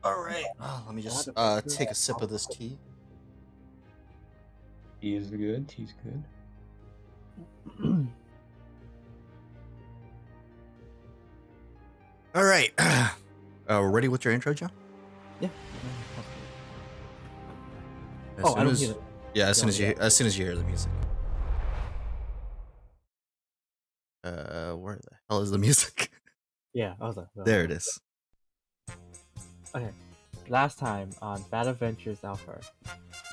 All right. Let me just take a sip of this tea. Tea is good. Tea's good. All right. Ready with your intro, Joe? Yeah. I don't hear it. Yeah, as soon as you hear the music. Where the hell is the music? Yeah, I was like, There it is. Okay. Last time on Bad Adventures Alpha,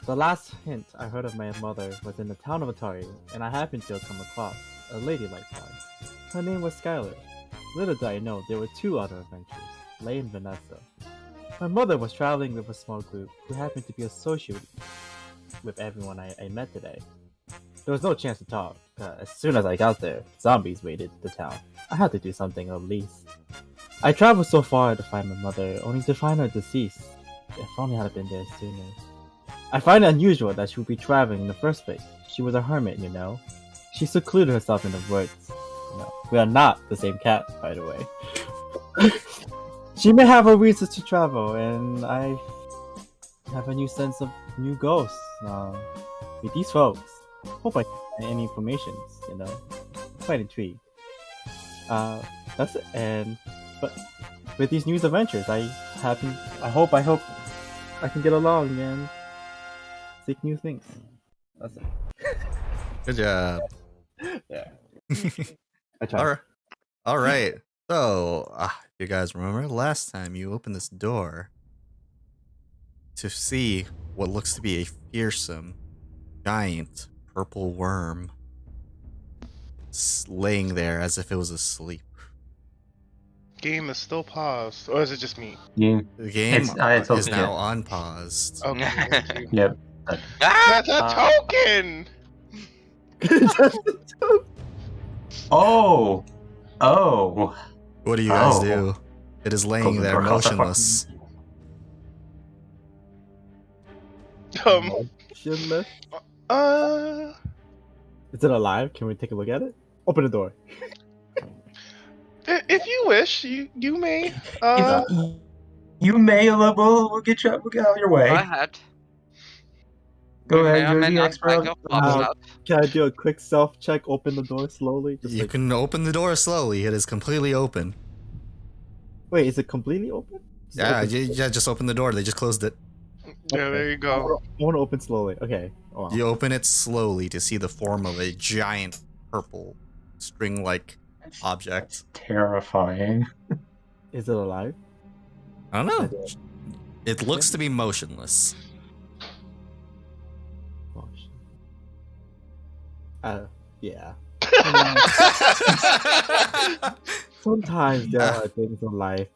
the last hint I heard of my mother was in the town of Atari, and I happened to come across a ladylike one. Her name was Skylar. Little did I know there were two other adventures, Lay and Vanessa. My mother was traveling with a small group who happened to be associated with everyone I met today. There was no chance to talk. As soon as I got there, zombies raided the town. I had to do something at least. I traveled so far to find my mother, only to find her deceased. If only I had been there sooner. I find it unusual that she would be traveling in the first place. She was a hermit, you know. She secluded herself in the woods. No, we are not the same cat, by the way. She may have her reasons to travel, and I have a new sense of new ghosts with these folks. Hope I get any information, you know. Quite intrigued. That's it. But with these new adventures, I hope I can get along and seek new things. That's it. Good job. Yeah. I tried. All right. So, you guys remember last time you opened this door to see what looks to be a fearsome, giant purple worm laying there as if it was asleep. Game is still paused, or is it just me? Yeah. The game It's is okay. now unpaused. Okay, thank you. Yep. That's a token! Oh. What do you guys Oh. do? It is laying Close the there door. motionless. Motionless? Is it alive? Can we take a look at it? Open the door. If you wish, you may. You may. We'll get out of your way. Go ahead. Go We ahead. may or You're may the not expert. find your pops out. Can I do a quick self check? Open the door slowly. You can open the door slowly. It is completely open. Wait, is it completely open? Just open the door. They just closed it. Yeah, there you go. I want to open slowly. Okay. Oh, wow. You open it slowly to see the form of a giant purple string-like object. Terrifying. Is it alive? I don't know. It looks to be motionless. Yeah. Sometimes there are things in life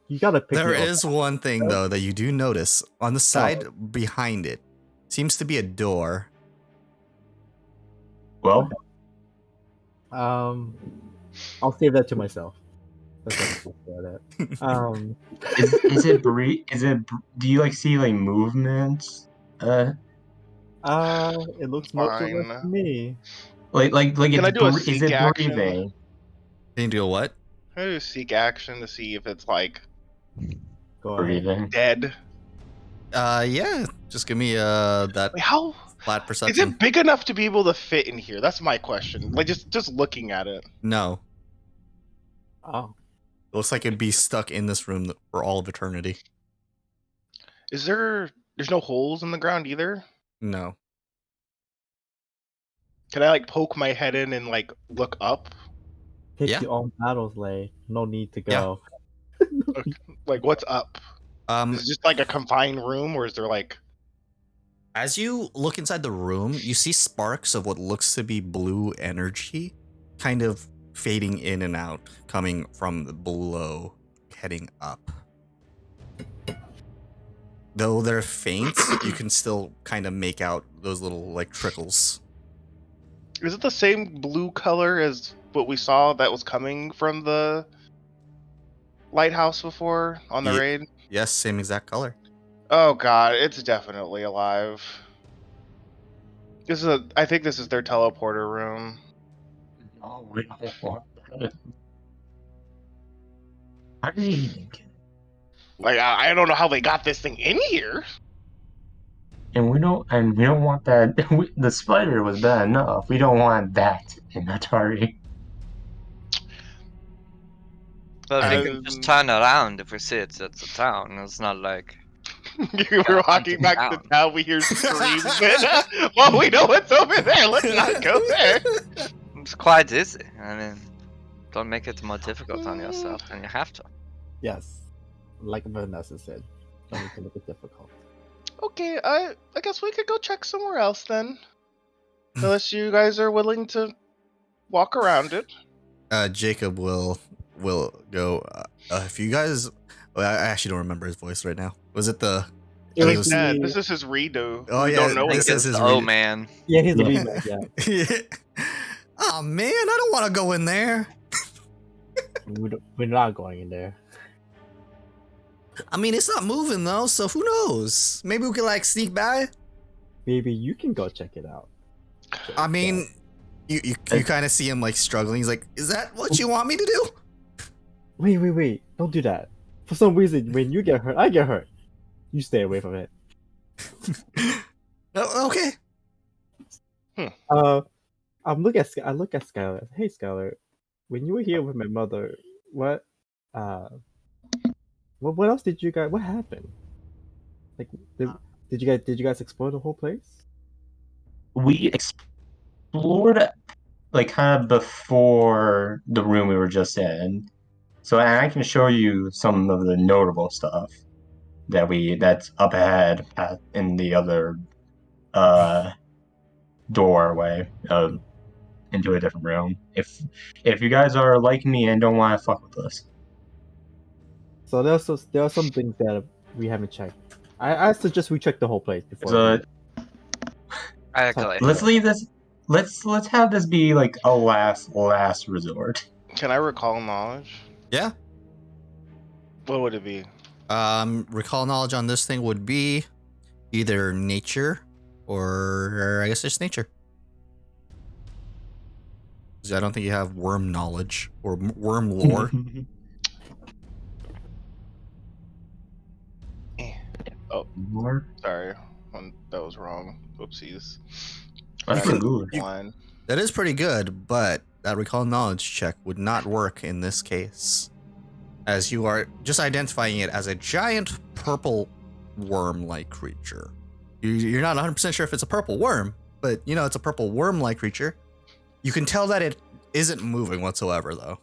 you gotta pick. There is one thing though that you do notice on the side behind it. Seems to be a door. Well, I'll save that to myself. Is it do you see movements? It looks motionless to me. Can I do a is seek it action? breathing? Can you do a what? Can I do a seek action to see if it's Breathing. dead? Yeah. Just give me that Wait, how flat is perception. it big enough to be able to fit in here? That's my question. Just looking at it. No. Oh. It looks like it'd be stuck in this room for all of eternity. There's no holes in the ground either? No. Can I poke my head in and look up? Pick your own battles, Lay. No need to go. Okay. What's up? Is it just a confined room, or is there As you look inside the room, you see sparks of what looks to be blue energy kind of fading in and out, coming from below, heading up. Though they're faint, you can still kind of make out those little trickles. Is it the same blue color as what we saw that was coming from the lighthouse before on the raid? Yes, same exact color. Oh god, it's definitely alive. I think this is their teleporter room. Oh, we don't want that. How did he even get it? Like I don't know how they got this thing in here. And we don't want that. The spider was bad enough. We don't want that in Atari. But we Uh, can just turn around if we see it's at the town. It's not like We're walking hunting back down. to town. We hear screams. And, well, we know what's over there. Let's not go there. it's quite easy. I mean, don't make it more difficult on yourself than you have to. Yes, like Vanessa said, don't make it look difficult. Okay, I guess we could go check somewhere else then. Unless you guys are willing to walk around it. Jacob will go. If you guys, well, I actually don't remember his voice right now. Was it the? It I think was it Yeah, the- this is his redo. Oh, We yeah, don't know I what think this it is is. his oh read- man. Yeah, he's the Yeah. remake. Yeah, Oh man, I don't want to go in there. we're not going in there. I mean, it's not moving though, so who knows? Maybe we could like sneak by. Maybe you can go check it out. I mean, you kind of see him like struggling. He's like, "Is that what you want me to do?" Wait! Don't do that. For some reason, when you get hurt, I get hurt. You stay away from it. Oh, okay. I look at Skylar. Hey, Skylar, when you were here with my mother, what else did you guys? What happened? Like, did you guys explore the whole place? We explored like kind of before the room we were just in. So and I can show you some of the notable stuff that's up ahead in the other doorway into a different room. If you guys are like me and don't want to fuck with us. So there are some things that we haven't checked. I suggest we check the whole place before. So I agree. let's leave this. Let's have this be like a last resort. Can I recall knowledge? Yeah. What would it be? Recall knowledge on this thing would be either nature or I guess just nature. 'Cause I don't think you have worm knowledge or worm lore. More? Sorry, that was wrong. Whoopsies. That's can- good. One. That is pretty good, but that recall knowledge check would not work in this case, as you are just identifying it as a giant purple worm-like creature. You're not 100% sure if it's a purple worm, but you know it's a purple worm-like creature. You can tell that it isn't moving whatsoever, though.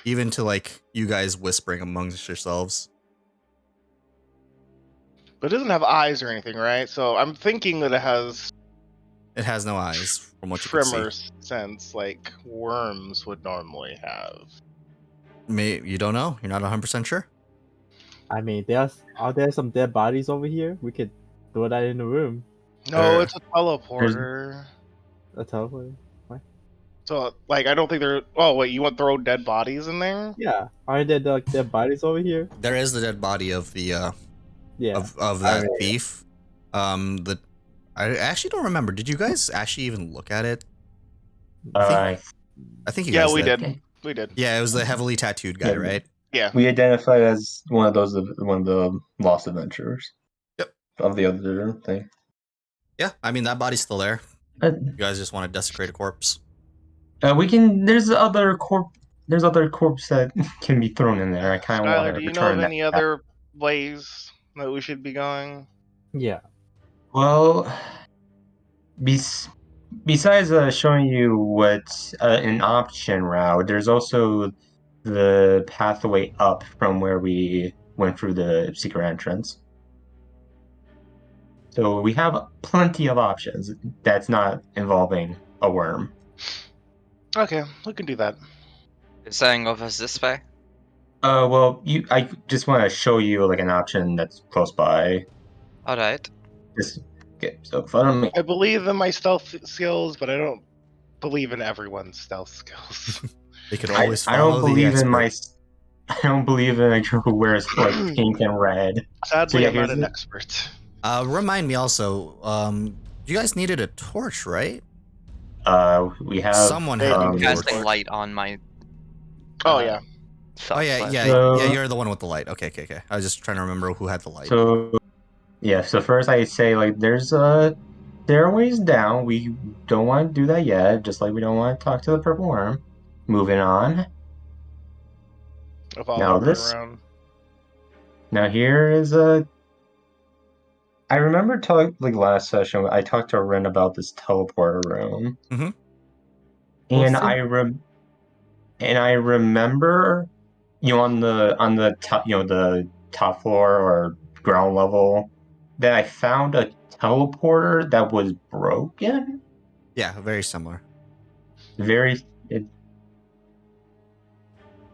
Even to like you guys whispering amongst yourselves. But it doesn't have eyes or anything, right? So I'm thinking that it has It has no eyes, from what you can tremor see. sense like worms would normally have. You don't know. You're not 100% sure. I mean, are there some dead bodies over here? We could throw that in the room. No, Uh, it's a teleporter. A telephone. So, like, I don't think they're. Oh, wait, you want to throw dead bodies in there? Yeah, aren't there like dead bodies over here? There is the dead body of the Yeah. of that Alright. thief. I actually don't remember. Did you guys actually even look at it? I think you Yeah, guys we did. did. We did. Yeah, it was the heavily tattooed guy, Yeah. right? Yeah. We identified as one of the lost adventurers. Yep. Of the other thing. Yeah, I mean that body's still there. Uh, You guys just want to desecrate a corpse. we can. There's other corpse that can be thrown in there. I kind of want Skylar, to do you know of return that. any other ways that we should be going? Yeah. Well, besides showing you what an option route, there's also the pathway up from where we went through the secret entrance. So we have plenty of options. That's not involving a worm. Okay, we can do that. You're saying of us this way? Well, I just want to show you like an option that's close by. Alright. Just okay. So follow me. I believe in my stealth skills, but I don't believe in everyone's stealth skills. They could I always don't follow the believe in expert. my. I don't believe in a girl who wears like pink and red. Sadly, yeah, I'm not here's an it. expert. Remind me also, you guys needed a torch, right? We have Someone had um, a torch. Casting light on my. Oh, yeah. Oh yeah, Southwest. yeah, So- yeah. You're the one with the light. Okay. I was just trying to remember who had the light. So yeah, so first I say like there's stairways down. We don't want to do that yet, just like we don't want to talk to the purple worm. Moving on. If I'll Now ever this- around. Now here is a. I remember like last session I talked to Ren about this teleporter room. Mhm. And Well, I remember on the top the top floor or ground level that I found a teleporter that was broken. Yeah, very similar. Very it,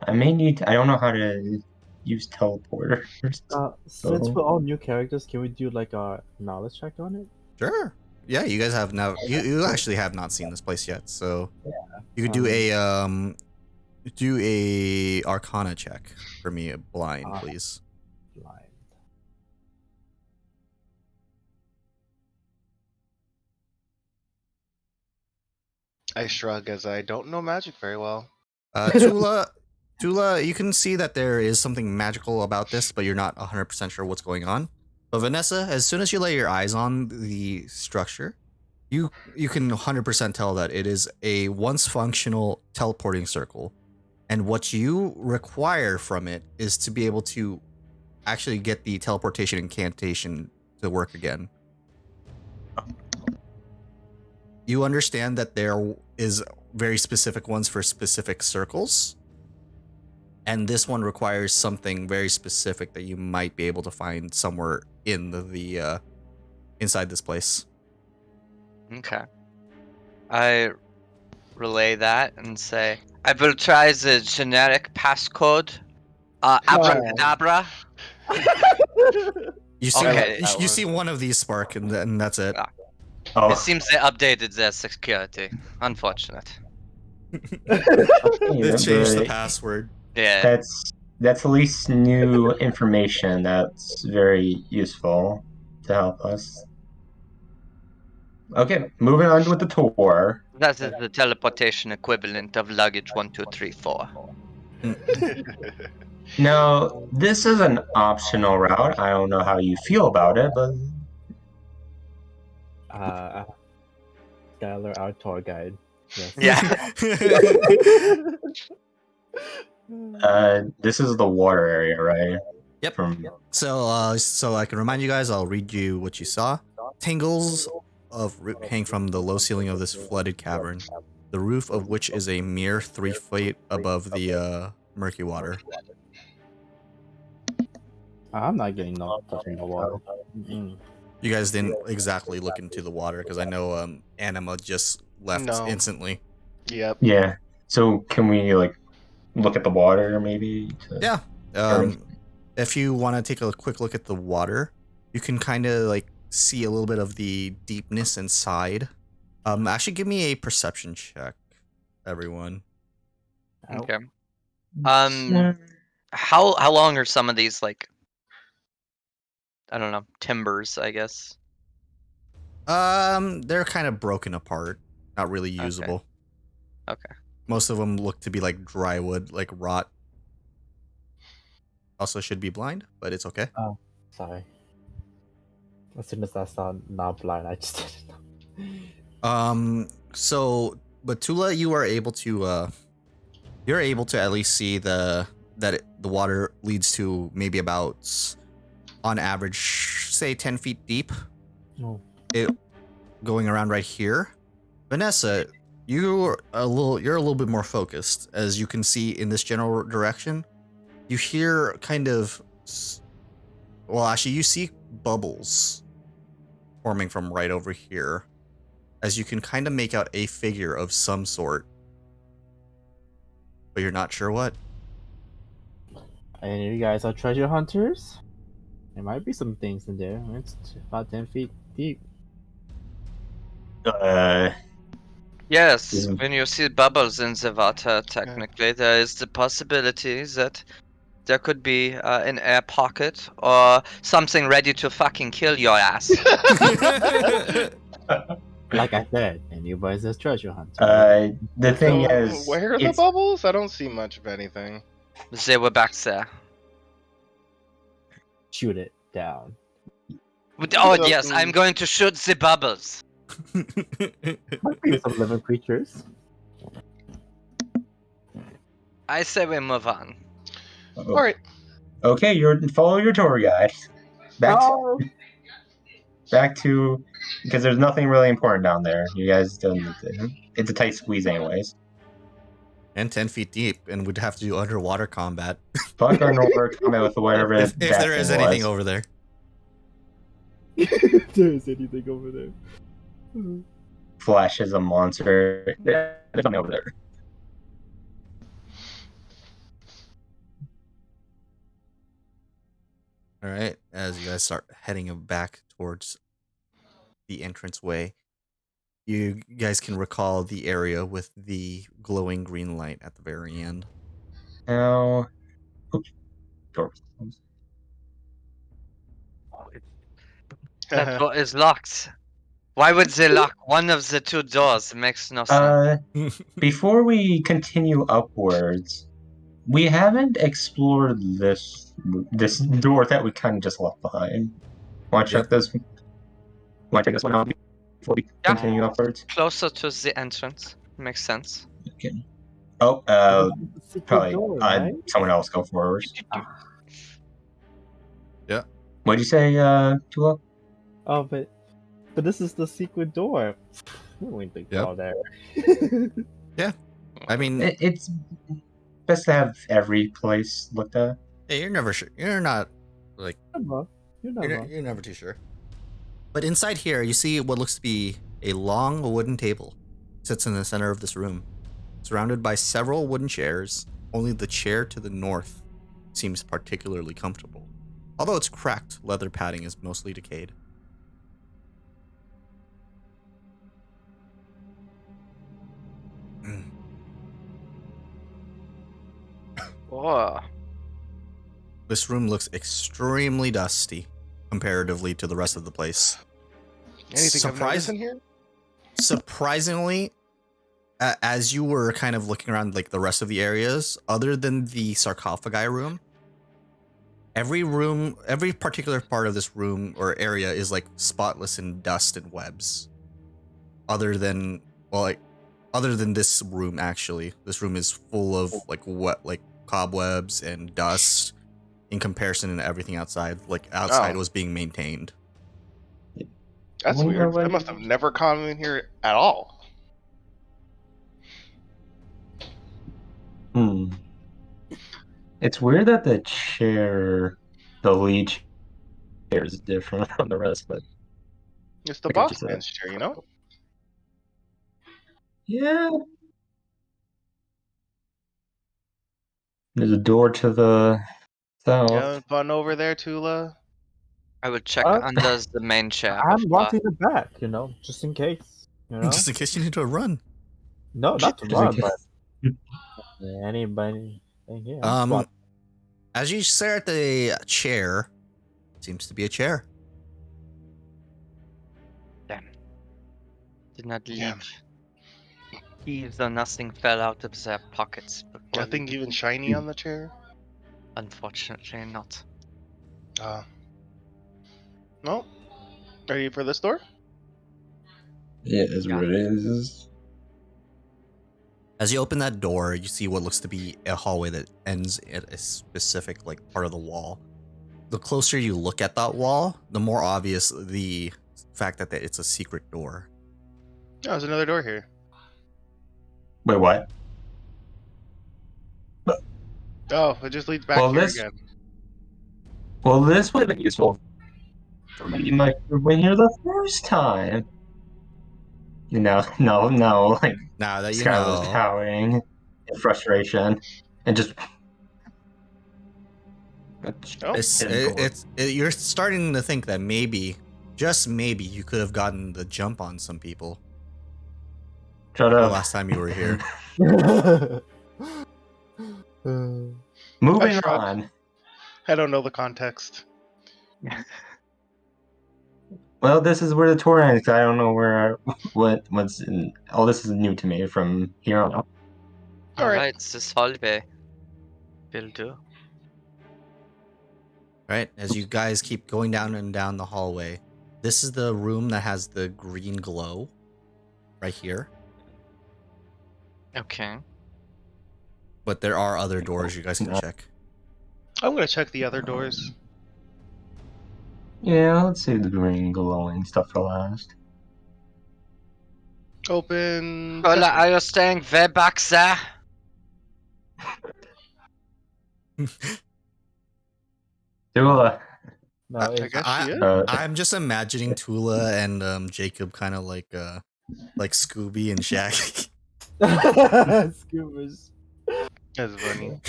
I may need I don't know how to use teleporters. Since Oh. we're all new characters, can we do like a knowledge check on it? Sure. Yeah, you guys have now. You actually have not seen this place yet, so you could do a Arcana check for me, blind, please. Blind. I shrug as I don't know magic very well. Tula, you can see that there is something magical about this, but you're not 100% sure what's going on. But Vanessa, as soon as you lay your eyes on the structure, you can 100% tell that it is a once functional teleporting circle. And what you require from it is to be able to actually get the teleportation incantation to work again. You understand that there is very specific ones for specific circles. And this one requires something very specific that you might be able to find somewhere in the inside this place. Okay. I relay that and say, I will try the generic passcode. Abracadabra. You see, Okay. you see one of these spark, and then that's it. Oh, It seems they updated their security. Unfortunate. They yeah, changed the but password. Yeah. that's at least new information that's very useful to help us. Okay, moving on with the tour. That is the teleportation equivalent of luggage 1, 2, 3, 4. Now, this is an optional route. I don't know how you feel about it, but Skylar, our tour guide. Yes. Yeah. this is the water area, right? Yep. From So I can remind you guys. I'll read you what you saw. Tangles of root hang from the low ceiling of this flooded cavern, the roof of which is a mere 3 feet above the murky water. I'm not getting no stuff in the water. Mm-mm. You guys didn't exactly look into the water because I know Anima just left No. instantly. Yep. yeah. So can we like look at the water maybe? Yeah. If you want to take a quick look at the water, you can kind of like see a little bit of the deepness inside. Actually, give me a perception check, everyone. Okay. How long are some of these, like, I don't know, timbers, I guess? They're kind of broken apart, not really Okay. usable. Okay. Most of them look to be like dry wood, like rot. Also should be blind, but it's okay. Sorry. As soon as I saw not blind, I just didn't know. So Batula, you are able to you're able to at least see the water leads to maybe about, on average, say 10 feet deep. No. It going around right here. Vanessa, you're a little bit more focused, as you can see in this general direction. You hear kind of, well, actually, you see bubbles forming from right over here, as you can kind of make out a figure of some sort, but you're not sure what. And you guys are treasure hunters? There might be some things in there. It's about 10 feet deep. Yes, Mhm. when you see bubbles in the water, technically, there is the possibility that there could be an air pocket or something ready to fucking kill your ass. Like I said, and you boys are treasure hunters. the thing So, is, where are the it's- bubbles? I don't see much of anything. They were back there. Shoot it down. Oh yes, I'm going to shoot the bubbles. Might be some living creatures. I say we move on. Oh, All right. okay, follow your tour guide. No! Back to because there's nothing really important down there. You guys don't need to. It's a tight squeeze, anyways. And 10 feet deep, and we'd have to do underwater combat. Fuck our underwater combat with whatever if that there is thing anything was. over there. If there is anything over there. Flash is a monster. Yeah, there's nothing over there. All right, as you guys start heading back towards the entranceway, you guys can recall the area with the glowing green light at the very end. Now, oops, door was closed. That door is locked. Why would they lock one of the two doors? It makes no sense. Before we continue upwards, we haven't explored this door that we kind of just left behind. Want to check this? Want to check this one out before we Yeah. continue upwards? Closer to the entrance. Makes sense. Okay. Oh, Secret probably door, right? someone else go forward. Yeah. What'd you say, Tula? Oh, but this is the secret door. We don't think Yep. all there. I mean, It's best to have every place looked at. hey, you're never sure. You're not like You're not wrong. you're never too sure. But inside here, you see what looks to be a long wooden table. It sits in the center of this room, surrounded by several wooden chairs. Only the chair to the north seems particularly comfortable. Although it's cracked, leather padding is mostly decayed. Oh. This room looks extremely dusty comparatively to the rest of the place. Anything I've noticed in here? Surprisingly, as you were kind of looking around like the rest of the areas, other than the sarcophagi room, every particular part of this room or area is like spotless in dust and webs. Other than this room, actually, this room is full of like wet, like cobwebs and dust in comparison to everything outside. Like outside Oh. was being maintained. That's Wonder weird. what- I must have never come in here at all. It's weird that the lead chair is different from the rest, but It's the I get you, boss sir. man's chair, you know? yeah. There's a door to the south. Yeah, fun over there, Tula. I would check What? under the main chair. I'm before. watching the back, just in case. Just in case you need to run. No, not to Just in run, case. but anybody. Yeah, As you stare at the chair, seems to be a chair. Damn. Did not leave. Yeah. Keys or nothing fell out of their pockets. Before Nothing even shiny on the chair. Unfortunately, not. No. Ready for this door? Yeah, is what it is. As you open that door, you see what looks to be a hallway that ends at a specific like part of the wall. The closer you look at that wall, the more obvious the fact that it's a secret door. Oh, there's another door here. Wait, what? Oh, it just leads back Well, here this- again. Well, this would have been useful for me. You might have been here the first time. No, like Now that you Sky was know, howling in frustration and just. Oh, you're starting to think that maybe, just maybe, you could have gotten the jump on some people Shut the up. last time you were here. Moving shrug. on. I don't know the context. Well, this is where the tour ends. I don't know what's in. All this is new to me from here on out. All right. Alright, this hallway. Will do. Right, as you guys keep going down and down the hallway, this is the room that has the green glow right here. Okay. But there are other doors you guys can check. I'm gonna check the other doors. Yeah, let's save the green glowing stuff for last. Open. Hola, sesame. are you staying way back there? Tula. No, I- I it's guess she is. I'm just imagining Tula and Jacob kind of like Scooby and Shaggy. Scoobers. That's funny.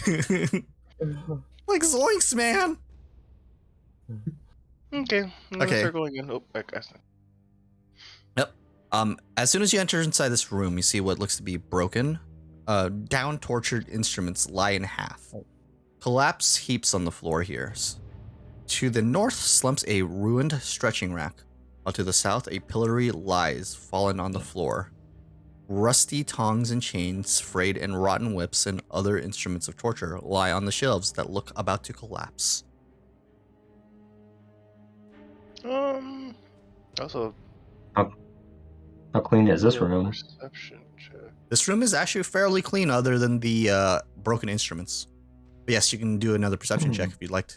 Like zoinks, man. Okay. I'm gonna Okay. start going in. Oh, I guess. As soon as you enter inside this room, you see what looks to be broken, down tortured instruments lie in half. Collapsed heaps on the floor here. To the north slumps a ruined stretching rack, while to the south a pillory lies fallen on the floor. Rusty tongs and chains, frayed and rotten whips, and other instruments of torture lie on the shelves that look about to collapse. Also, How clean is this roll room? Perception check. This room is actually fairly clean, other than the broken instruments. But yes, you can do another perception check if you'd like.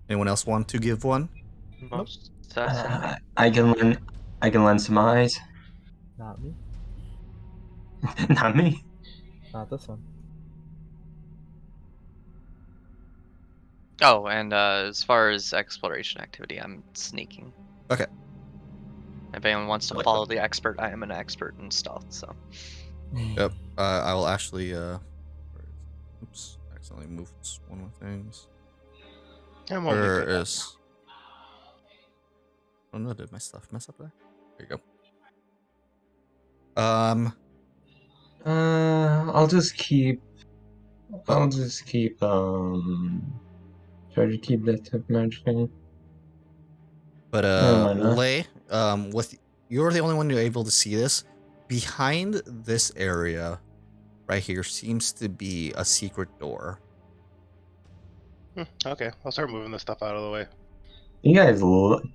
Anyone else want to give one? Most certainly. I can lend some eyes. Not me. Not me. Not this one. Oh, and as far as exploration activity, I'm sneaking. Okay. If anyone wants to follow the expert, I am an expert in stealth, so. Yep. I will actually. Oops. Accidentally moved one of my things. I'm only Where good. is? Oh no! Did my stuff mess up there? There you go. I'll just keep. Try to keep that tech magic thing. But Never mind, huh? Lay, with you're the only one who's able to see this. Behind this area, right here, seems to be a secret door. Okay, I'll start moving this stuff out of the way. You guys,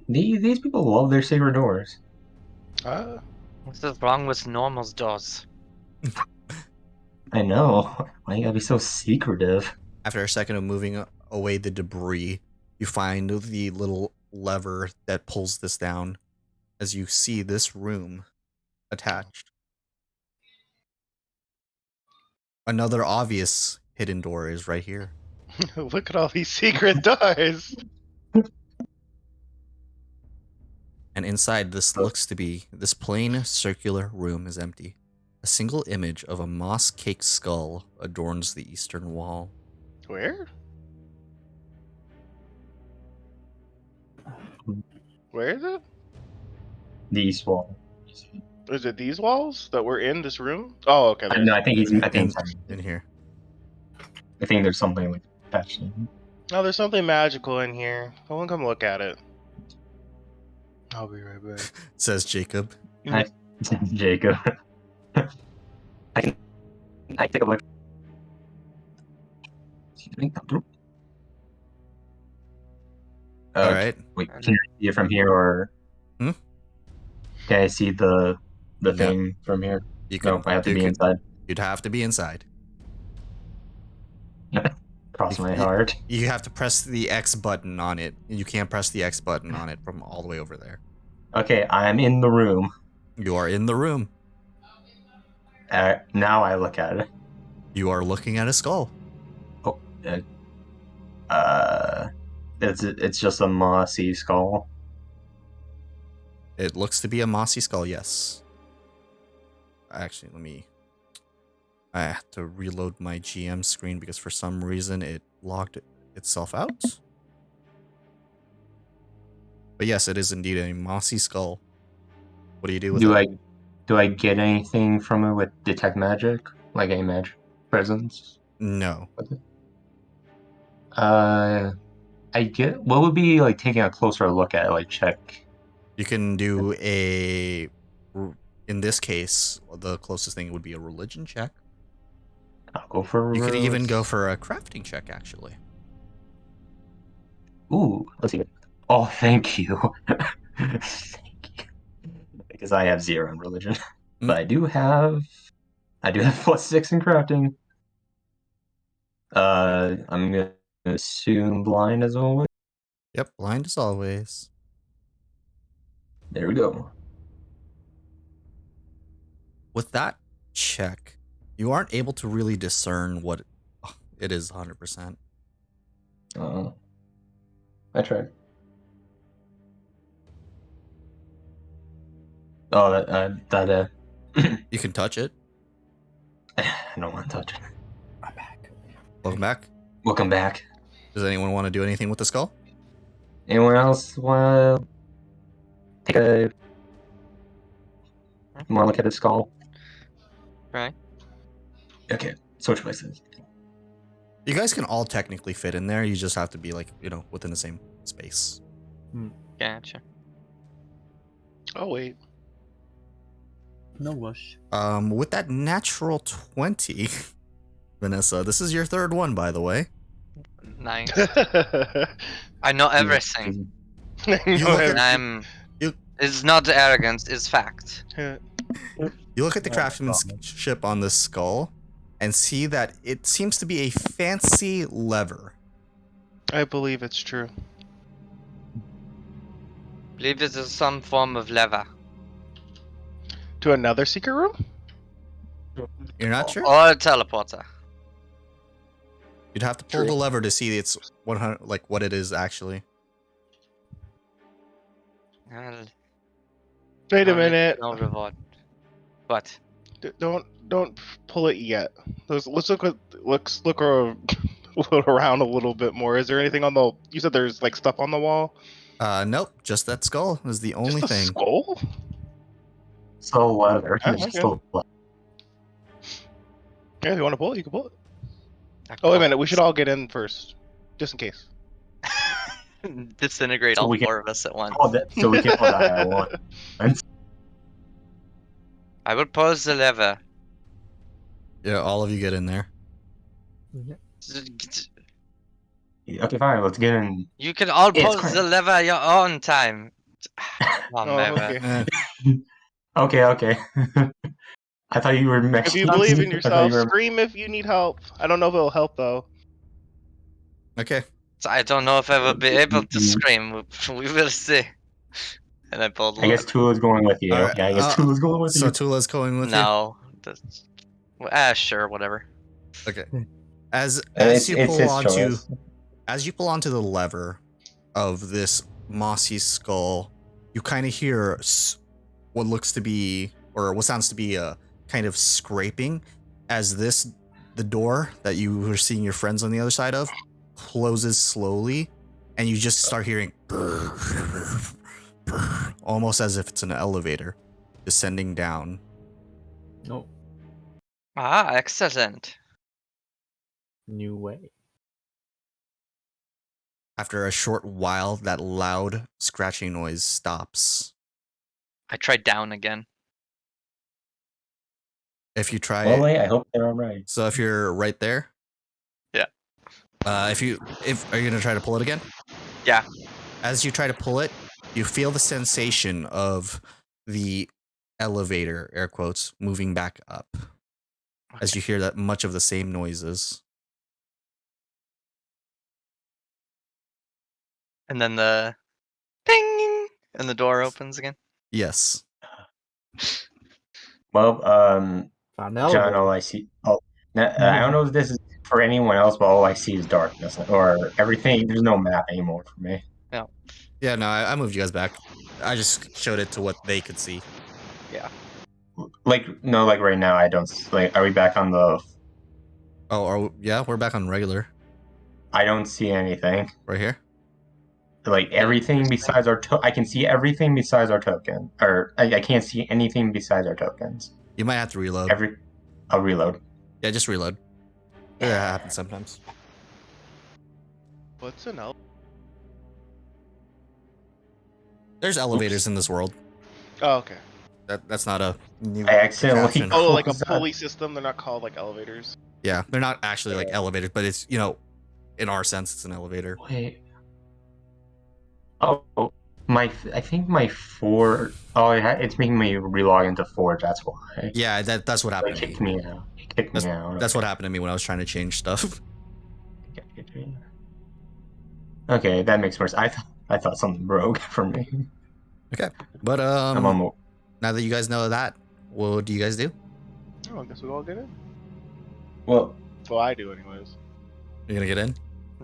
these people love their secret doors. What's wrong with normal doors? I know. Why you gotta be so secretive? After a second of moving away the debris, you find the little lever that pulls this down. As you see this room attached. Another obvious hidden door is right here. Look at all these secret doors. And inside this looks to be this plain circular room is empty. A single image of a moss-caked skull adorns the eastern wall. Where? Where is it? These walls. Is it these walls that were in this room? Oh, okay. No, I think he's. I think. In here. I think there's something like attached to him. Oh, there's something magical in here. I want to come look at it. I'll be right back. Says Jacob. Jacob. I can take a look. All right. Wait, can I see it from here, or can I see the No. thing from here? You can, No, I have to you be could- inside. You'd have to be inside. Cross my heart. You have to press the X button on it. You can't press the X button on it from all the way over there. Okay, I'm in the room. You are in the room. Now I look at it. You are looking at a skull. Oh, it's just a mossy skull. It looks to be a mossy skull, yes. Actually, I have to reload my GM screen because for some reason it logged itself out. But yes, it is indeed a mossy skull. What do you do with it? Do I get anything from it with detect magic, like a magic presence? No. I get. What would be like taking a closer look at it, like check? You can do in this case, the closest thing would be a religion check. I'll go for. You could even go for a crafting check, actually. Ooh, let's see. Oh, thank you. Thank you. Because I have 0 in religion, but I do have +6 in crafting. I'm gonna assume blind as always. Yep, blind as always. There we go. With that check, you aren't able to really discern what it is 100%. I tried. Oh, that You can touch it. I don't want to touch it. I'm back. Welcome back. Welcome back. Does anyone want to do anything with the skull? Anyone else want to take a more look at his skull? Right. Okay, switch places. You guys can all technically fit in there. You just have to be like, within the same space. Gotcha. Oh wait. No rush. With that natural 20, Vanessa, this is your third one, by the way. Nice. I know everything. You look at- And I'm. you- It's not arrogance, it's fact. You look at the craftsmanship on this skull and see that it seems to be a fancy lever. I believe it's true. Believe it is some form of lever. To another secret room? You're not sure? Or a teleporter. You'd have to pull True. the lever to see it's 100, like what it is actually. Well, Wait a no- minute. No reward. What? Don't pull it yet. Let's look around a little bit more. Is there anything on the? You said there's like stuff on the wall. Nope, just that skull is the only Just a thing. skull? So leather. Okay. Still Yeah, if you want to pull it, you can pull it. Oh wait a minute. We should all get in first, just in case. Disintegrate So all we can- 4 of us at once. so we can all die at once. I will pause the lever. Yeah, all of you get in there. Okay, fine. Let's get in. You can all It's pause correct. the lever at your own time. Come on, Oh, lever. okay. Okay. I thought you were If Mexican. you believe in I thought yourself, you were- scream if you need help. I don't know if it'll help though. Okay. So I don't know if I will be able to scream. We will see. And I pulled the I guess Tula's going with you. Alright, Yeah, I guess Tula's going with So you. Tula's going with No. That's... sure, whatever. you. Okay. As It's you his pull onto choice. as you pull onto the lever of this mossy skull, you kind of hear what looks to be, or what sounds to be, a kind of scraping as the door that you were seeing your friends on the other side of closes slowly, and you just start hearing almost as if it's an elevator descending down. No. Ah, excellent. New way. After a short while, that loud scratching noise stops. I tried down again. If you try Well, it, wait, I hope they're all right. so if you're right there, Yeah. Are you gonna try to pull it again? Yeah. As you try to pull it, you feel the sensation of the elevator, air quotes, moving back up. As you hear that much of the same noises. And then the ding, and the door opens again. Yes. Well, Found the John, elevator. all I see. Oh, I don't know if this is for anyone else, but all I see is darkness or everything. There's no map anymore for me. Yeah, no, I moved you guys back. I just showed it to what they could see. Like right now, I don't. Like, are we back on the? Yeah, we're back on regular. I don't see anything. Right here. Like everything besides our I can see everything besides our token, or I can't see anything besides our tokens. You might have to reload. I'll reload. Yeah, just reload. Yeah, that happens sometimes. What's an elf? There's elevators in this world. Oh, okay. That's not a new I accidentally- contraption. Oh, like a What's that? pulley system. They're not called like elevators. Yeah, they're not actually like elevators, but it's, you know, in our sense, it's an elevator. Wait. Oh, I think my Forge. Oh, it's making me relog into Forge. That's why. Yeah, that's what It happened to kicked me. me out. It kicked me out. That's what happened to me when I was trying to change stuff. Okay, that makes more sense. I thought something broke for me. Okay, but I'm on. now that you guys know that, what do you guys do? Oh, I guess we all get in. Well, Well, I do, anyways. You're gonna get in?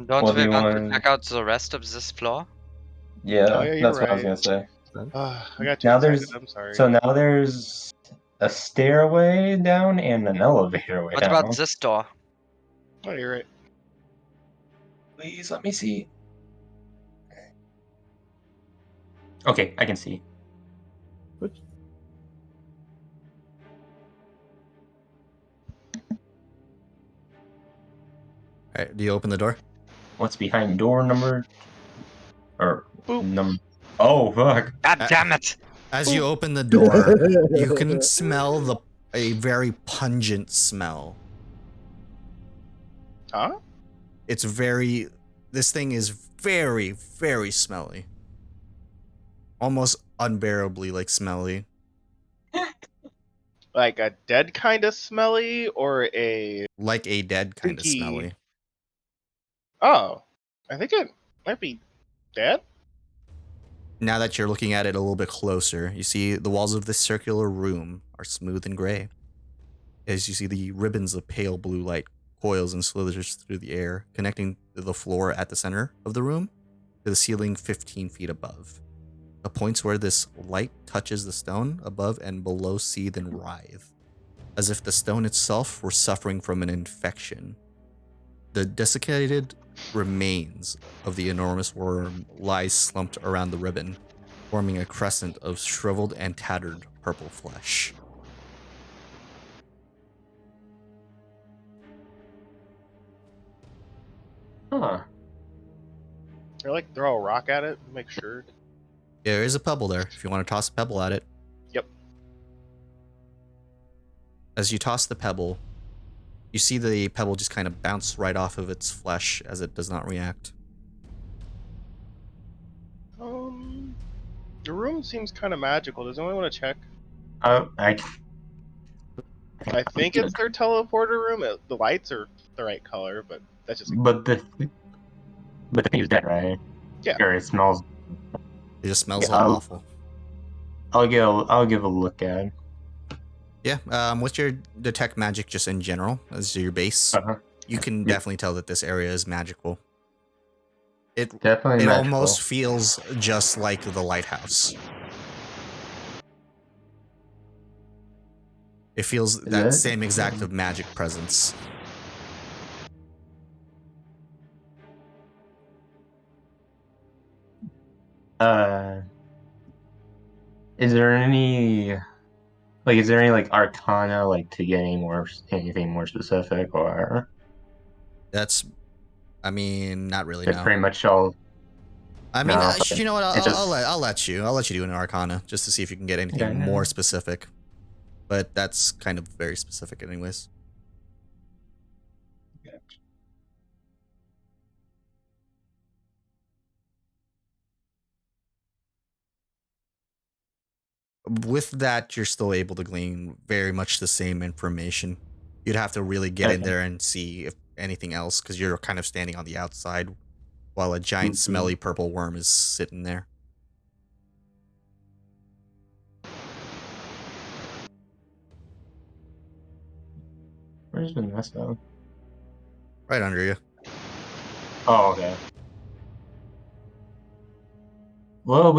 Don't What do we you want to want- check out the rest of this floor? yeah, Oh, yeah, you're that's what I was right. gonna say. I got too Now excited. there's I'm sorry. so now there's a stairway down and an elevator way What down. about this door? Oh, you're right. Please let me see. Okay, I can see. Which All right, do you open the door? What's behind door number? Or Boop. number? Oh fuck! God damn it! As you open the door, you can smell a very pungent smell. Huh? It's very. This thing is very, very smelly. Almost unbearably like smelly. Like a dead kind of smelly, or a... Like a dead kind of Stinky. smelly. Oh, I think it might be dead. Now that you're looking at it a little bit closer, you see the walls of this circular room are smooth and gray. As you see the ribbons of pale blue light coils and slithers through the air, connecting to the floor at the center of the room to the ceiling 15 feet above. The points where this light touches the stone above and below seethe and writhe, as if the stone itself were suffering from an infection. The desiccated remains of the enormous worm lies slumped around the ribbon, forming a crescent of shriveled and tattered purple flesh. Huh. Or like throw a rock at it, make sure. Yeah, there is a pebble there if you want to toss a pebble at it. Yep. As you toss the pebble, you see the pebble just kind of bounce right off of its flesh as it does not react. The room seems kind of magical. Does anyone want to check? I I think it's their teleporter room. The lights are the right color, but that's just... but the thing is dead, right? Yeah. Or it smells. It just smells Yeah, awful. I'll give a look at it. Yeah, what's your detect magic just in general as your base? Uh-huh. You can Yeah. definitely tell that this area is magical. It Definitely it magical. almost feels just like the lighthouse. It feels that it? same exact of magic presence. Is there any like arcana like to get anything more specific, or That's, I mean, not really. it's No. pretty much all? I mean, No, you know what? it's just- I'll let you do an arcana just to see if you can get anything Okay. more specific. But that's kind of very specific, anyways. With that, you're still able to glean very much the same information. You'd have to really get in Okay. there and see if anything else, because you're kind of standing on the outside while a giant Mhm. smelly purple worm is sitting there. Where's Vanessa? Right under you. Oh, okay. Well,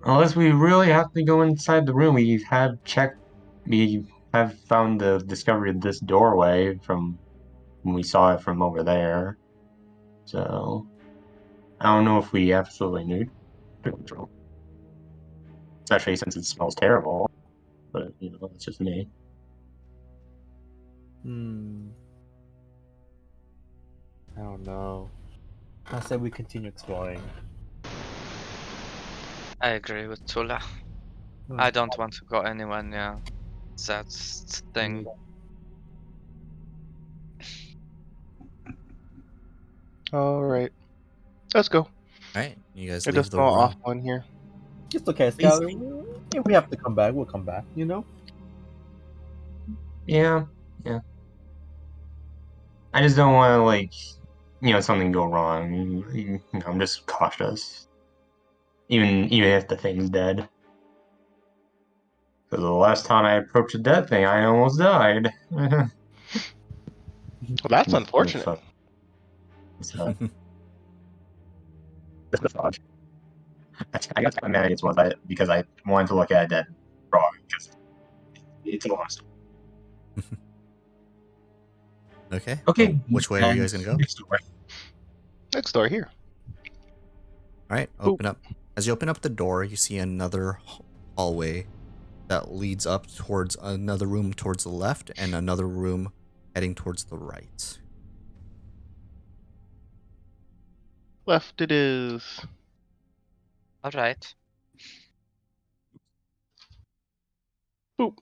unless we really have to go inside the room, we have found the discovery of this doorway from when we saw it from over there. So, I don't know if we absolutely need to control. Especially since it smells terrible. But, it's just me. I don't know. I said we continue exploring. I agree with Tula. I don't want to go anywhere near That's the thing. All right, let's go. All right, you guys It leave does the smell room. awful in here. It's okay, Scout. If we have to come back, we'll come back. You know. Yeah. I just don't want to something go wrong. I'm just cautious. Even if the thing's dead. Because the last time I approached a dead thing, I almost died. Well, that's unfortunate. So, I got kind of mad against one because I wanted to look at a dead frog because it's a long story. Okay. Okay. Well, which way are you guys gonna go? Next door. Next door here. All right, open up. As you open up the door, you see another hallway that leads up towards another room towards the left and another room heading towards the right. Left it is. All right. Boop.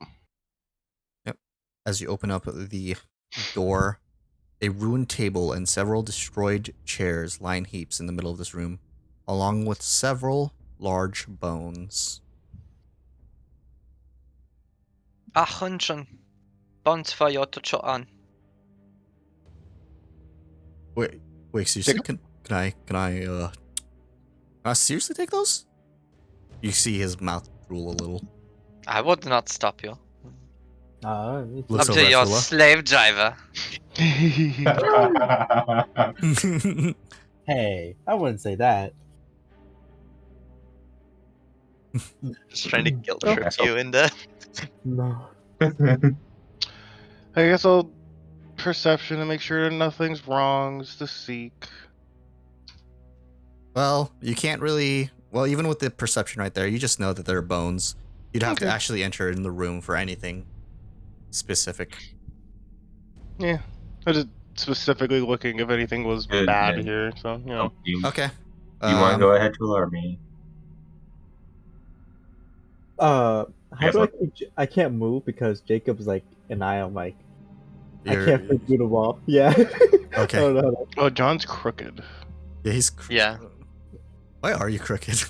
As you open up the door, a ruined table and several destroyed chairs line heaps in the middle of this room, along with several large bones. Hündchen. Bonfire to an. Wait, seriously? Jacob? Can I seriously take those? You see his mouth drool a little. I would not stop you. Looks Up over to at your Phila. slave driver. Hey, I wouldn't say that. Just trying to guilt Oh. trip you into. No. I guess I'll perception to make sure nothing's wrong. Just to seek. Well, you can't really. Well, even with the perception right there, you just know that they're bones. You'd have to Okay. actually enter in the room for anything specific. Yeah, I was just specifically looking if anything was Good, bad good. here. So you know. You Okay. want to go ahead to alert me? How Yes, do I what? keep? I can't move because Jacob's like an eye on Mike. I You're- can't fit through the wall. Yeah. Okay. Oh, no. Oh, John's crooked. Yeah, he's. Yeah. Why are you crooked?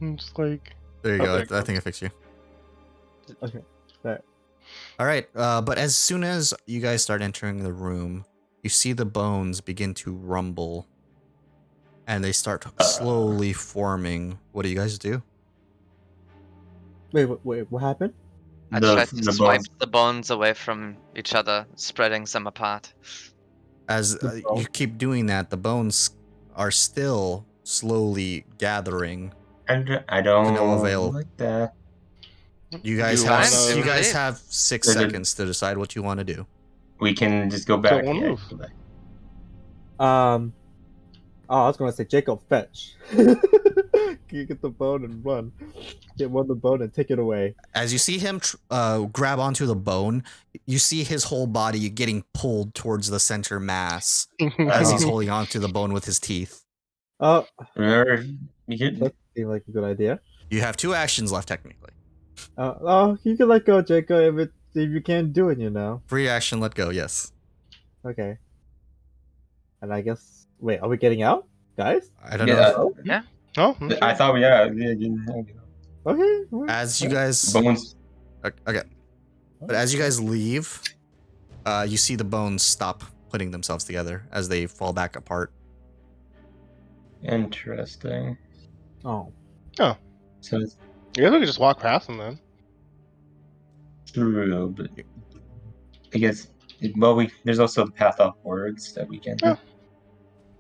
I'm just like. There you Oh, go. there you I go. think I fixed you. Okay. There. All right. But as soon as you guys start entering the room, you see the bones begin to rumble, and they start slowly forming. What do you guys do? Wait, what happened? I The- tried to the swipe bones. the bones away from each other, spreading them apart. As you keep doing that, the bones are still slowly gathering. I don't To no avail. like that. You guys You have wanna- you guys have 6 Did it- seconds to decide what you want to do. We can just go back. one Yeah, move. go back. Oh, I was gonna say Jacob fetch. You get the bone and run. Get one of the bone and take it away. As you see him grab onto the bone, you see his whole body getting pulled towards the center mass as he's holding onto the bone with his teeth. Oh, Remember, you can. that seemed like a good idea. You have 2 actions left technically. You can let go, Jacob, if you can't do it, you know. Free action, let go. Yes. Okay. And I guess, wait, are we getting out, guys? I don't know. Oh, I thought we Okay. As you guys bones. okay, but as you guys leave, you see the bones stop putting themselves together as they fall back apart. Interesting. Oh, So it's I guess we could just walk past them then. true, but I guess. There's also the path upwards that we can. Yeah.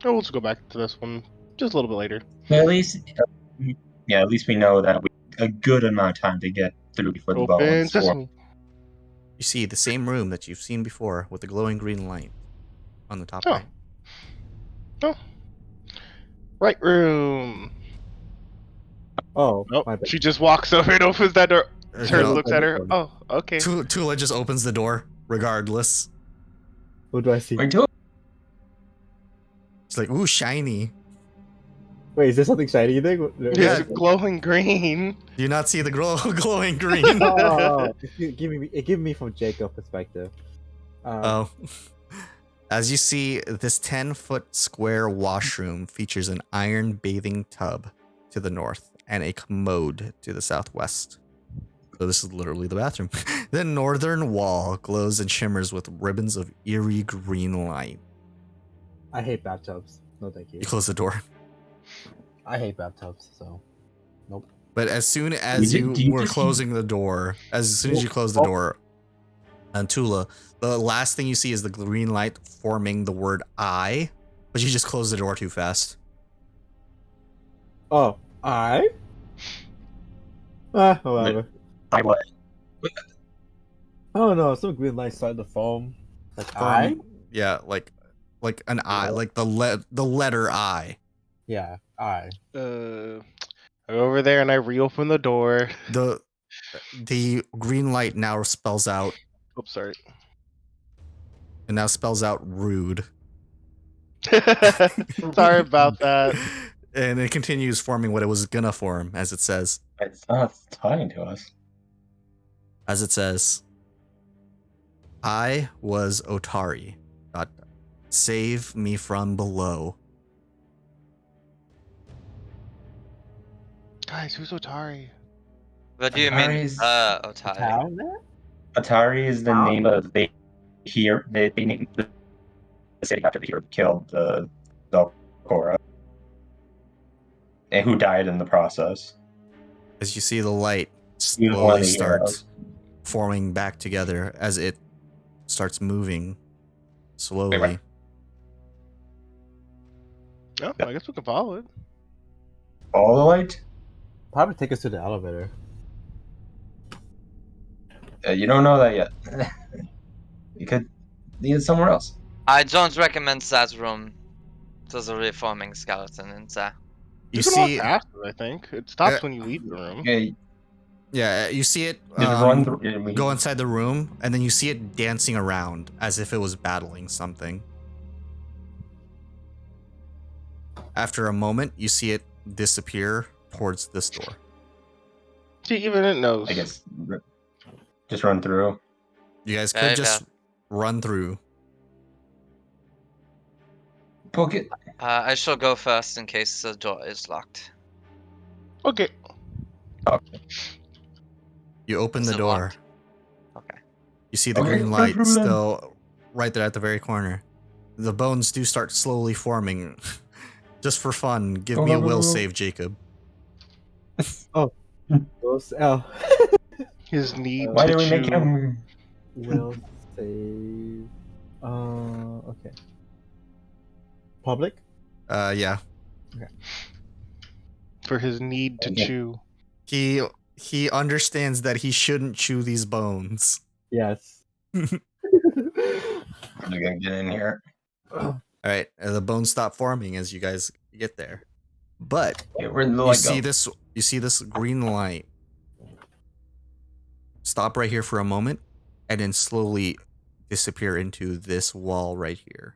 Oh, we'll just go back to this one just a little bit later. But at least we know that we a good amount of time to get through before the Open bones form. sesame. You see the same room that you've seen before with the glowing green light on the top Oh. right. Right room. oh, Nope. my bad. She just walks over and opens that door. Turns, No, looks at her. Oh, okay. Tula just opens the door regardless. What do I see? Wait, do She's like, ooh, shiny. Wait, is there something shiny there? Yeah. It's glowing green. Do you not see the glowing green? Oh, it gave me from Jacob perspective. Oh. As you see, this 10-foot square washroom features an iron bathing tub to the north and a commode to the southwest. So this is literally the bathroom. The northern wall glows and shimmers with ribbons of eerie green light. I hate bathtubs. No, thank you. You close the door. I hate bathtubs, so nope. But as soon as Do you you were just- closing the door, as soon as you close the door, Antula, the last thing you see is the green light forming the word I, but you just closed the door too fast. Oh, I? Whatever. I what? I don't know. Some green light started to foam. Like I? Yeah, like an I, like the letter I. Yeah, I. I go over there and I reopen the door. The green light now spells out Oops, sorry. and now spells out rude. Sorry about that. And it continues forming what it was gonna form, as it says. It's not talking to us. As it says, I was Otari. Save me from below. Guys, who's Otari? What do you mean? Atari's- Otai. Town there? Atari is the name of they named the city after the hero who killed the Velcora. And who died in the process. As you see the light He was one of slowly the start heroes. forming back together as it starts moving slowly. Wait. Oh, I guess we can follow it. All the light? Probably take us to the elevator. You don't know that yet. You could lead it somewhere else. I don't recommend that room. There's a reforming skeleton in there. You You can see, walk past it, I think. It stops when you leave the room. Okay, yeah, you see it just run through. go inside the room, and then you see it dancing around as if it was battling something. After a moment, you see it disappear towards this door. See, even it knows. I guess just run through. You guys could Yeah, just run through. Book it. I shall go first in case the door is locked. Okay. You open Is the it door. locked? Okay. You see the Okay, green run light through then. still right there at the very corner. The bones do start slowly forming. Just for fun, give Go, me a go, go, will go. save, Jacob. Will His need Why to do we make chew. him? will save. Okay. Public. Yeah. For his need to Okay. chew. He understands that he shouldn't chew these bones. Yes. I'm gonna get in here. All right, the bones stop forming as you guys get there. But Okay, where'd the you light see go? this. You see this green light. Stop right here for a moment, and then slowly disappear into this wall right here.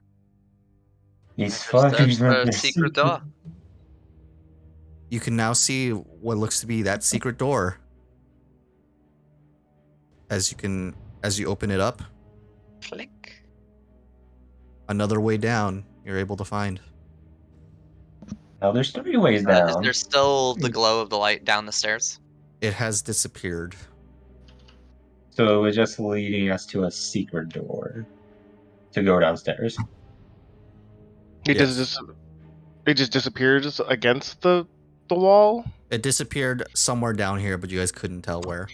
He's There's fucking the secret door. You can now see what looks to be that secret door. As you open it up, Click. another way down you're able to find. Now there's 3 ways Is down. there still the glow of the light down the stairs? It has disappeared. So it was just leading us to a secret door to go downstairs. It Yes. just disappears against the wall. It disappeared somewhere down here, but you guys couldn't tell where.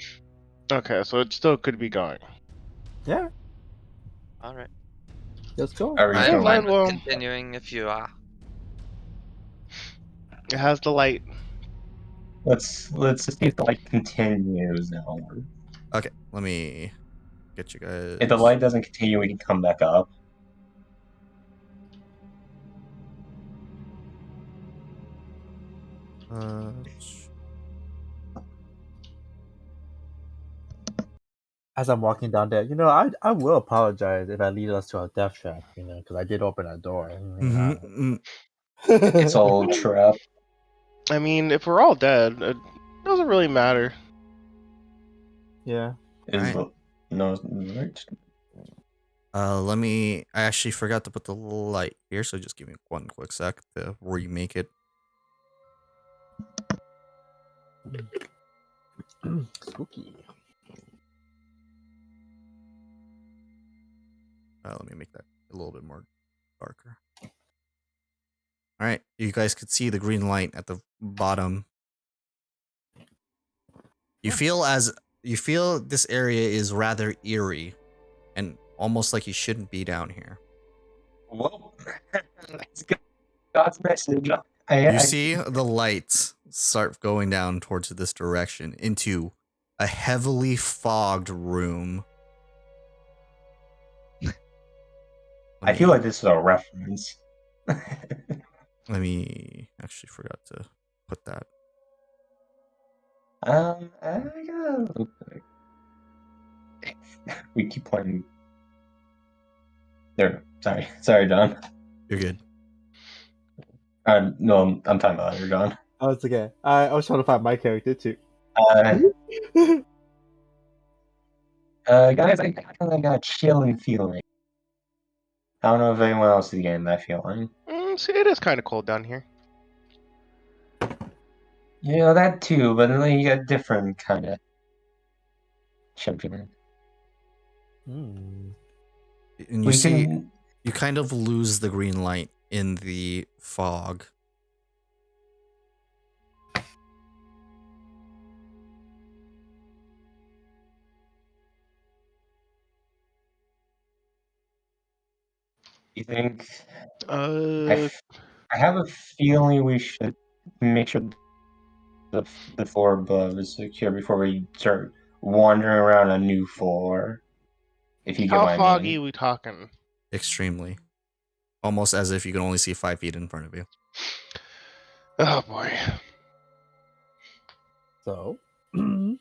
Okay, so it still could be going. Yeah. Alright. Let's go. Are we I Yeah, don't going? mind well- continuing if you are. It has the light. Let's see if the light continues now. Okay, let me get you guys. If the light doesn't continue, we can come back up. Uh, As I'm walking down there, I will apologize if I lead us to a death trap, because I did open a door. mhm, mm. It's all trap. I mean, if we're all dead, it doesn't really matter. Yeah. Is Alright. no. I actually forgot to put the light here, so just give me one quick sec to remake it. Spooky. Let me make that a little bit more darker. All right, you guys could see the green light at the bottom. You feel this area is rather eerie, and almost like you shouldn't be down here. Well, that's God's message. You see the lights start going down towards this direction into a heavily fogged room. I feel like this is a reference. Let me actually forgot to put that. I gotta... We keep playing. There. Sorry, John. You're good. No, I'm talking about you, John. Oh, it's okay. I was trying to find my character too. Guys, I kind of got a chilling feeling. I don't know if anyone else is getting that feeling. See, it is kind of cold down here. Yeah, that too, but then you got different kind of chill feeling. Hmm. And you see, you kind of lose the green light in the fog. You think? Uh, I have a feeling we should make sure the floor above is secure before we start wandering around a new floor. If you get how what I foggy mean. we talking? Extremely. Almost as if you can only see 5 feet in front of you. Oh boy. So. I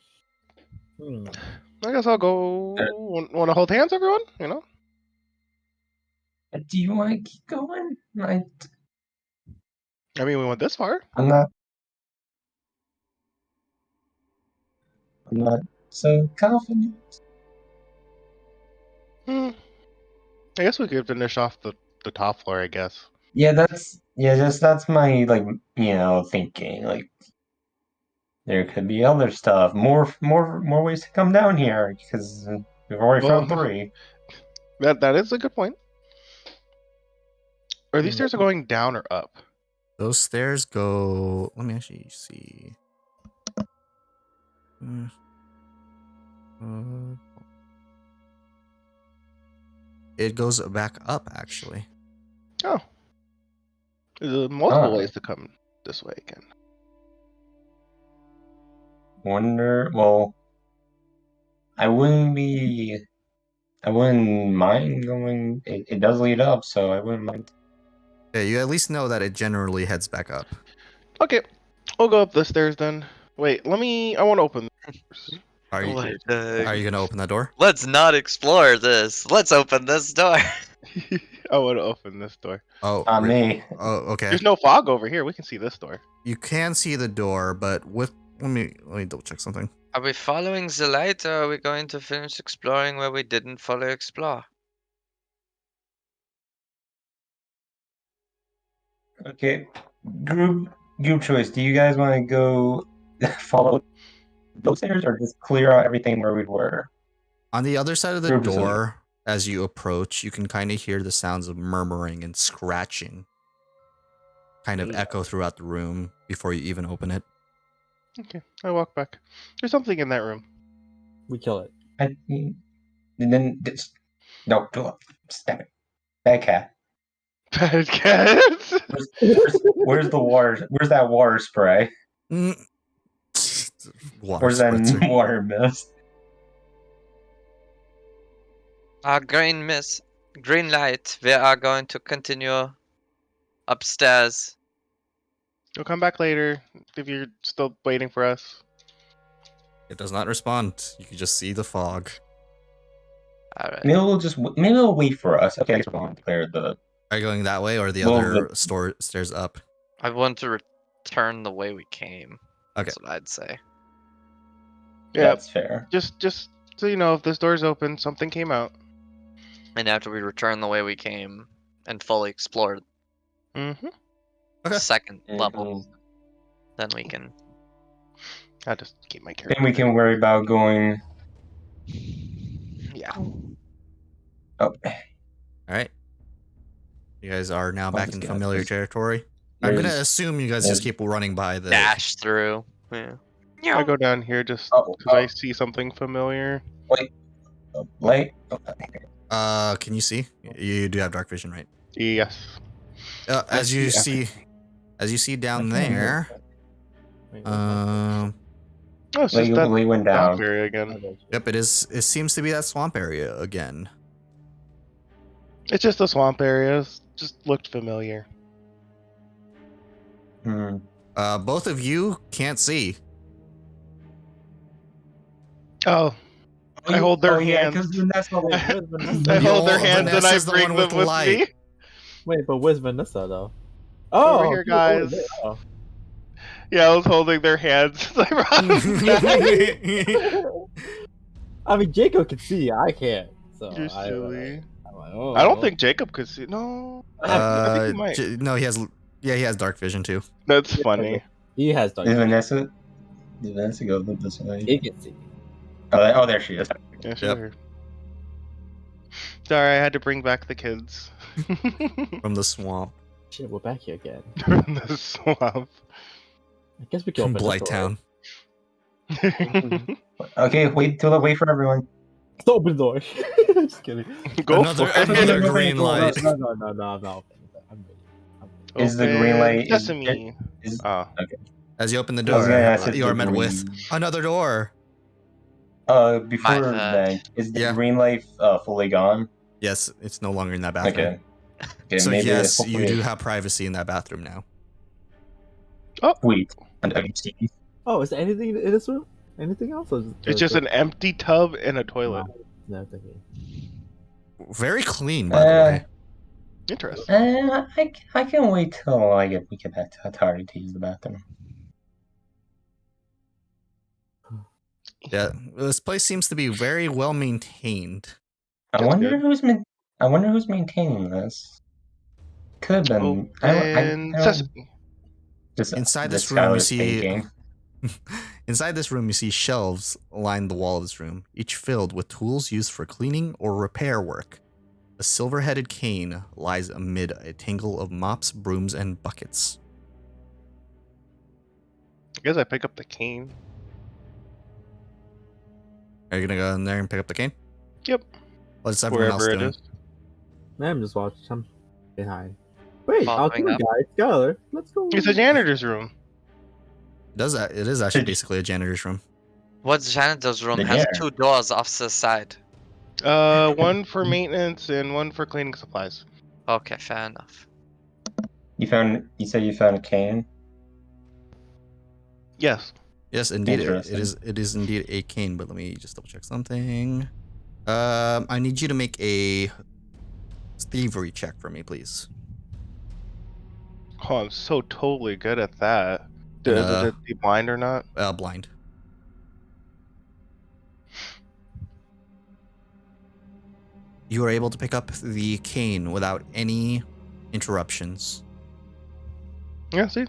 guess I'll go. Want to hold hands, everyone? You know. Do you want to keep going? I mean, we went this far. I'm not so confident. I guess we could finish off the top floor. I guess. Yeah, that's my thinking. Like there could be other stuff, more ways to come down here because we've already found Well, 3. that is a good point. Are these stairs going down or up? Those stairs go. Let me actually see. It goes back up, actually. Oh. There's multiple ways to come this way again. Well, I wouldn't mind going. It does lead up, so I wouldn't mind. Yeah, you at least know that it generally heads back up. Okay, we'll go up the stairs then. Wait, I want to open this. Are you gonna open that door? Let's not explore this. Let's open this door. I want to open this door. Oh, Me. Oh, okay. There's no fog over here. We can see this door. You can see the door, but with let me double check something. Are we following the light, or are we going to finish exploring where we didn't follow explore? Okay, group choice. Do you guys want to go follow those stairs, or just clear out everything where we were? On the other side of the Group door, as you approach, you can kind of hear the sounds of murmuring and scratching kind of echo throughout the room before you even open it. Okay, I walk back. There's something in that room. We kill it. And then no, stop it. Bad cat. Bad cat. Where's the water? Where's that water spray? Water Where's that spritzer. water mist? Green light. We are going to continue upstairs. You'll come back later if you're still waiting for us. It does not respond. You can just see the fog. All right. Maybe we'll wait for us. Okay, I guess we'll clear the. Are you going that way or the Well, other stairs up? I want to return the way we came. Okay. That's what I'd say. Yeah, That's fair. just so you know, if this door's open, something came out. And after we return the way we came and fully explore Mm-hmm. Okay. second level, Mhm. then we can. I just keep my character. Then we can worry about going. Yeah. Oh, All right. You guys are now back in just familiar there's- territory. I'm gonna there's- assume you guys there's- just keep running by the. Dash through. Yeah. I go down here just Oh, because I see something familiar. Wait. Can you see? You do have dark vision, right? Yes. As you Yeah. see down there. Wait, what's that? Oh, it's just that Lee went swamp down. area I again. got you. Yep, it is. It seems to be that swamp area again. It's just the swamp area. It just looked familiar. Hmm. Both of you can't see. Oh, I hold their hands. because Vanessa. Wait, where's Vanessa? I hold their Yo, hands and I Vanessa's the bring one them with with light. me. Wait, but where's Vanessa though? Oh, here, she's over guys. there. Oh. Yeah, I was holding their hands. I brought them back. I mean, Jacob can see, I can't. So You're I, silly. I'm like, oh. I don't think Jacob could see. No, I think he might. No, he has. Yeah, he has dark vision too. That's funny. he has dark. Did vision. Vanessa? Did Vanessa go this way? He can see. Oh, there she is. Yeah, Yep. sure. Sorry, I had to bring back the kids. From the swamp. Shit, we're back here again. From the swamp. I guess we can open Blight this door. Town. Okay, wait for everyone. Let's open the door. Just kidding. Go Another- for it. another No, green no, no, light. No, I'm not opening it. I'm ready. Is the green Open light- is- Sesame. Is Ah, As you open the I was door, gonna ask if you the are met with green- another door. Before My bad. that, is the Yeah. green light fully gone? Yes, it's no longer in that bathroom. Okay, So maybe yes, you hopefully- do have privacy in that bathroom now. Wait, and I can see. Oh, is there anything in this room? Anything else? Or it's just an empty tub and a toilet. No, it's okay. Very clean, by the way. Interesting. I can wait till we get back to Atari to use the bathroom. Yeah, this place seems to be very well maintained. I That's wonder good. who's maintaining this. Could have been. Open I don't- Sesame. just Inside just this room, you Skylar's see. thinking. Inside this room, you see shelves line the wall of this room, each filled with tools used for cleaning or repair work. A silver-headed cane lies amid a tangle of mops, brooms, and buckets. I guess I pick up the cane. Are you gonna go in there and pick up the cane? Yep. What's everyone else Wherever it doing? is. I'm just watching. I'm behind. Wait, Following outside, up. guys. Skylar, let's go. It's a janitor's room. It is actually basically a janitor's room. What's janitor's room The has janitor. 2 doors off the side. One for maintenance and one for cleaning supplies. Okay, fair enough. You said you found a cane. Yes. Yes, indeed, it Interesting. is. It is indeed a cane. But let me just double check something. I need you to make a thievery check for me, please. Oh, I'm so totally good at that. Does it be blind or not? Blind. You are able to pick up the cane without any interruptions. Yeah, see? Is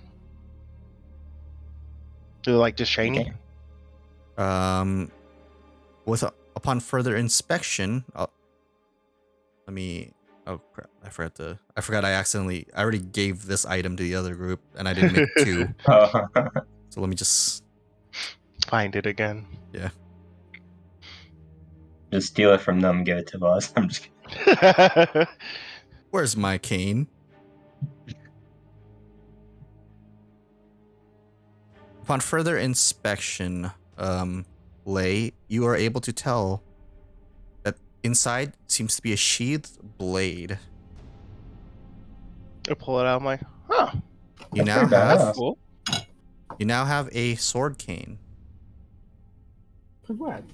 it like just shiny? Okay. Upon further inspection, let me. Oh crap! I forgot. I already gave this item to the other group, and I didn't make 2. So let me just. Find it again. Just steal it from them and give it to us. I'm just kidding. Where's my cane? Upon further inspection, Lay, you are able to tell that inside seems to be a sheathed blade. I pull it out. I'm like, huh. You That's now pretty have badass. Cool. you now have a sword cane. Congrats.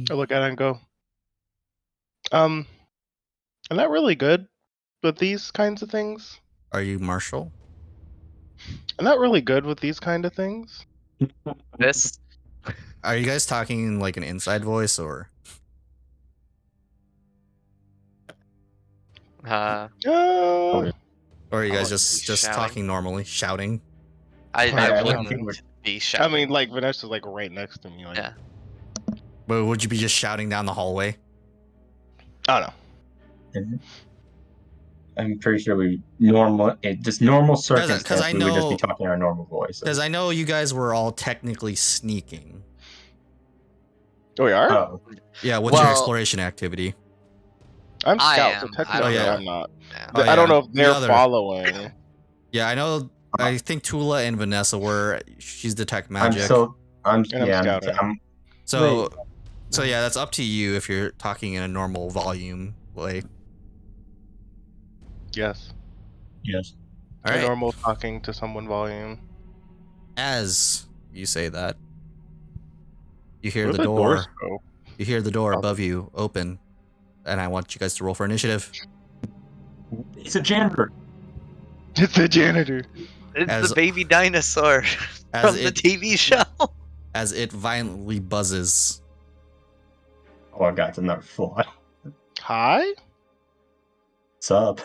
I look at it and go, I'm not really good with these kinds of things. Are you Marshall? I'm not really good with these kind of things. This Are you guys talking in like an inside voice or? uh Uh, Or are you I guys wouldn't be just shouting. talking normally, shouting? I Yeah, wouldn't think we're- be I shouting. mean, like Vanessa's like right next to me. Like, Yeah. But would you be just shouting down the hallway? I don't know. I'm pretty sure just normal circumstances, I we would just be know- talking our normal voices. Because I know you guys were all technically sneaking. Oh, we are. Oh, Yeah, what's your Well- exploration activity? I'm I scout, so am. technically Oh, yeah. I'm not. Yeah. Oh, I don't yeah, know if the they're other- following. Yeah, I know. I think Tula and Vanessa were. She's detect magic. I'm I'm scouting. So, so yeah, that's up to you if you're talking in a normal volume way. Yes. yes. All A right. normal talking to someone volume. As you say that, you hear Where the the door. doors go? You hear the door Oh. above you open, and I want you guys to roll for initiative. It's a janitor. It's the janitor. It's As- the baby dinosaur As from the it TV show. as it violently buzzes. Oh, I got another fly. Hi. What's up?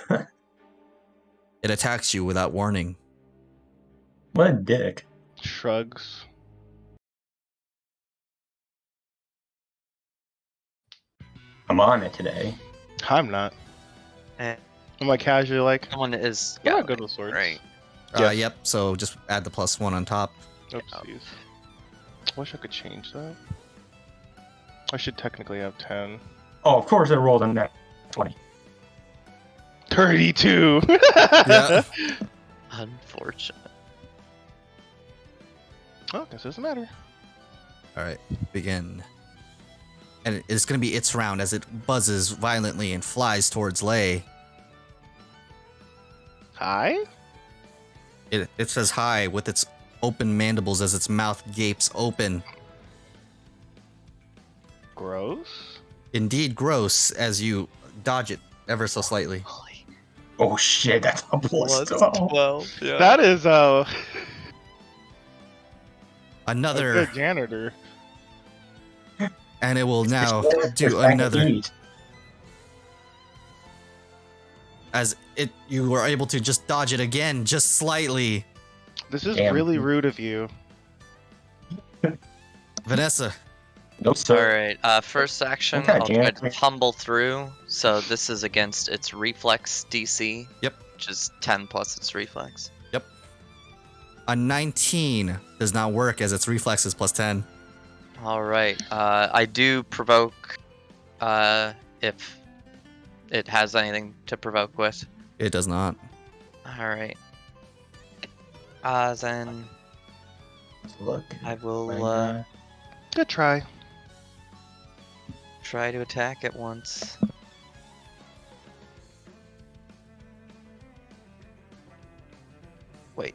It attacks you without warning. What a dick. Shrugs. I'm on it today. I'm not. Eh, I'm like casually like. Someone is I'm not scouting, good with swords. right? Yes. Yep. So just add the +1 on top. Oopsies. Wish I could change that. I should technically have 10. Oh, of course I rolled a net 20. 32. Yeah. Unfortunate. Oh, guess it doesn't matter. All right. Begin. And it's gonna be its round as it buzzes violently and flies towards Lay. Hi. It says hi with its open mandibles as its mouth gapes open. Gross. Indeed gross as you dodge it ever so slightly. Holy. Oh shit, that's a plus 12. Yeah. That is a Another, good janitor. and it will now It's do rank another. 8. As you were able to just dodge it again, just slightly. This is Damn. really rude of you. No Vanessa, All sir. right. First action, Okay, I'll try Jan. to tumble through. So this is against its reflex DC. Yep. Which is 10 plus its reflex. a 19 does not work as its reflexes +10. All right. I do provoke. If it has anything to provoke with. It does not. All right. Then Look. I will Good try. try to attack it once. Wait.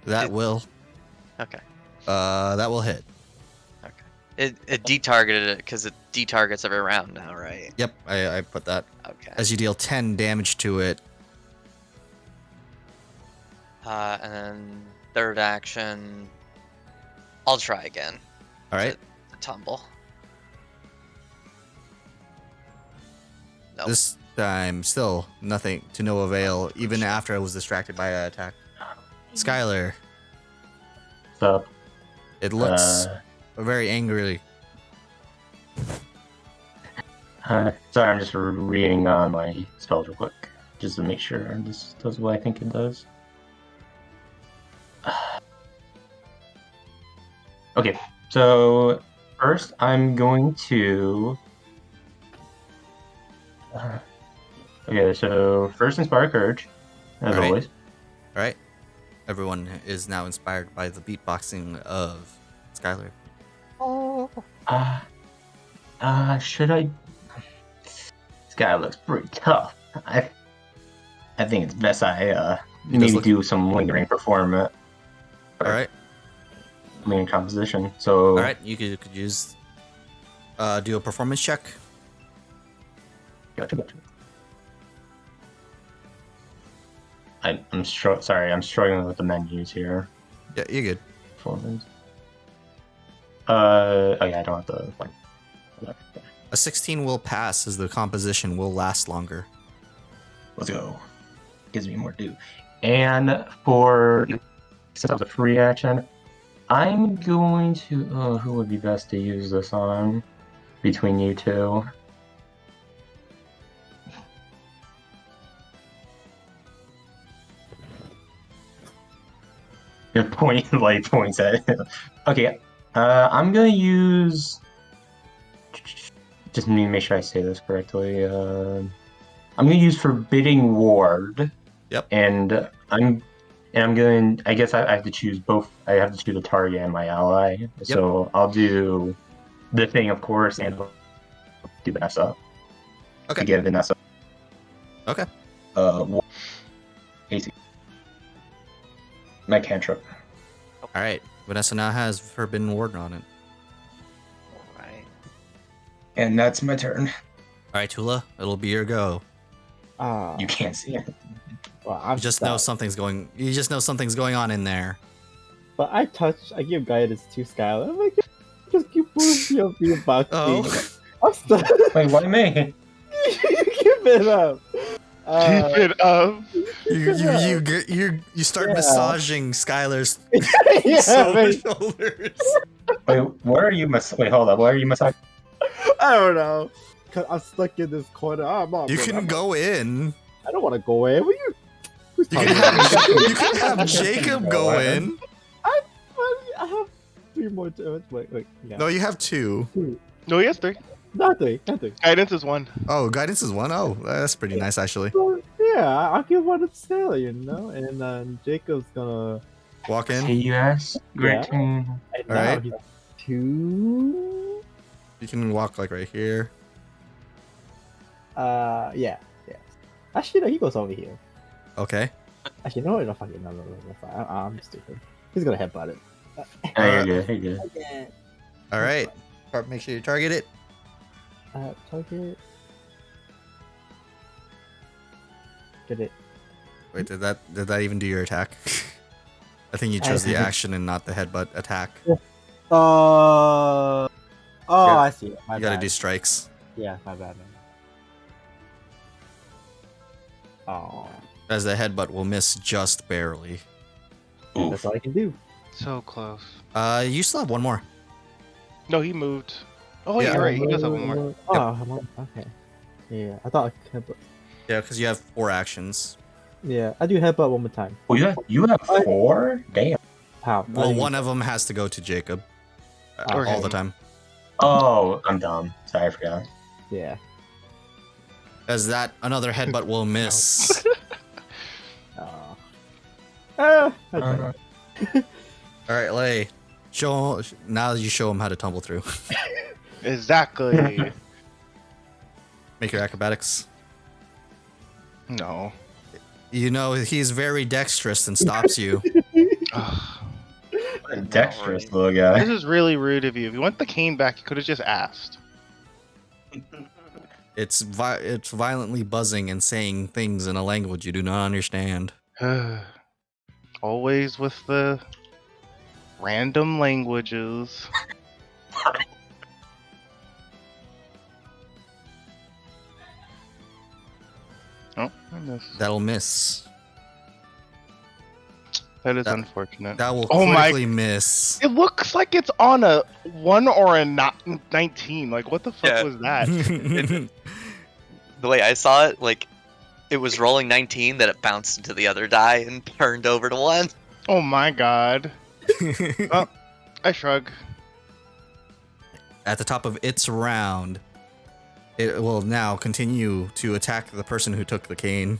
That It- will. Okay. That will hit. It detargeted it because it detargets every round now, right? Yep, I put that. Okay. As you deal 10 damage to it, And then third action, I'll try again. all right. The tumble. Nope. This time, still nothing to no avail, even after I was distracted by an attack. Skylar, What's up? it looks Uh, very angrily. Sorry, I'm just reading my spells real quick, just to make sure this does what I think it does. Okay, so first I'm going to. Okay, so first inspire courage, as Alright. always. All right. Everyone is now inspired by the beatboxing of Skylar. Should I? This guy looks pretty tough. I think it's best I He does maybe look- do some lingering performance. All right. Lingering composition. So All right. You could use do a performance check. Gotcha. Sorry, I'm struggling with the menus here. Yeah, you're good. Performance. Oh yeah, I don't have to. A 16 will pass as the composition will last longer. Let's go. Gives me more due. And for since that was a free action, I'm going to. Oh, who would be best to use this on between you two? Your point, like points at. Okay, I'm gonna use. Just need to make sure I say this correctly. I'm gonna use Forbidding Ward. Yep. And I'm going. I guess I have to choose both. I have to choose a target and my ally. So I'll do the thing, of course, and do Vanessa. Okay. To get Vanessa. Okay. AC. My cantrip. All right. Vanessa now has Forbidden Ward on it. Right. And that's my turn. All right, Tula, it'll be your go. You can't see it. Well, I'm You just know something's going. You just know something's going on in there. But I give guidance to Skylar. I'm like, just keep moving your box. Oh. I'm stuck. Wait, why me? Keep it up. Keep it up. You start massaging Skylar's Yeah, shoulders. Wait, where are you? Wait, hold up. Where are you massaging? I don't know. Cause I'm stuck in this corner. You can go in. I don't want to go in. What you? Who's You talking can about? you can have Jacob go in. I have 3 more turns. Wait. Yeah. No, you have 2. No, he has 3. Not three. Guidance is 1. Oh, guidance is 1. Oh, that's pretty nice actually. So, yeah, I'll give one to Stella, and then Jacob's gonna. Walk in. Yes. Great Yeah. team. And All now right. he's 2. You can walk like right here. Yeah. Actually, no, he goes over here. Okay. Actually, no, fucking no. I'm stupid. He's gonna headbutt it. Hey, you're good. You're good. Yeah. All right. Make sure you target it. Target. Did it? Wait, did that even do your attack? I think you chose the action and not the headbutt attack. Oh, I see it. My You gotta bad. do strikes. Yeah, my bad, man. Oh, As the headbutt will miss just barely. that's all I can do. So close. You still have 1 more. No, he moved. Oh, Yeah. you're right. He does have 1 more. Oh, okay. Yeah, I thought I could headbutt. Yeah, because you have 4 actions. Yeah, I do headbutt one more time. Oh, you have 4? Damn. How? Well, one of them has to go to Jacob Okay. all the time. Oh, I'm dumb. Sorry, I forgot. Yeah. As that another headbutt will miss. Oh. Uh, Okay. All right, Lay. Now you show him how to tumble through. Exactly. Make your acrobatics. No. You know he's very dexterous and stops you. Ugh. A dexterous little guy. This is really rude of you. If you want the cane back, you could have just asked. It's violently buzzing and saying things in a language you do not understand. Always with the random languages. Oh, I missed. That'll miss. That is That- unfortunate. That will Oh my- critically miss. It looks like it's on a 1 or a 19. Like, what the fuck Yeah. was that? The way I saw it, like, it was rolling 19, then it bounced into the other die and turned over to 1. Oh my god. I shrug. At the top of its round, it will now continue to attack the person who took the cane.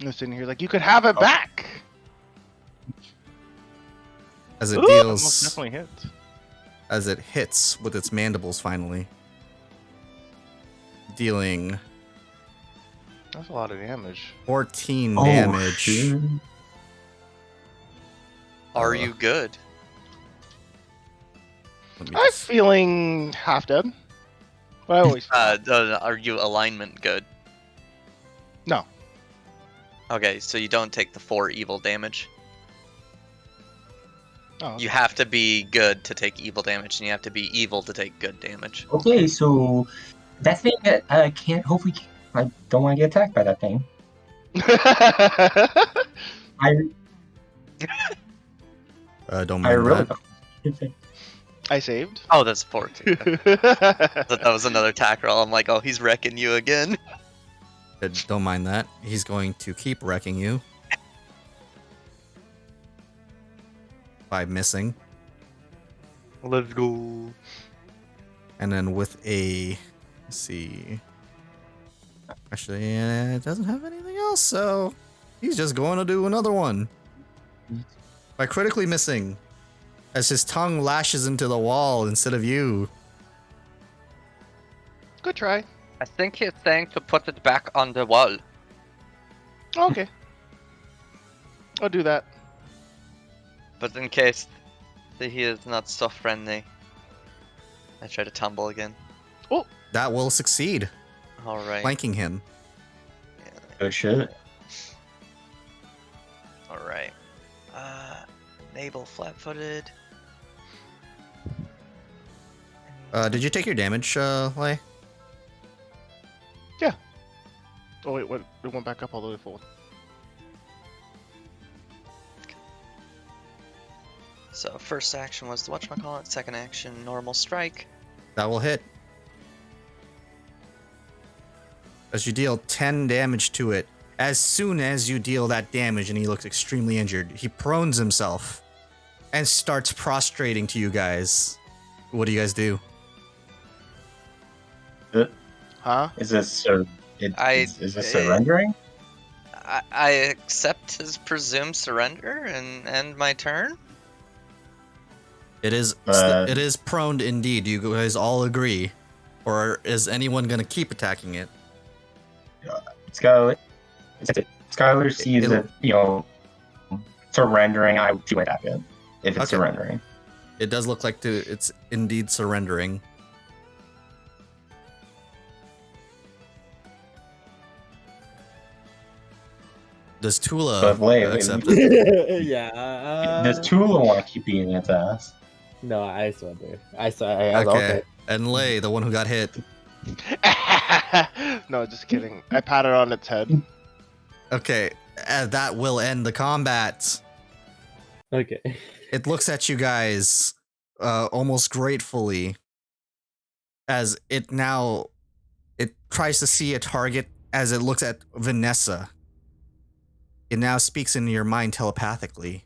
I'm sitting here like, you could have it back. As it Ooh, that most deals, definitely hit. as it hits with its mandibles finally. Dealing That's a lot of damage. 14 Oh, damage. shit. Are you good? Let me I'm just- feeling half dead. I always. Are you alignment good? No. Okay, so you don't take the 4 evil damage. Oh, You have to be good to take evil damage, and you have to be evil to take good damage. Okay, so that thing that can't. Hopefully, I don't want to get attacked by that thing. I Don't I mind really that. I saved. Oh, that's 4 too. That was another attack roll. I'm like, oh, he's wrecking you again. Don't mind that. He's going to keep wrecking you by missing. Let's go. And then with a, let's see. Actually, it doesn't have anything else, so he's just going to do another one. By critically missing, as his tongue lashes into the wall instead of you. Good try. I think he's saying to put it back on the wall. Okay. I'll do that. But in case he is not so friendly, I try to tumble again. That will succeed, Alright. flanking him. oh shit. Alright. Enable flat-footed. Did you take your damage, Lay? Oh wait, what? It went back up all the way forward. So first action was the whatchamacallit, second action normal strike. That will hit. As you deal 10 damage to it, as soon as you deal that damage and he looks extremely injured, he prones himself and starts prostrating to you guys. What do you guys do? Huh? Is this is this I- surrendering? I accept his presumed surrender and end my turn. It is Uh, it is prone indeed. You guys all agree, or is anyone gonna keep attacking it? Skylar sees It'll- it, surrendering. She would attack it if it's Okay. surrendering. It does look like it's indeed surrendering. Does Tula But wait, accept it? Yeah. Does Tula want to keep beating its ass? No, I surrender. I was Okay. And Lay, the one who got hit. No, just kidding. I patted on its head. Okay, that will end the combat. Okay. It looks at you guys almost gratefully as it tries to see a target as it looks at Vanessa. It now speaks in your mind telepathically.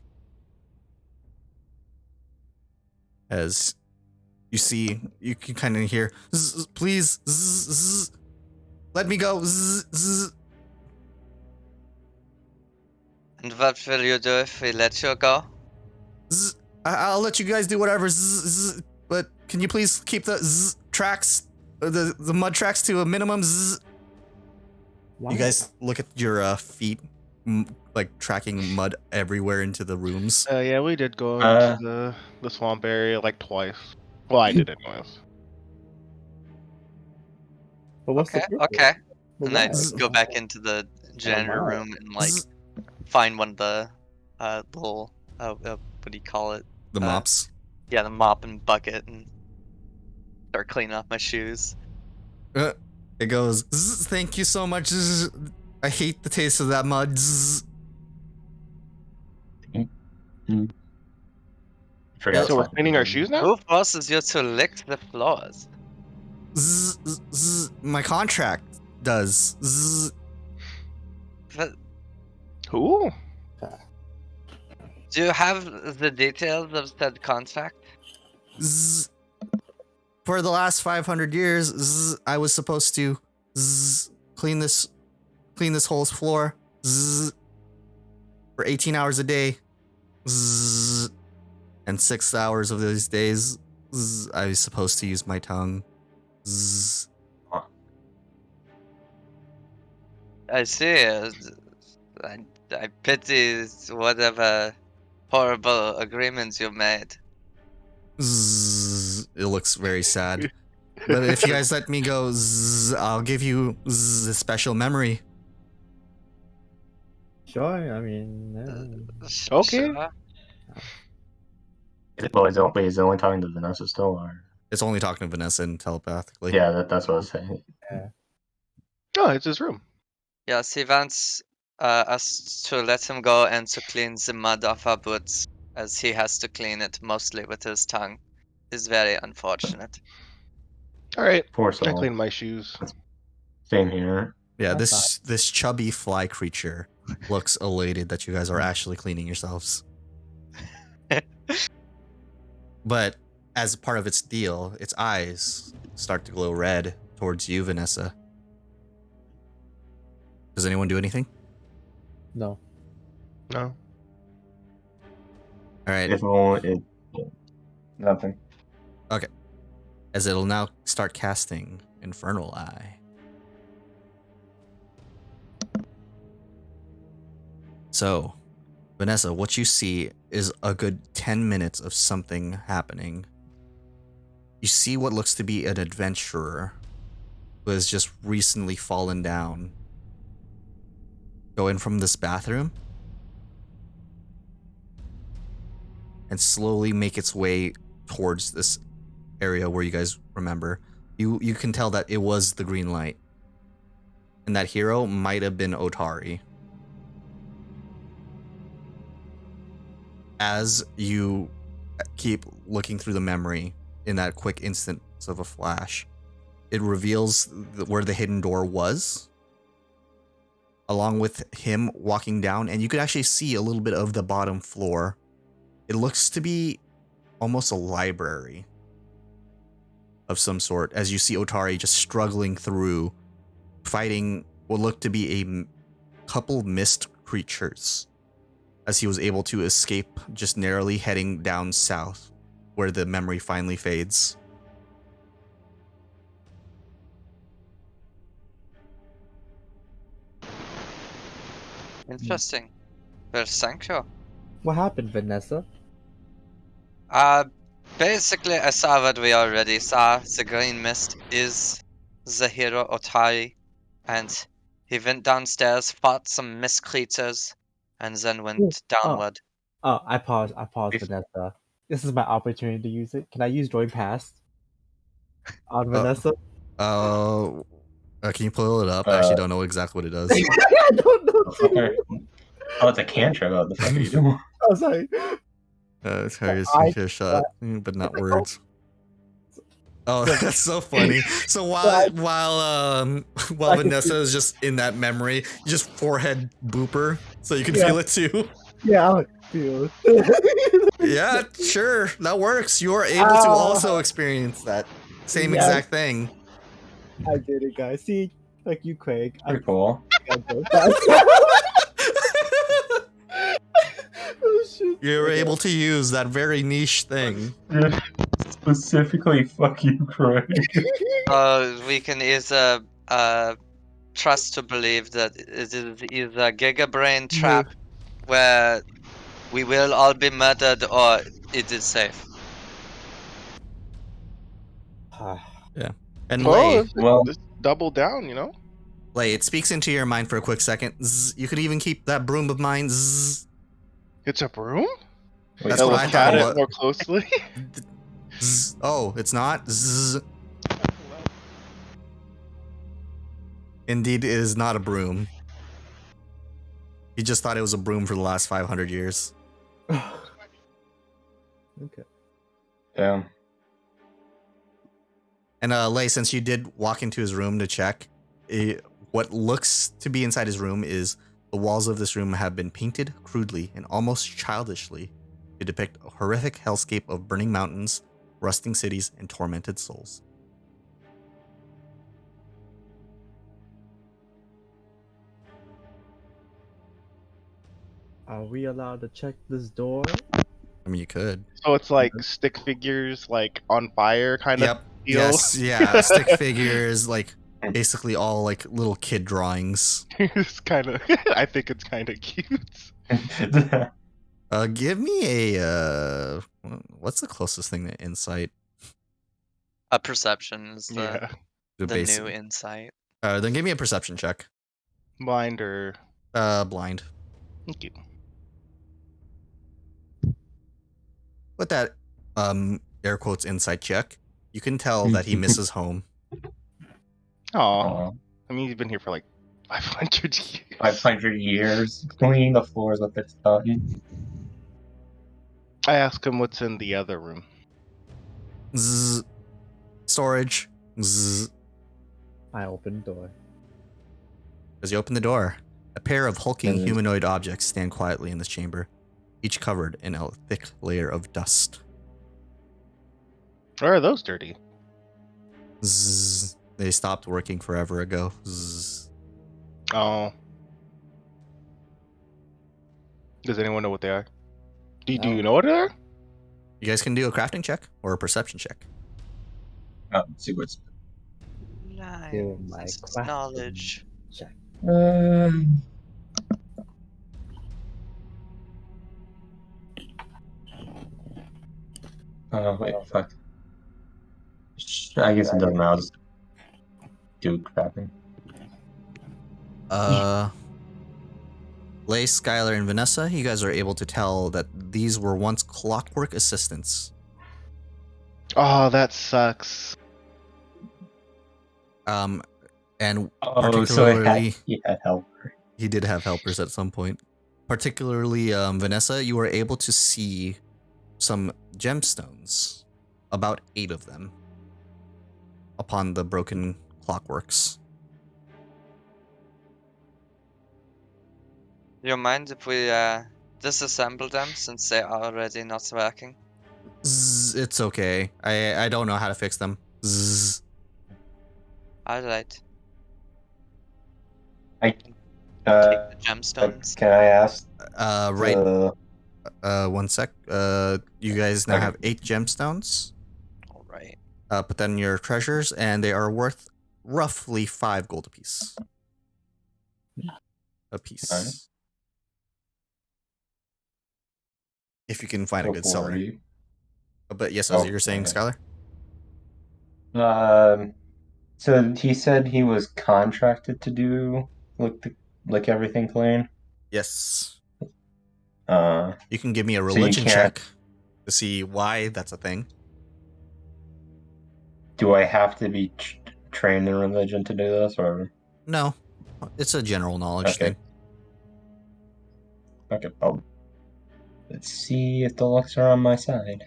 As you see, you can kind of hear, "Zzz, please, zzz, zzz, let me go. Zzz, zzz." And what will you do if we let you go? Zzz, I'll let you guys do whatever. Zzz, zzz, but can you please keep the zzz tracks, the mud tracks to a minimum? Zzz. Why? You guys look at your feet, like tracking mud everywhere into the rooms. Yeah, we did go Uh, into the swamp area like twice. Well, I did anyways. But what's Okay, the purpose? okay. But And I why? just go back into the janitor wow. room and like Zzz, find one of the little what do you call it? the mops. Yeah, the mop and bucket and start cleaning off my shoes. It goes, "Zzz, thank you so much. Zzz, I hate the taste of that mud. Zzz." Forgot So we're something. cleaning our shoes now? Who forces you to lick the floors? Zzz, zzz, zzz. My contract does. Zzz. But Who? do you have the details of said contract? Zzz. For the last 500 years, zzz, I was supposed to zzz, clean this whole floor zzz, for 18 hours a day. Zzz, and 6 hours of those days, zzz, I was supposed to use my tongue. Zzz. I see. I pity whatever horrible agreements you made. Zzz. It looks very sad. But if you guys let me go, I'll give you a special memory. Sure, I mean, Okay. Sure. Well, is it only talking to Vanessa still, or? It's only talking to Vanessa and telepathically. Yeah, that's what I was saying. Oh, it's his room. Yes, he wants us to let him go and to clean the mud off our boots, as he has to clean it mostly with his tongue. It's very unfortunate. All right. Poor I soul. clean my shoes. Same here. Yeah, That's this chubby fly creature looks elated that you guys are actually cleaning yourselves. But as part of its deal, its eyes start to glow red towards you, Vanessa. Does anyone do anything? no. No. All right. If only nothing. As it'll now start casting Infernal Eye. So, Vanessa, what you see is a good 10 minutes of something happening. You see what looks to be an adventurer who has just recently fallen down go in from this bathroom and slowly make its way towards this area where you guys remember. You can tell that it was the green light. And that hero might have been Otari. As you keep looking through the memory in that quick instance of a flash, it reveals where the hidden door was, along with him walking down, and you could actually see a little bit of the bottom floor. It looks to be almost a library of some sort, as you see Otari just struggling through, fighting what looked to be a couple mist creatures, as he was able to escape, just narrowly heading down south, where the memory finally fades. Interesting. Well, thank you. What happened, Vanessa? Basically, I saw what we already saw. The green mist is the hero Otari, and he went downstairs, fought some mist creatures, and then went downward. Oh, I paused, If- Vanessa. This is my opportunity to use it. Can I use Join Past on Vanessa? Can you pull it up? I actually don't know exactly what it does. I don't know. Okay. Oh, it's a cantrip. What the fuck are you doing? Oh, sorry. Target's I- a shot, but not words. Oh, that's so funny. So while Vanessa is just in that memory, you just forehead booper so you can Yeah. feel it too. Yeah, I feel. Yeah, sure, that works. You are able to also experience that same Yeah. exact thing. I did it, guys. See, like you, Craig. Pretty cool. I Join Past. Oh, shit. You were able to use that very niche thing. Specifically, fuck you, Craig. We can either trust to believe that it is either Giga Brain trap where we will all be murdered, or it is safe. And Oh, Lay, Well, just double down, you know? Lay, it speaks into your mind for a quick second. Zzz, you could even keep that broom of mine. Zzz, It's a broom? That's Now what look I at thought it it more closely. zzz. Oh, it's not? Zzz. Indeed, it is not a broom. He just thought it was a broom for the last 500 years. Okay. yeah. And Lay, since you did walk into his room to check, what looks to be inside his room is the walls of this room have been painted crudely and almost childishly to depict a horrific hellscape of burning mountains, rusting cities, and tormented souls. Are we allowed to check this door? I mean, you could. So it's like stick figures, like on fire kind Yep. of deal. Yes. Yeah. Stick figures, like basically all like little kid drawings. It's kind of. I think it's kind of cute. Give me a what's the closest thing to insight? A perception is Yeah. the Basic- new insight. Then give me a perception check. Blind or Blind. thank you. With that, air quotes insight check, you can tell that he misses home. Aw. Aw, I mean, he's been here for like 500 years. 500 years cleaning the floors with its tongue. I asked him what's in the other room. Zzz. Storage. Zzz. I opened the door. As you open the door, a pair of hulking Mhm. humanoid objects stand quietly in this chamber, each covered in a thick layer of dust. Why are those dirty? Zzz. They stopped working forever ago. Zzz. Oh. Does anyone know what they are? Do No. you know what they are? You guys can do a crafting check or a perception check. See what's. Do my Nice. crafting Knowledge. check. Um. Oh wait, fuck. I guess it doesn't matter. I'll just do crapping. Lace, Skylar, and Vanessa, you guys are able to tell that these were once clockwork assistants. Oh, that sucks. And Oh, so it particularly, he had help. he did have helpers at some point. Particularly, Vanessa, you were able to see some gemstones, about 8 of them, upon the broken clockworks. You mind if we disassemble them since they are already not working? Zzz, it's okay. I don't know how to fix them. Zzz. Alright. Take Take the gemstones. Can I ask? Right. Uh, 1 sec. You guys now Okay. have 8 gemstones. Alright. Put that in your treasures, and they are worth roughly 5 gold apiece. Alright. If you can find a good seller. 40. But yes, as Oh, you were saying, okay. Skylar? So he said he was contracted to do like everything clean. Yes. Uh, You can give me a you religion can't- check to see why that's a thing. do I have to be trained in religion to do this, or No. It's a general knowledge Okay. thing. okay? Oh, let's see if the looks are on my side.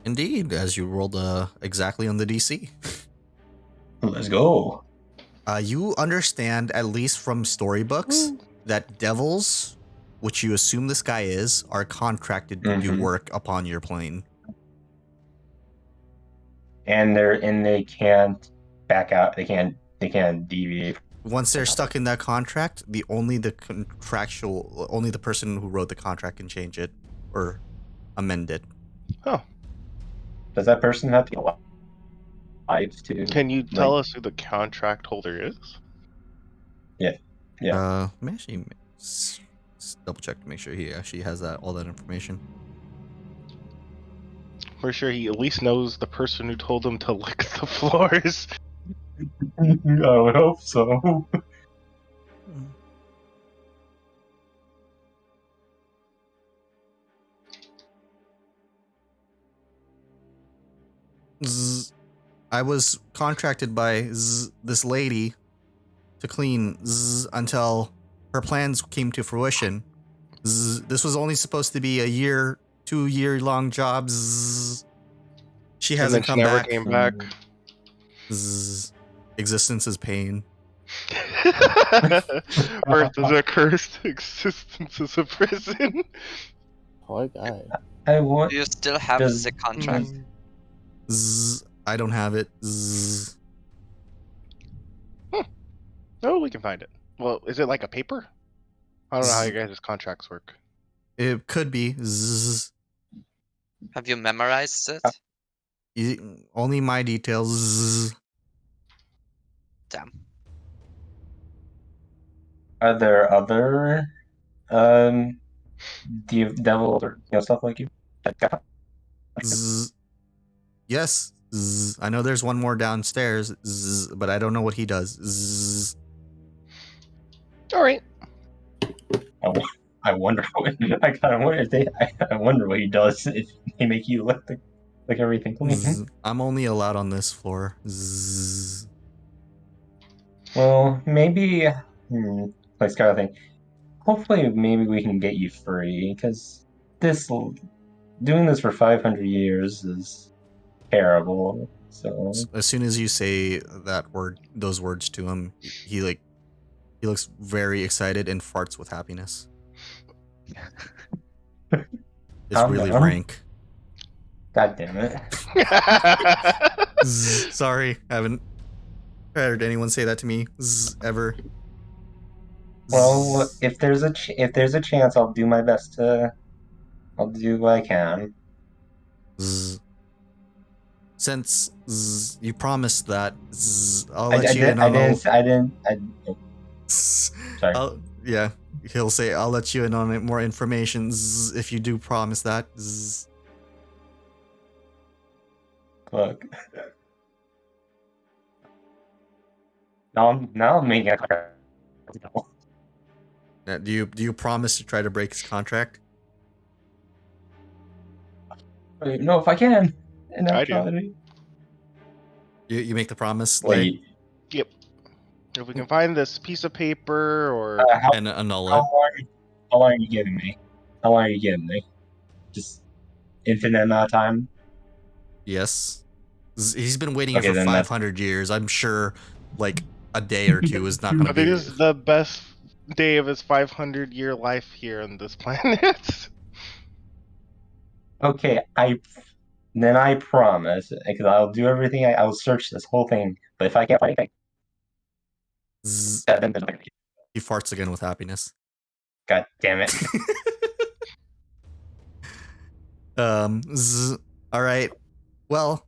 Indeed, as you rolled exactly on the DC. Let's go. You understand, at least from storybooks, that devils, which you assume this guy is, are contracted to do Mhm. work upon your plane. And they can't back out. They can't deviate. Once they're stuck in that contract, only the person who wrote the contract can change it or amend it. Does that person have to be alive too? Can you tell us who the contract holder is? Yeah. Let me actually double check to make sure he actually has all that information. We're sure he at least knows the person who told him to lick the floors. I would hope so. I was contracted by this lady to clean until her plans came to fruition. This was only supposed to be a 2-year long job. She hasn't come and then back. she never came back. Existence is pain. Birth is a curse. Existence is a prison. Poor guy. I want. Do you still have Does- the contract? I don't have it. Oh, we can find it. Well, is it like a paper? I don't know how you guys' contracts work. It could be. Have you memorized it? Only my details. Damn. Are there other devil or stuff like you? Z- Yes. Zzz. I know there's one more downstairs, zzz, but I don't know what he does. Zzz. All right. I wonder what I kind of wonder if they. I wonder what he does if they make you look like everything clean. Zzz. I'm only allowed on this floor. Zzz. Well, maybe. Like kind of thing. Hopefully, maybe we can get you free because doing this for 500 years is terrible. So As soon as you say those words to him, he looks very excited and farts with happiness. It's Calm really down. rank. God damn it. Zzz. Sorry, I haven't heard anyone say that to me ever. Well, Zzz. if there's a chance, I'll do my best to. I'll do what I can. Zzz. Since you promised that, I'll I let you in on Sorry. yeah, he'll say I'll let you in on more information if you do promise that. Look. Now I'm making a contract. Do you promise to try to break his contract? No, if I can. In I do. actuality. You make the promise, Wait. Yep. If we can find this piece of paper or How and annul how it. long are you giving me? How long are you giving me? Just infinite amount of time? Yes. He's been waiting Okay, for then that's- 500 years. I'm sure, like a day or two is not going I to think be. this is the best day of his 500-year life here on this planet. Okay, then I promise, because I'll do everything. I'll search this whole thing. But if I can't find anything, Zzz. then there's nothing. He farts again with happiness. God damn it. All right. Well,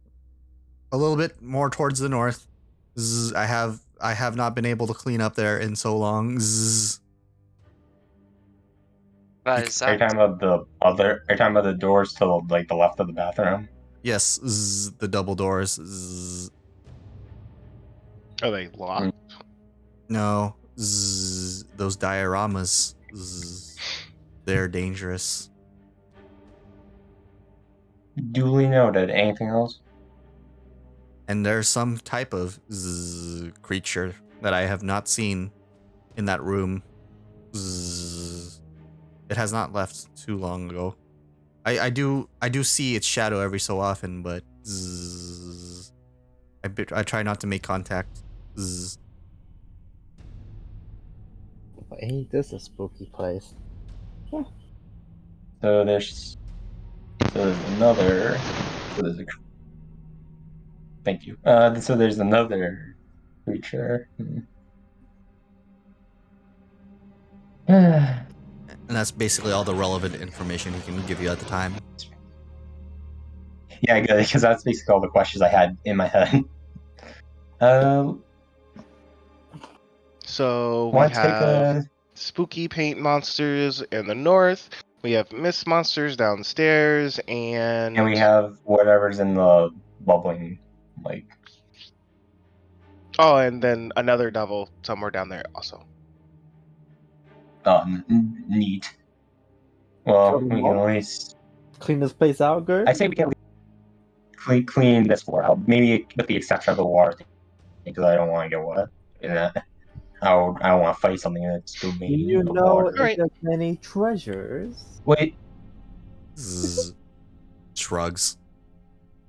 a little bit more towards the north. I have not been able to clean up there in so long. Why You is Are you that? talking about are you talking about the doors to like the left of the bathroom? Yes, the double doors. Are they locked? No, those dioramas. They're dangerous. Duly noted. Anything else? And there's some type of creature that I have not seen in that room. It has not left too long ago. I do see its shadow every so often, but I try not to make contact. Ain't this a spooky place? So there's another. Thank you. So there's another creature. And that's basically all the relevant information he can give you at the time. Yeah, good, because that's basically all the questions I had in my head. So we Want to take have a spooky paint monsters in the north. We have mist monsters downstairs, and and we have whatever's in the bubbling, like. oh, and then another devil somewhere down there also. Neat. Well, Kill we them can all? at least. Clean this place out, Gert? I say we can clean this floor out, maybe with the exception of the water thing, because I don't want to get wet. And I don't want to fight something that's still Do made you of know water. if Right. there's any treasures? Wait, Shrugs.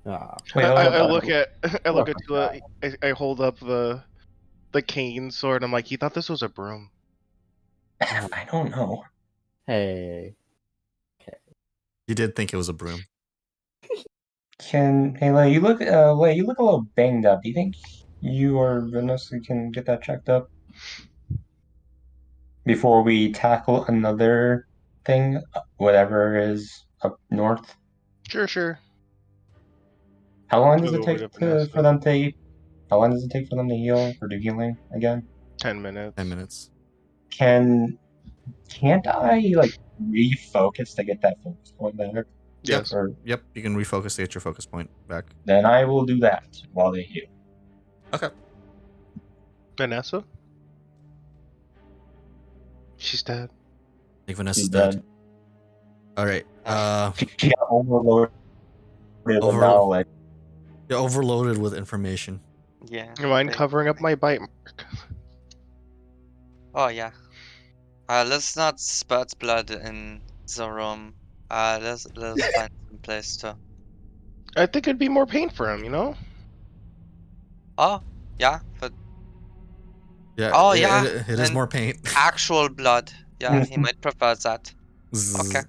Ah, wait. I look at I hold up the cane sword. I'm like, he thought this was a broom. I don't know. hey. You did think it was a broom. Lei, you look a little banged up. Do you think you or Vanessa can get that checked up before we tackle another thing, whatever is up north? Sure. How long does Go it over take to Vanessa. for them to? How long does it take for them to heal or do healing again? 10 minutes. 10 minutes. Can't I like refocus to get that focus point back? Yes. Or Yep, you can refocus to get your focus point back. then I will do that while they heal. Okay. Vanessa? She's dead. I think Vanessa's She's dead. dead. All right. She got overloaded and now like You're overloaded with information. Yeah. You mind they- covering up my bite mark? Oh yeah. Let's not spurt blood in the room. Let's find some place to. I think it'd be more pain for him, you know? Oh yeah, but Yeah. Oh, it- yeah, it is and- more paint. actual blood. Yeah, he might prefer that. Okay.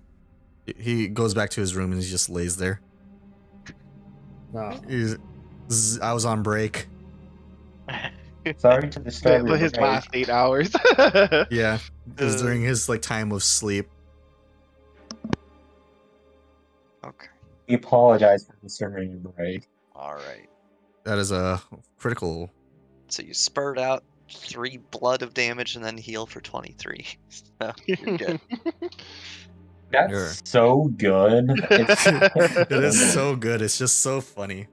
He goes back to his room and he just lays there. No. I was on break. sorry to disturb your His break. last 8 hours. Yeah, it was during his like time of sleep. Okay. We apologize for disturbing your break. All right. That is a critical. So you spurt out 3 blood of damage and then heal for 23. So you're good. That's Sure. so good. It's, It is so good. It's just so funny.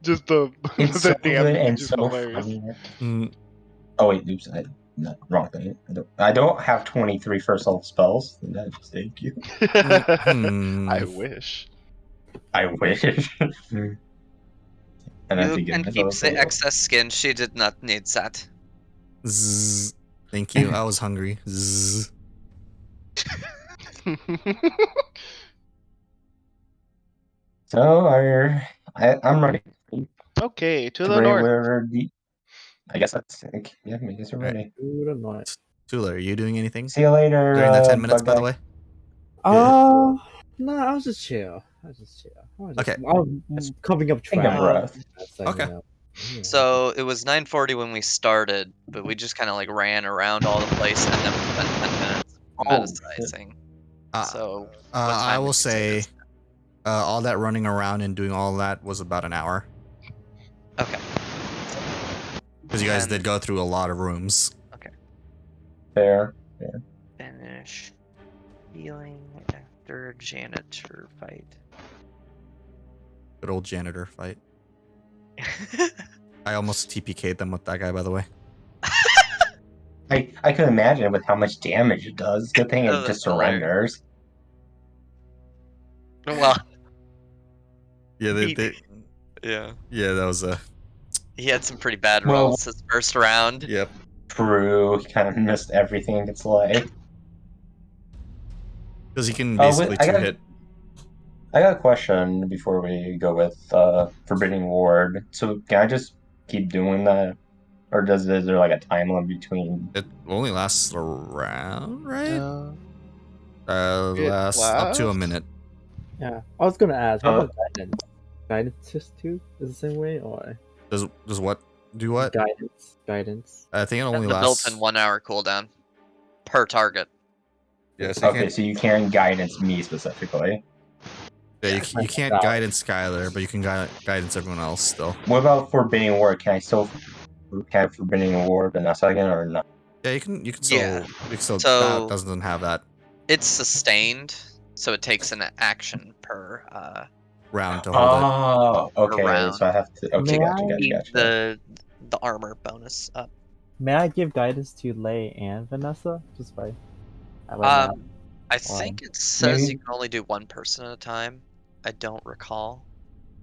Just the it's the so good damage and is so hilarious. funny. Mm, Oh wait, oops, no, wrong thing. I don't have 23 first level spells. That just thank you. I wish. I wish. And I You think can keep the excess skin. She did not need that. zzz. Thank you. I was hungry. Zzz. So I'm ready. Okay, to To the bring north. wherever I guess that's yeah. I guess we're Right. ready. Who would annoy? Tula, are you doing anything See you later. during that 10 minutes? bug By the guy. way. No, I was just chill. I was Okay. covering up Take a trash. breath. That's like, Okay. Yeah. So it was 9:40 when we started, but we just kind of like ran around all the place and then we spent 10 minutes meditating. Uh, So what I time will would you say say, this? all that running around and doing all that was about an hour Okay. because you guys And- did go through a lot of rooms. Fair. Finish healing after janitor fight. Good old janitor fight. I almost TPK'd them with that guy, by the way. I could imagine with how much damage it does. Good thing Oh, it just that's hilarious. surrenders. Well, Yeah, yeah. yeah, that was a. He had some pretty bad Well- rolls his first round. Yep. True. He kind of missed everything in its life. Because he can Oh, wait, basically I two gotta- hit. I got a question before we go with Forbidding Ward. So can I just keep doing that, or is there like a time limit between? It only lasts a round, right? It Lasts up to a lasts? minute. Yeah, I was gonna ask. How Uh, about guidance? Guidance just too is the same way, or Does what do what? Guidance. I think it And only the lasts. built-in 1 hour cooldown per target. Yeah, so you Okay, can't, so you can guidance me specifically. yeah, you can't Yeah. guidance Skylar, but you can guidance everyone else still. What about Forbidding Ward? Can I still have Forbidding Ward in a second or not? Yeah, you can still. Yeah. You can still So- that doesn't have that It's sustained, so it takes an action per round to hold it. Oh, okay. Around. So I have to. Okay, May gotcha, I- gotcha, keep gotcha. the armor bonus up. May I give guidance to Lay and Vanessa? Just by. I don't know. I think it says maybe- you can only do 1 person at a time. I don't recall.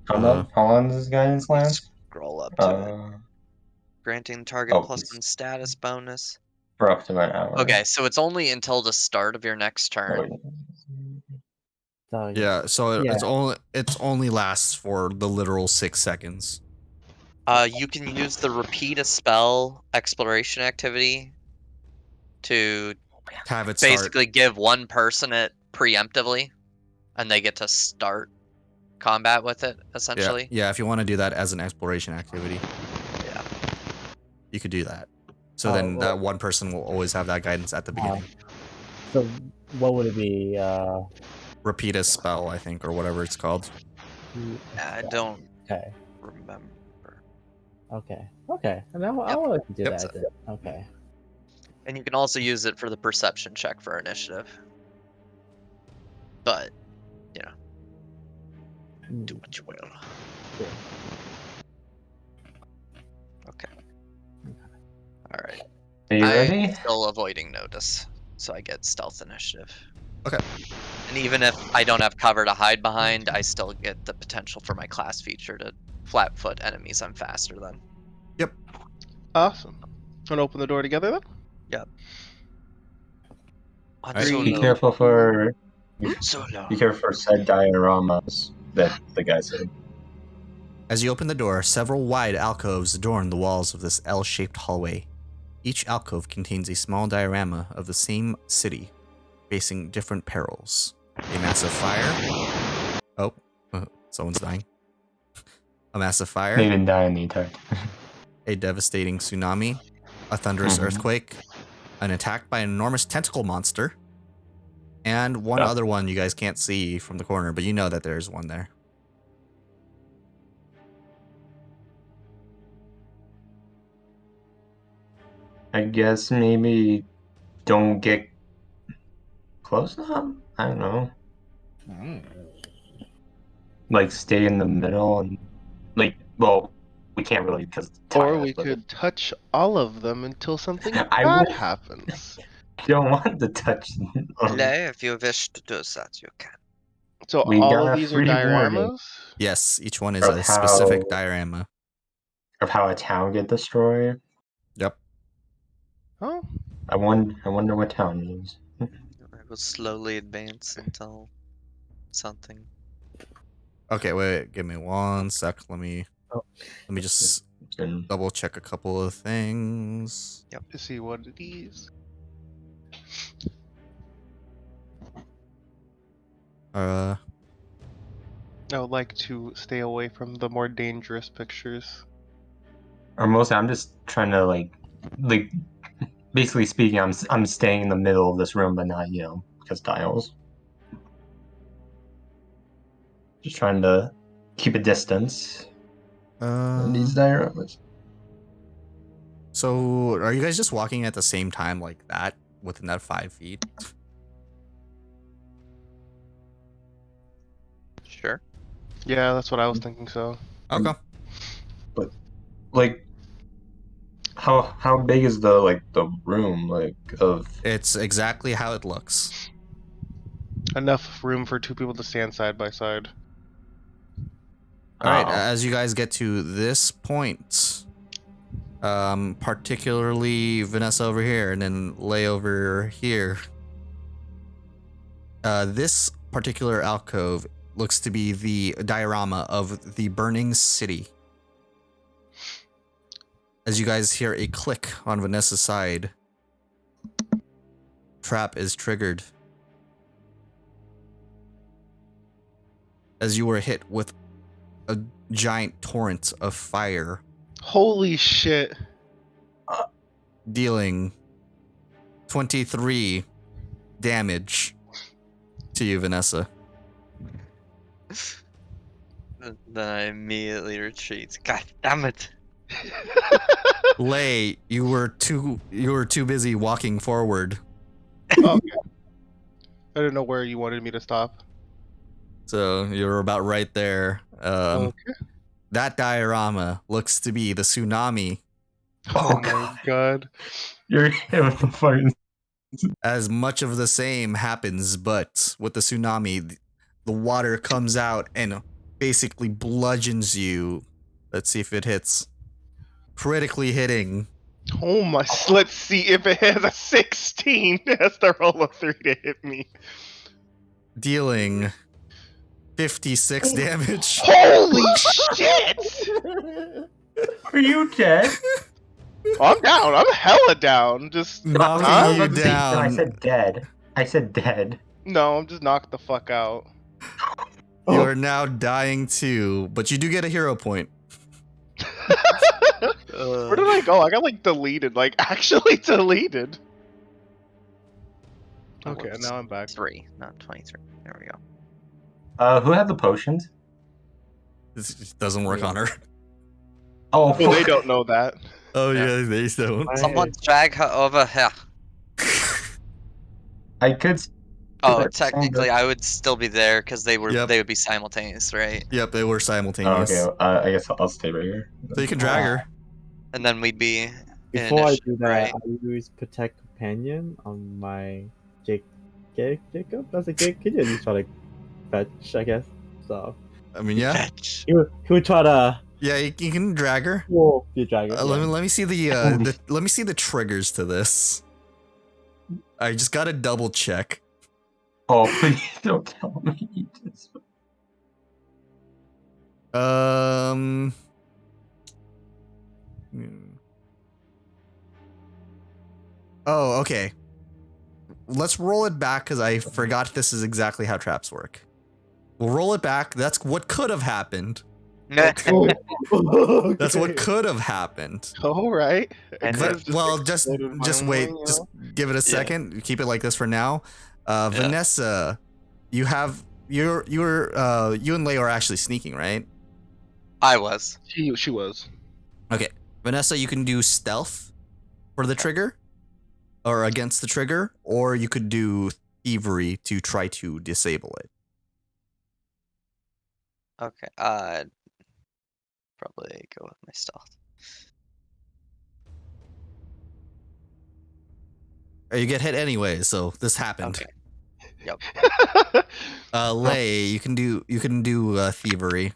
How long does this guidance last? Scroll up to it. Granting target oh, plus it's- 1 status bonus. For up to an hour. Okay, so it's only until the start of your next Oh, turn. wait. So, Yeah, so Yeah. it's only lasts for the literal 6 seconds. You can use the repeat a spell exploration activity to Have it start. basically give 1 person it preemptively, and they get to start combat with it, essentially. Yeah, if you want to do that as an exploration activity, Yeah. you could do that. So Oh, then well- that one person will always have that guidance at the beginning. so what would it be? Repeat a spell, I think, or whatever it's called. I don't Okay. remember. Okay. And I want to do Yep. that. Then. Okay. And you can also use it for the perception check for initiative. But, Do what you will. Sure. Okay. Alright. Are you I'm ready? still avoiding notice, so I get stealth initiative. Okay. And even if I don't have cover to hide behind, I still get the potential for my class feature to flat-foot enemies I'm faster than. Awesome. Want to open the door together then? On Alright. Be solo. careful for Solo. be careful for said dioramas that the guy said. As you open the door, several wide alcoves adorn the walls of this L-shaped hallway. Each alcove contains a small diorama of the same city, facing different perils. A massive fire. Oh, someone's dying. A massive They fire, didn't die in the attack. a devastating tsunami, a thunderous Mhm. earthquake, an attack by an enormous tentacle monster, and one Yeah. other one you guys can't see from the corner, but you know that there's one there. I guess maybe don't get close enough? I don't know. Like stay in the middle and well, we can't really because Or we could touch all of them until something I bad will- happens. don't want to touch Play, if you wish to do that, you can. So We all got of a these are free warning. dioramas? Yes, each one is Of a specific how- diorama. of how a town get destroyed. Yep. Oh, I wonder what town means. I will slowly advance until something. Okay, wait, give me one sec. Let me just And double check a couple of things. to see what it is. I would like to stay away from the more dangerous pictures. or mostly I'm just trying to like basically speaking, I'm staying in the middle of this room, but not because tiles. Just trying to keep a distance on these dioramas. So, are you guys just walking at the same time like that within that 5 feet? Sure. Yeah, that's what I was thinking. So Okay. Like, how big is the room of? It's exactly how it looks. enough room for two people to stand side by side. All right, Oh. as you guys get to this point, particularly Vanessa over here and then Lay over here, this particular alcove looks to be the diorama of the burning city. As you guys hear a click on Vanessa's side, trap is triggered. As you were hit with a giant torrent of fire, Holy shit! dealing 23 damage to you, Vanessa. Then I immediately retreat. God damn it! Lay, you were too busy walking forward, Oh, I didn't know where you wanted me to stop. so you're about right there. Okay. That diorama looks to be the tsunami. Oh my god. You're hit with the fucking. As much of the same happens, but with the tsunami, the water comes out and basically bludgeons you. Let's see if it hits. Critically hitting. Oh my. Let's see if it has a 16. It has to roll a 3 to hit me. Dealing 56 damage. Holy shit! Are you dead? I'm down. I'm hella down. Just Knocking Huh? you No, I down. said dead. I said dead. no. I'm just knocked the fuck out. You are now dying too, but you do get a hero point. Where did I go? I got like deleted. Like actually deleted. Okay, Whoops. now I'm back. 3, not 23. There we go. Who had the potions? This doesn't work on her. Oh, Well, they don't know that. Oh Yeah. yeah, they don't. Someone drag her over here. I could Oh, Kinda. technically, I would still be there because they Yep. would be simultaneous, right? Yep, they were Oh, simultaneous. okay. I guess I'll stay right here. So you can drag her. And then we'd be in Before I initiative, do that, right? I use protect companion on my Jacob. That's a Jake. He didn't try to fetch, I guess. So I mean, yeah, Fetch. he would try to yeah, you can drag her. be a dragon. Let me see let me see the triggers to this. I just gotta double check. Oh, please don't tell me. Hmm. Oh, okay. Let's roll it back because I forgot this is exactly how traps work. We'll roll it back. That's what could have happened. That's what could have happened. All right. And But, if- well, just wait. you Just know? give it a second. Keep it like this for now. Vanessa, you have you and Leo are actually sneaking, right? I was. She was. Okay, Vanessa, you can do stealth for the trigger, or against the trigger, or you could do thievery to try to disable it. Okay. Probably go with my stealth. Or you get hit anyway, so this happened. Okay. Yep. Lay, you can do thievery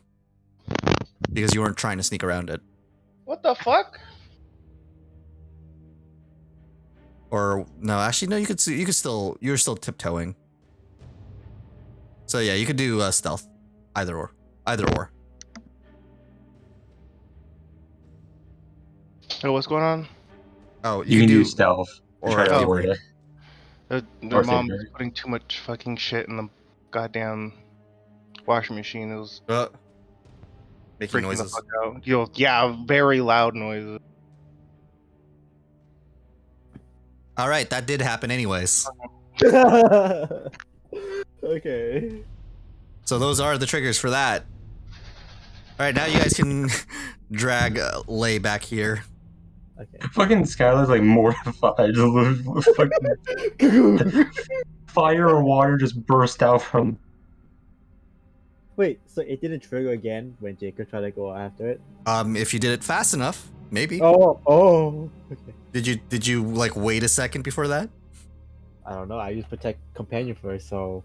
because you weren't trying to sneak around it. What the fuck? Or no, actually no, you're still tiptoeing. So yeah, you could do stealth, either or. Oh, what's going on? Oh, You can do stealth. or Try to Oh. avoid thievery. it. Their Or mom thievery. was putting too much fucking shit in the goddamn washing machine. It was Making freaking the noises. fuck out. Yeah, very loud noises. All right, that did happen anyways. Okay. So those are the triggers for that. All right, now you guys can drag Lay back here. Okay. Fucking Skylar's like mortified. Fucking fire or water just burst out from. Wait, so it didn't trigger again when Jacob tried to go after it? If you did it fast enough, maybe. Oh. Okay. Did you like wait a second before that? I don't know. I used protect companion first, so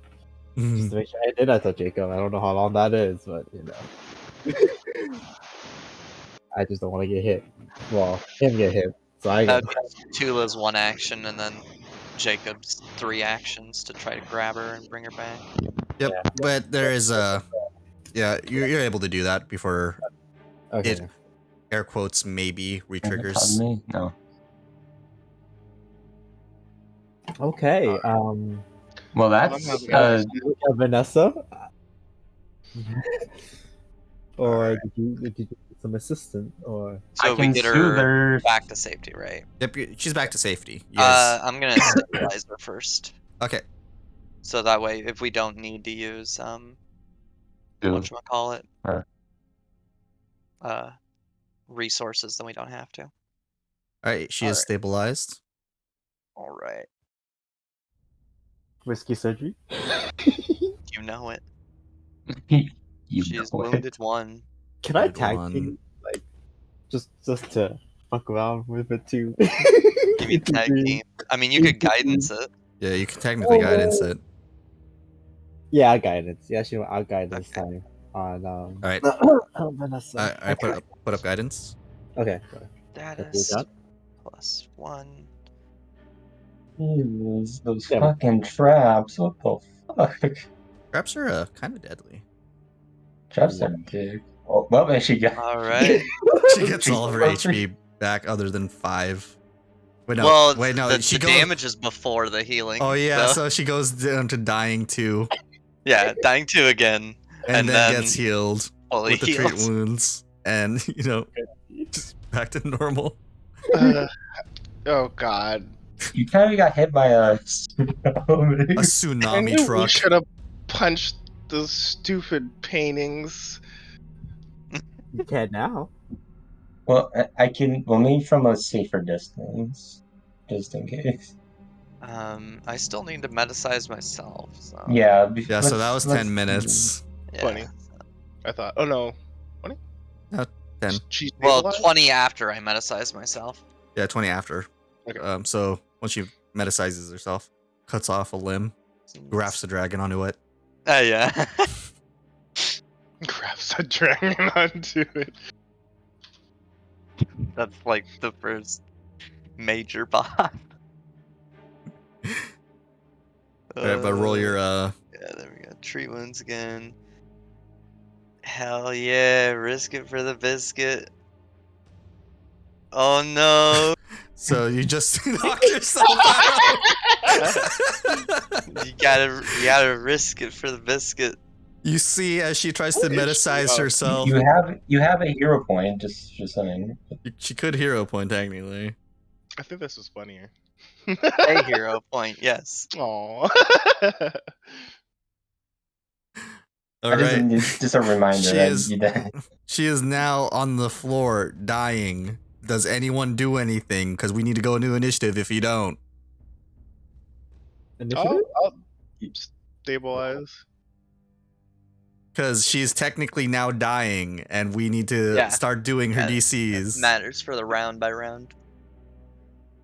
Mhm. just to make sure I did. I thought Jacob. I don't know how long that is, but you know. I just don't want to get hit. Well, him get hit. So I That get. would be Tula's one action, and then Jacob's 3 actions to try to grab her and bring her back. Yep, Yeah. but there is yeah, you're able to do that before Okay. it air quotes maybe Pardon retriggers. me? No. Okay. Well, that's Vanessa. Or did you get some assistant or? So I we can get soothe her her. back to safety, right? Yep, she's back to safety. Yes. I'm gonna stabilize her first, Okay. so that way, if we don't need to use whatchamacallit, resources, then we don't have to. All right, she is Alright. stabilized. All right, Risky surgery. you know it. You She's know it. wounded 1. Can I Good tag one. team like just to fuck around with it too? Give me tag team. I mean, you could guidance it. Yeah, you can technically guidance it. Yeah, I'll guidance. Yeah, I'll guide this time on All right. Vanessa. I put up guidance. Okay. Status done? +1. Those Yeah. fucking traps. What the fuck? Traps are kind of deadly. Traps are big. Oh, well, then she got. All right. She gets all of her HP back, other than 5. Wait, no. Well, wait, no. the She goes. damage is before the healing. Oh yeah, so- so she goes down to dying 2, yeah, dying 2 again, and then then gets healed fully with the treat healed. wounds, and just back to normal. Oh god. You kind of got hit by a. A I tsunami knew we truck. should have punched those stupid paintings. You can now. Well, I can. Well, maybe from a safer distance, just in case. I still need to metasize myself. So Yeah. Yeah, so that was 10 minutes. yeah. 20. I thought. Oh no. 10. She's Well, stabilized? 20 after I metasize myself. Yeah, 20 after. Okay. So once she metasizes herself, cuts off a limb, grafts the dragon onto it. Oh yeah. Grabs a dragon onto it. That's like the first major boss. Alright, but roll your Yeah, there we go. Tree wounds again. Hell yeah, risk it for the biscuit. Oh no. so you just knock yourself out. You gotta risk it for the biscuit. You see as she tries to What is she metasize up? herself. You have a hero point. Just saying. She could hero point technically. I think this is funnier. A hero point, yes. Aww. Alright. Just a reminder She that is- you did. She is now on the floor, dying. Does anyone do anything? Because we need to go into initiative if you don't. Initiative? I'll stabilize. Because she's technically now dying, and we need to Yeah. start doing her That DCs. Matters for the round by round.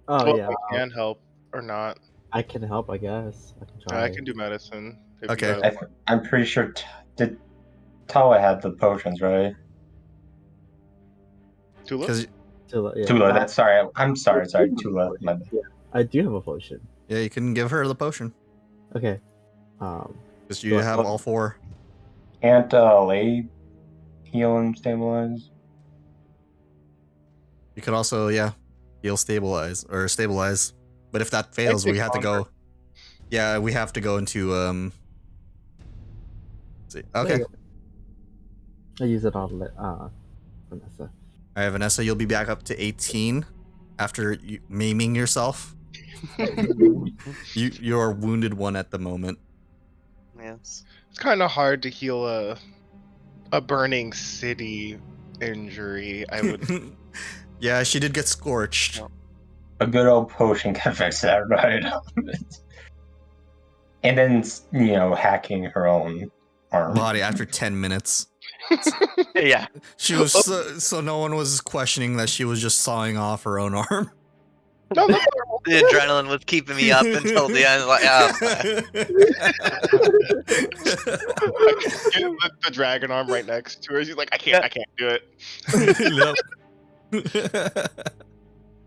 Oh Well, yeah, I can help or not. I can help. I guess I can try. I can do medicine. if you Okay. guys- I'm pretty sure did Tawa had the potions, right? Tulip? Because Yeah, Tula, that's sorry. I'm sorry, Tula. My bad. Yeah, I do have a potion. yeah, you can give her the potion. Okay. Because you Do I- have all 4. Can't lay heal and stabilize. You could also, heal stabilize or stabilize. But if that fails, we take have to go. Yeah, we have to go into let's see. Okay. Yeah. I use it on Vanessa. All right, Vanessa, you'll be back up to 18 after you maiming yourself. You're wounded 1 at the moment. Yes. It's kind of hard to heal a burning city injury. I would. Yeah, she did get scorched. No. A good old potion can fix that, right? And then hacking her own arm. Body after 10 minutes. Yeah. She was so no one was questioning that she was just sawing off her own arm. No, that's normal. The adrenaline was keeping me up until the end. Like, Get the dragon arm right next to her. She's like, I can't do it.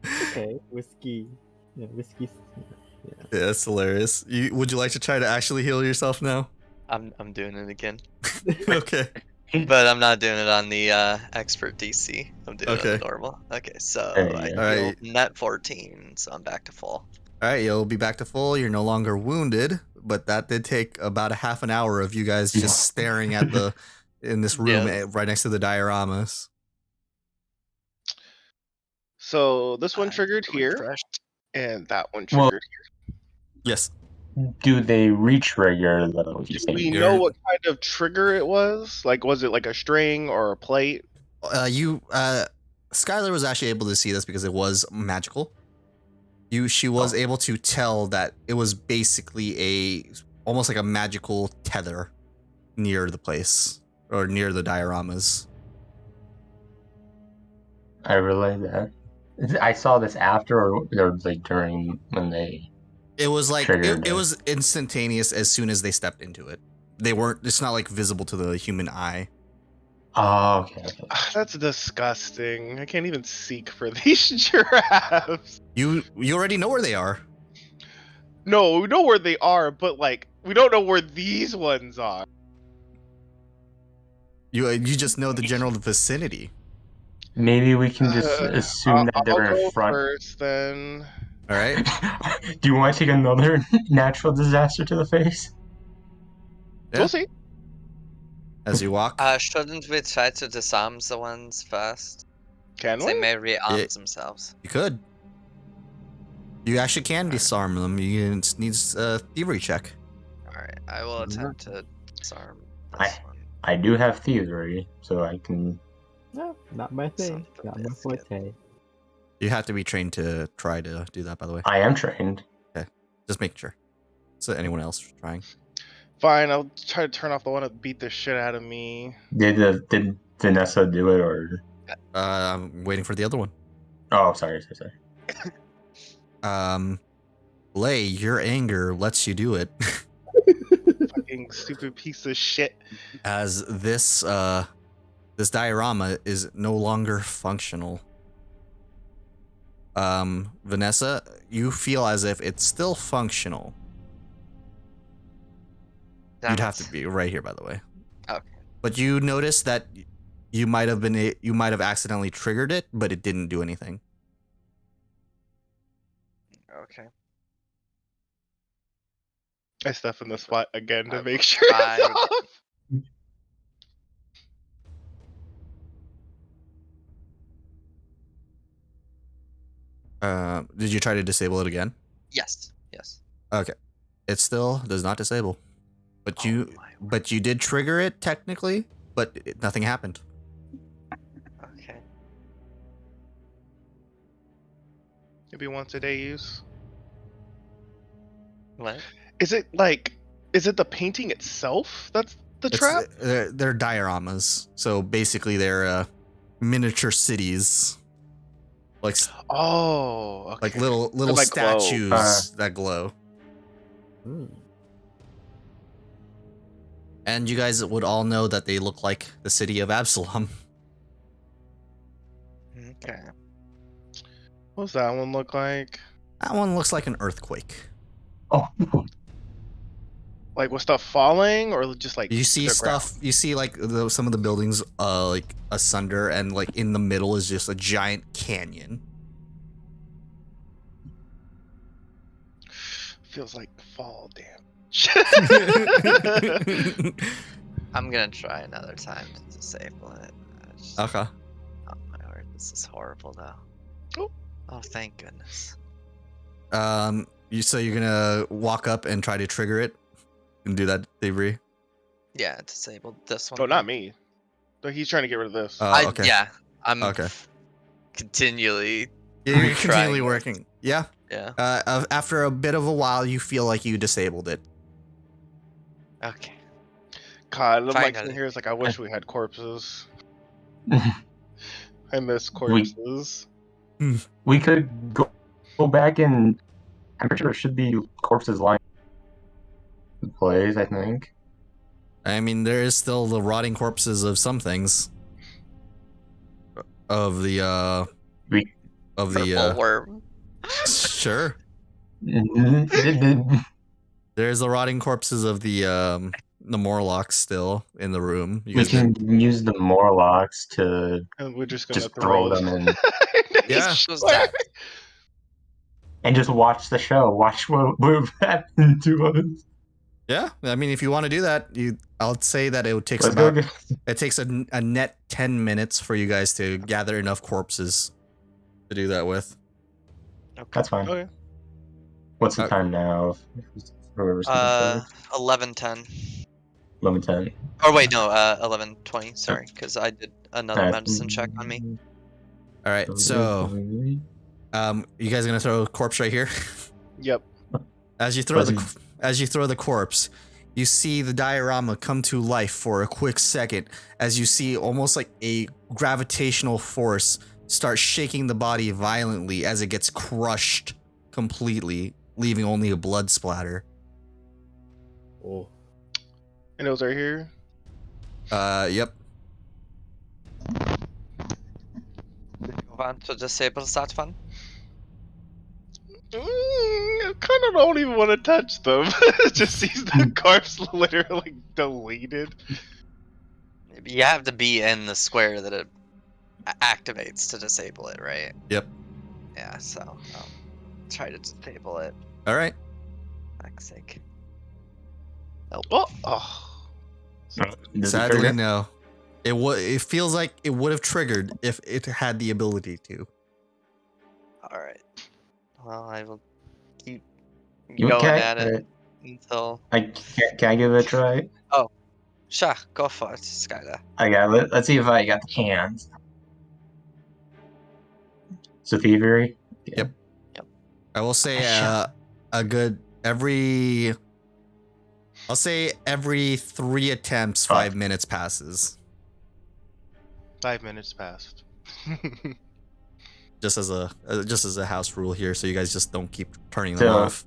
Okay, whiskey. Yeah, whiskey. Yeah. Yeah, that's hilarious. Would you like to try to actually heal yourself now? I'm doing it again, Okay. but I'm not doing it on the expert DC. I'm doing it on Okay. the normal. Okay, so There you I go. Alright. healed net 14, so I'm back to full. All right, you'll be back to full. You're no longer wounded, but that did take about a half an hour of you guys just staring at in this room Yeah. right next to the dioramas. So this one I'm triggered feeling here, fresh. and that one Well- triggered Yes. Do they re-trigger though? here. Do we know what kind of trigger it was? Like, was it like a string or a plate? Skylar was actually able to see this because it was magical. She was able to tell that it was basically almost like a magical tether near the place or near the dioramas. I relay that. I saw this after or like during when they. It was like Triggered it it. was instantaneous as soon as they stepped into it. They weren't. It's not like visible to the human eye. Oh, okay. That's disgusting. I can't even seek for these giraffes. You already know where they are. No, we know where they are, but like we don't know where these ones are. You just know the general vicinity. Maybe we can just assume that I'll they're go in front. first, then. All right. Do you want to take another natural disaster to the face? Yeah. We'll see. As you walk. Shouldn't we try to disarm the ones first? Can They we? may rearm Yeah. themselves. You could. You actually can disarm them. You just need a thievery check. Alright, I will attempt to disarm I- this one. I do have thievery, so I can. No, not my Son thing. of a Not my biscuit. forte. You have to be trained to try to do that, by the way. I am trained. Just make sure. So anyone else trying? Fine, I'll try to turn off the one that beat the shit out of me. Did Vanessa do it or? I'm waiting for the other one. Oh, sorry. Lay, your anger lets you do it. Fucking stupid piece of shit. As this diorama is no longer functional. Vanessa, you feel as if it's still functional. Damn You'd have it. to be right here, by the way. Okay. But you notice that you might have accidentally triggered it, but it didn't do anything. Okay. I step in the spot again to I make will sure it's try. off. Did you try to disable it again? Yes. Yes. Okay. It still does not disable. But Oh you my but you did trigger it technically, but nothing happened. Okay. Maybe once a day use. What? Is it the painting itself that's the It's, trap? they're dioramas. So basically they're miniature cities. Like Oh, okay. like little like glow. statues that glow. Hmm. And you guys would all know that they look like the city of Absalom. Okay. What's that one look like? That one looks like an earthquake. Oh, Like with stuff falling, or just like You see the stuff. You see like some of the buildings like asunder, and like in the middle is just a giant canyon. ground? Feels like fall damage. I'm gonna try another time to disable it. Okay. Oh my word, this is horrible though. Oh. Oh, thank goodness. You're gonna walk up and try to trigger it, and do that, Avery. Yeah, disabled this one. Oh, not me. No, he's trying to get rid of this. Okay. Yeah, I'm Okay. continually. You're trying continually this. working. Yeah. Yeah. After a bit of a while, you feel like you disabled it. Okay. God, I'm like Finally. sitting here. It's like I wish we had corpses. I miss corpses. we could go back and I'm pretty sure it should be corpses lying in place. I think. I mean, there is still the rotting corpses of some things. Of the We- Purple worm. sure. Mm-hmm. There's the rotting corpses of the Morlocks still in the room. You We guys been- can use the Morlocks to And we're just gonna just throw them in Yeah. Who's that? and just watch the show. Watch what would happen to us. Yeah, I mean, if you want to do that, I'll say that it takes Let's go. about it takes a net 10 minutes for you guys to gather enough corpses to do that with. That's fine. Okay. What's the time now? Whoever's 11:10. 11:10. Or wait, no, 11:20. Sorry, because I did another medicine check on me. All right, so you guys gonna throw a corpse right here? Yep. As you throw the corpse, you see the diorama come to life for a quick second as you see almost like a gravitational force start shaking the body violently as it gets crushed completely, leaving only a blood splatter. Oh. And it was right here. Yep. Move on to disable that one. I kind of don't even want to touch them. Just sees the corpse literally deleted. You have to be in the square that it activates to disable it, right? Yep. Yeah, so try to disable it. All right. Fuck's sake. Oh. Sadly, no. It feels like it would have triggered if it had the ability to. Alright. Well, I will keep You going okay? at it until. Can I give it a try? Sure, go for it, Skylar. I got it. Let's see if I got the hands. So thievery. I will say Shut a good I'll say every 3 attempts, 5 minutes passes. 5 minutes passed. Just as a house rule here, so you guys just don't keep turning them So- off.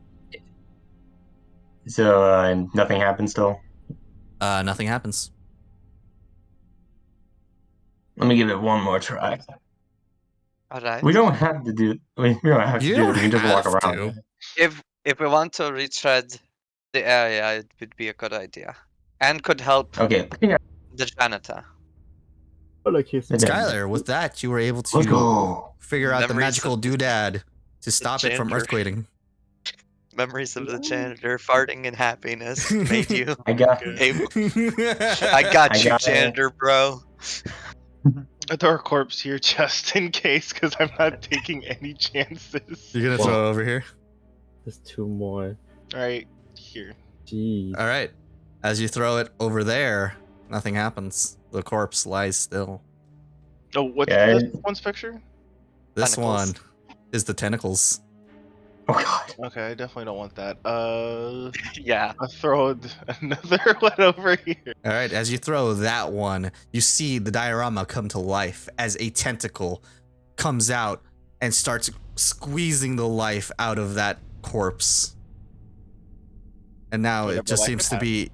So nothing happens still. Nothing happens. Let me give it one more try. Alright. We don't have to do. We don't have You to do don't it. We can just walk have around. to. If we want to retread the area, it would be a good idea. And could help Okay. Yeah. the janitor. Oh, look, here's And then- Skylar, with that, you were able Let's to go. figure out the Memories magical of- doodad to stop it from janitor. earthquaking. Memories of the janitor farting in happiness made you I got. able. I got I you, got it. janitor, bro. I throw a corpse here just in case, because I'm not taking any chances. You're gonna throw it over here. There's 2 more. Alright, here. Jeez. All right. As you throw it over there, nothing happens. The corpse lies still. Oh, what's Yeah, this one's picture? This Tentacles. one is the tentacles. Oh god. Okay, I definitely don't want that. Yeah. I'll throw another one over here. All right. As you throw that one, you see the diorama come to life as a tentacle comes out and starts squeezing the life out of that corpse. And now Whatever it just life seems it to has. be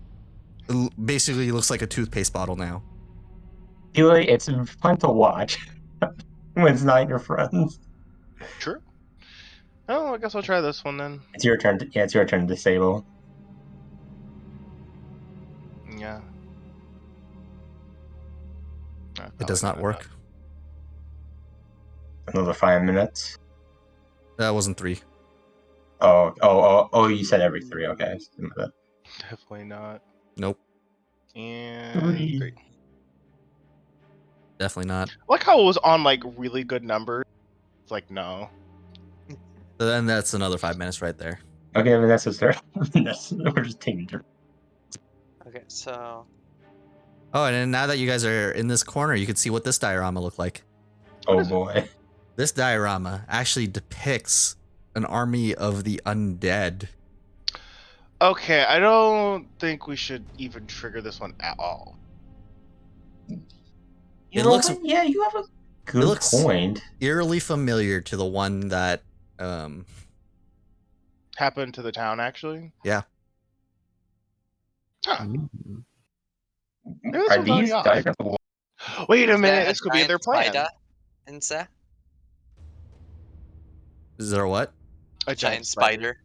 basically looks like a toothpaste bottle now. Feel like it's fun to watch when it's not your friends. True. Oh, I guess I'll try this one then. It's your turn. It's your turn to disable. Yeah. It does not work. Another 5 minutes. That wasn't 3. Oh! You said every 3. Okay. Definitely not. Nope. And 3. 3. Definitely not. I like how it was on like really good numbers. It's like no. So then that's another 5 minutes right there. Okay, Vanessa's turn. We're just taking turns. Okay, so Oh, and then now that you guys are in this corner, you can see what this diorama looked like. Oh is it? boy. This diorama actually depicts an army of the undead. Okay, I don't think we should even trigger this one at all. You It know looks- what? Yeah, you have a good looks- point. Eerily familiar to the one that Happened to the town actually. Yeah. Huh. Mm. Maybe this Are one's already these off. diagrams? Wait a is minute, there this could be their giant plan. spider in there? is there what? A Giant spider.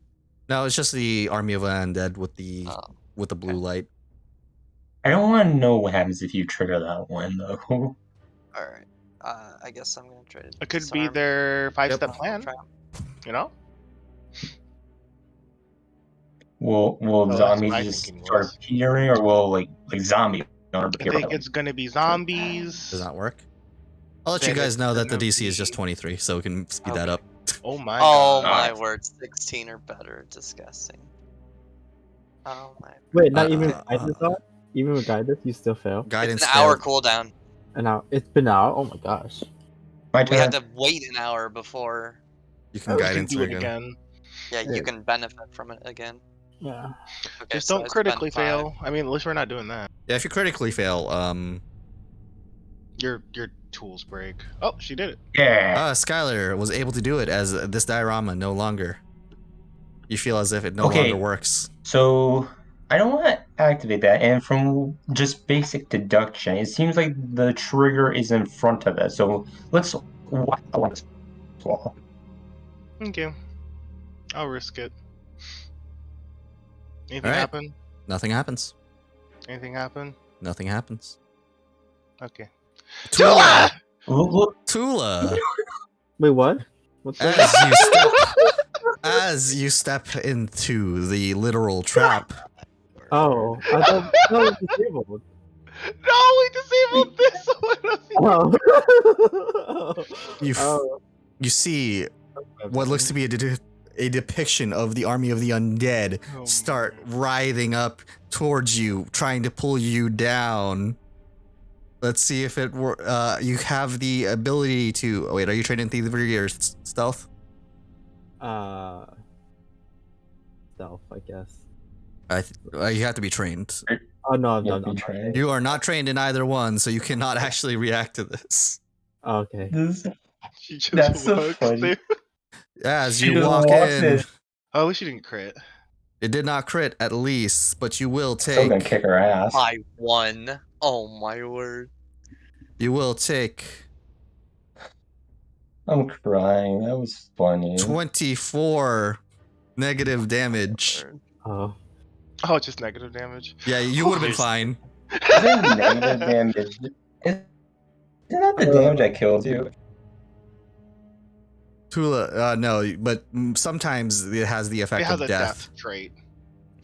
No, it's just the army of undead with the Oh, blue light. I don't want to know what happens if you trigger that one though. alright. I guess I'm gonna try to It could be disarm their 5-step the plan. trap. You know. Will Oh, that's zombies what my just thinking start was. appearing, or will like zombie? I think it's gonna be zombies. Does not work. I'll let Say you guys it's know that the gonna DC is just be- 23, so we can speed that Okay. up. Oh my Oh god. my word, 16 or better. Disgusting. Oh my. Wait, not even with Uh, guidance on? Even with guidance, you still fail? Guidance It's an hour failed. cooldown. And now it's been out. Oh my gosh. My We turn. had to wait an hour before. You can We can guidance do it again. again. Yeah, Yeah. you can benefit from it again. Yeah. Okay, Just so don't I spent critically 5. fail. I mean, at least we're not doing that. Yeah, if you critically fail, Your tools break. Oh, she did it. Yeah. Skylar was able to do it as this diorama no longer. You feel as if it no Okay. longer works. So I don't want to activate that, and from just basic deduction, it seems like the trigger is in front of it. So let's whack on this wall. Okay. I'll risk it. Anything Alright. happen? Nothing happens. Anything happen? Nothing happens. Okay. Tula! Look, Tula! Wait, what? What's that? As you step into the literal trap, Oh, I thought that was disabled. No, we disabled this one. Oh. you f- Oh. you see what looks to be a depiction of the army of the undead Oh start my. writhing up towards you, trying to pull you down. Let's see if it were. You have the ability to. Oh, wait, are you trained in thievery or stealth? myself, I guess. You have to be trained. Oh no, I'm You done. have to be trained. You are not trained in either one, so you cannot actually react to this. Okay. She just That's so walks funny. there. As She you just walk walks in, in. Oh, at least she didn't crit. it did not crit at least, but you will Still gonna take. kick her ass. I won. Oh my word. You will take I'm crying. That was funny. 24 negative damage. Oh. Oh, just negative damage. Yeah, you would have been Here's- fine. Is it negative damage? Isn't that the damage that killed you? Tula, no, but sometimes it has the It effect has of a death. death trait.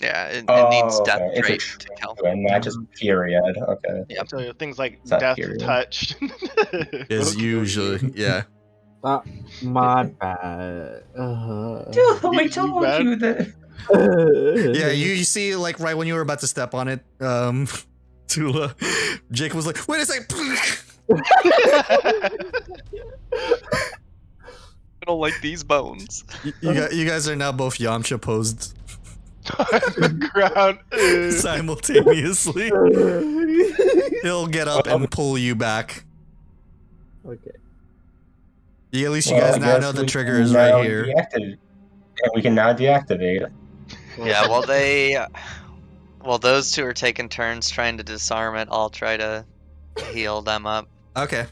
Yeah, it Oh, needs death okay. It's a trait trait to kill. and not just period. Okay. Yep. So things like It's not death period. touch Is will kill you. usually, yeah. My bad. Dude, we You told bad? you that. Yeah, you see, like, right when you were about to step on it, Tula, Jacob was like, wait a second. I don't like these bones. You guys are now both Yamcha posed On the ground. simultaneously. He'll get up and pull you back. Okay. Yeah, at least you Well, guys I now guess know the we trigger can is right now here. And we can now deactivate. Yeah, well, those two are taking turns trying to disarm it. I'll try to heal them up. Okay.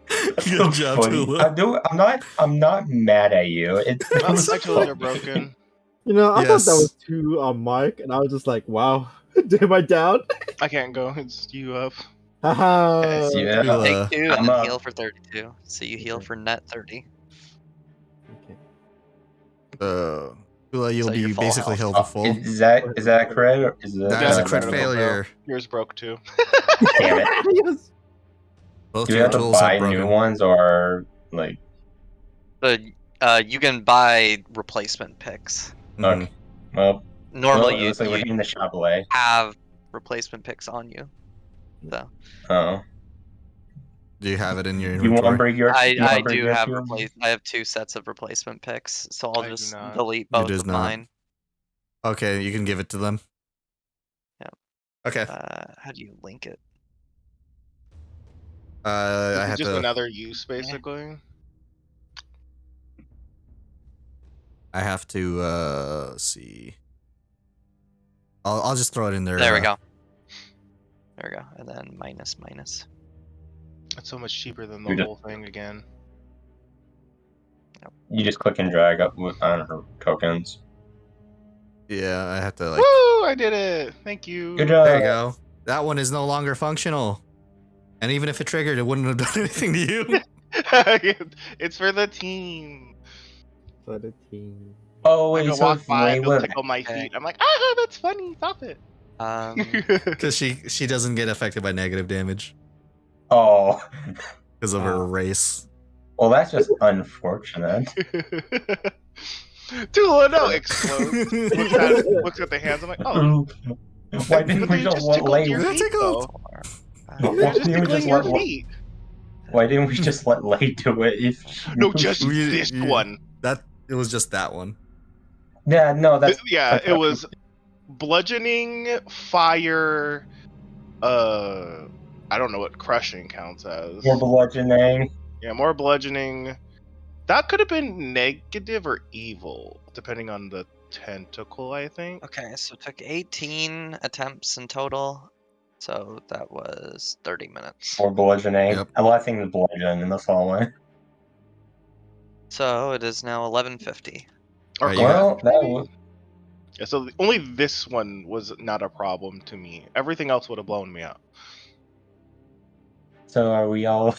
That's Good so job, funny. Tula. I'm not mad at you. Oh, so my tools are funny. broken. You know, I thought that Yes. was 2 on Mark, and I was just like, wow. Am I down? I can't go. It's you up. Haha. Yes, yeah. Tula, Take 2 I'm and then up. heal for 32. So you heal Okay. for net 30. Okay. Tula, you'll So you're be full basically health. held to full. Is that a crit or is that? That is a That's crit critical, bro. failure. Yours broke too. Damn it. Yes. Both Do we your have to tools have buy broken. new ones or like? But you can buy replacement picks. Mhm. Okay. Well, Normally, it you, looks like we're you hitting the shop away. have replacement picks on you. So Oh. Do you have it in your You want to inventory? bring your? you wanna I bring do your have tools? I have 2 sets of replacement picks. So I'll I do just not. delete You both does of not. mine. Okay, you can give it to them. Yeah. Okay. How do you link it? I It's have just to. another use, basically. I have to see. I'll just throw it in there. There we go. There we go. And then minus. It's so much cheaper than You the just- whole thing again. You just click and drag up on her tokens. Yeah, I have to like. Woo! I did it. Thank you. Good job. There you go. That one is no longer functional. And even if it triggered, it wouldn't have done anything to you. It's for the team. For the team. Oh I wait, can so walk if by and they'll Layla, tickle my Okay. feet. I'm like, ah, that's funny. Stop it. Because she doesn't get affected by negative damage oh, because of her race. well, that's just unfortunate. Tula, no, explodes. Looks at the hands. I'm like, oh, Why didn't we you just let tickled your Lay? Let's feet, tickle. though. Why You're just didn't we tickling just your let? feet. Why didn't we just let Lay do it? If No, just We- this you- one. It was just that one. Yeah, no, that's Yeah, it was bludgeoning, fire. I don't know what crushing counts as. more bludgeoning. Yeah, more bludgeoning. That could have been negative or evil, depending on the tentacle, I think. Okay, so it took 18 attempts in total. So that was 30 minutes. More bludgeoning. Yep. A lot of things bludgeon in the following. So it is now 11:50. Or Alright, you got- Well, that was. Yeah, so only this one was not a problem to me. Everything else would have blown me up. So are we all?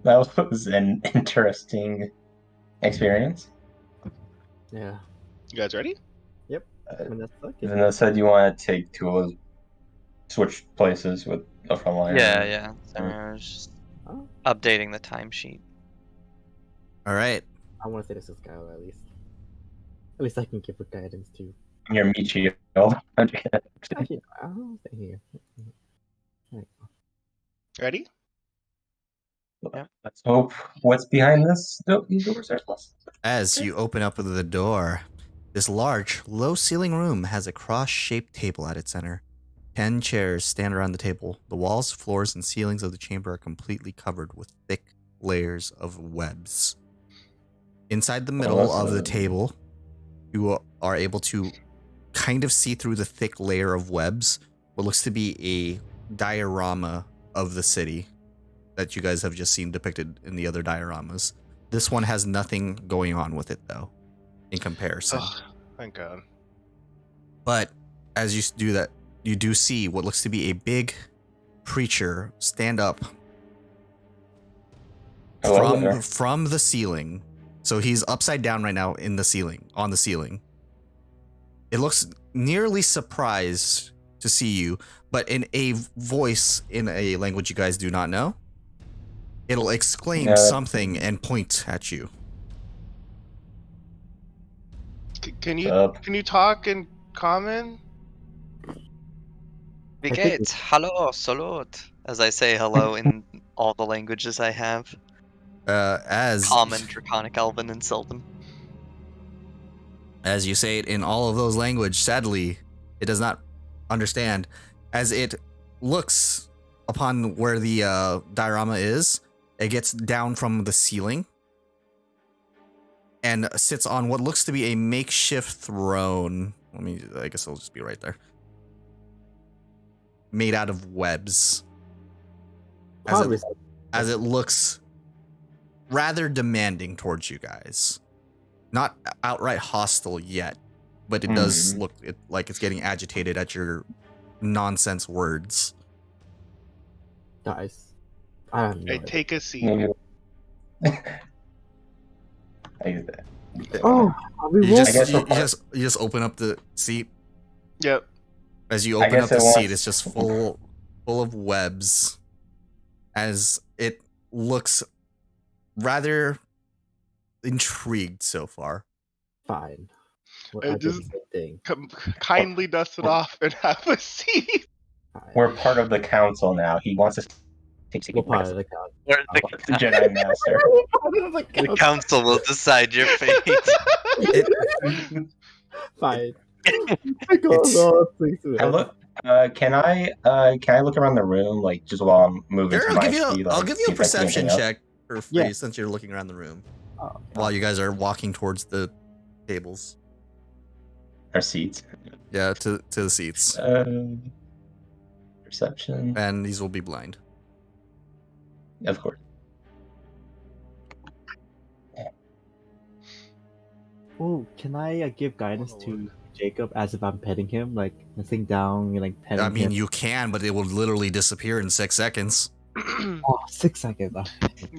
That was an interesting experience. Yeah. You guys ready? I mean, that's okay. And that said, you want to take Tula's switch places with the front line. Yeah. So I was just Oh, updating the timesheet. All right. I want to say this is Skylar at least. At least I can give her guidance too. Your meat shield. Actually, I'll stay here. Ready? Let's hope what's behind this. These doors are closed. As you open up the door, This large, low-ceiling room has a cross-shaped table at its center. 10 chairs stand around the table. The walls, floors, and ceilings of the chamber are completely covered with thick layers of webs. Inside the middle that's of the a- table, you are able to kind of see through the thick layer of webs what looks to be a diorama of the city that you guys have just seen depicted in the other dioramas. This one has nothing going on with it, though, in comparison. Ugh, thank God. But as you do that, you do see what looks to be a big preacher stand up Hello there. from the ceiling. So he's upside down right now in the ceiling, on the ceiling. It looks nearly surprised to see you, but in a voice in a language you guys do not know, it'll exclaim Yeah. something and point at you. Can Up. you talk in common? Wie I think geht's? Hallo, salut. As I say hello in all the languages I have. As Common, Draconic, Elven, and Sylvan. as you say it in all of those language, sadly, it does not understand. As it looks upon where the diorama is, it gets down from the ceiling and sits on what looks to be a makeshift throne. I guess it'll just be right there. Made out of webs. Probably. As it looks rather demanding towards you guys. Not outright hostile yet, but it does look like it's getting agitated at your nonsense words. Guys, I don't know. Hey, take a seat. I use that. Oh, are we You rolling? I guess we're you just open up the seat. Yep. As you I open up guess the it wants- seat, it's just full of webs. As it looks rather intrigued so far. Fine. Well, I I did the just- same thing. Kindly dust it off and have a seat. Fine. We're part of the council now. He wants us to take We're part of the council. Where's the Jedi Master. the council will decide your fate. Fine. I look. Can I look around the room like just while I'm moving? Sure, to I'll my give you feet, I'll like, give you see a if I see perception anything else? check for free Yeah. since you're looking around the room Oh, while you guys are walking towards the tables. Our seats. Yeah, to the seats. Perception. And these will be blind. Of course. oh, can I give guidance to Jacob as if I'm petting him, like sitting down and like petting I mean, him? you can, but it will literally disappear in 6 seconds. Oh, 6 seconds.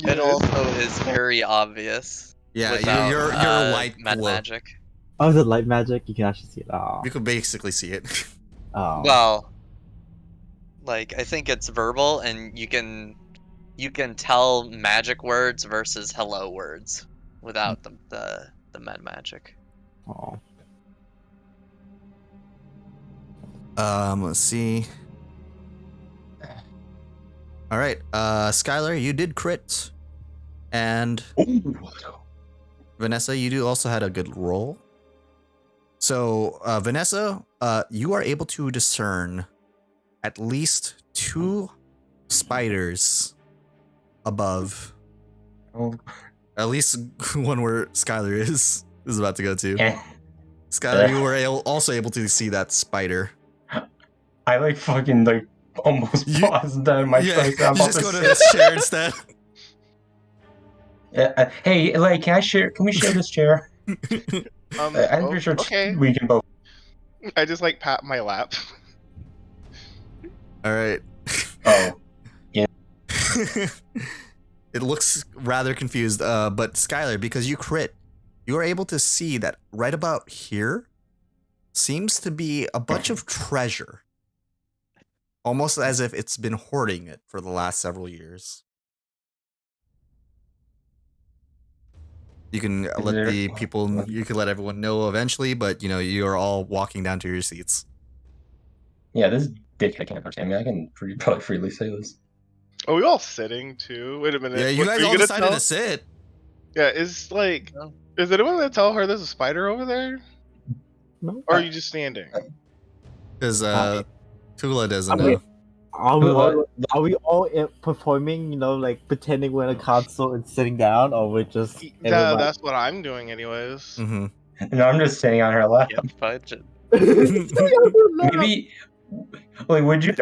It also is very obvious. Yeah, without, your light med glow. magic. Oh, is it light magic? You can actually see it. Oh, You could basically see it. oh. Well, like I think it's verbal, and you can tell magic words versus hello words without the med magic. Oh. Let's see. All right, Skylar, you did crit, and Vanessa, you do also had a good roll. So, Vanessa, you are able to discern at least 2 spiders above. Oh. At least one where Skylar is about to go to. And Skylar, you were also able to see that spider. I like fucking like almost You- paused down my Yeah, choice. I'm you about just to go to say- this chair instead. Hey, like, can we share this chair? I'm oh, pretty sure okay. we can both. I just like pat my lap. All right. Oh, It looks rather confused, but Skylar, because you crit, you are able to see that right about here seems to be a bunch of treasure. Almost as if it's been hoarding it for the last several years. You can let there- the people, you can let everyone know eventually, but you're all walking down to your seats. yeah, this dickhead can't understand me. I can probably freely say this. Are we all sitting too? Wait a minute. Yeah, you What- guys are all gonna decided tell- to sit. Yeah, is No. is anyone gonna tell her there's a spider over there? No. Or are you just standing? Because Tula doesn't I mean- know. Are we all performing? You know, like pretending we're in a console and sitting down, or we're just everybody? That's what I'm doing, anyways. Hmm. No, I'm just sitting on her lap. Yep, budget. Maybe, like, would you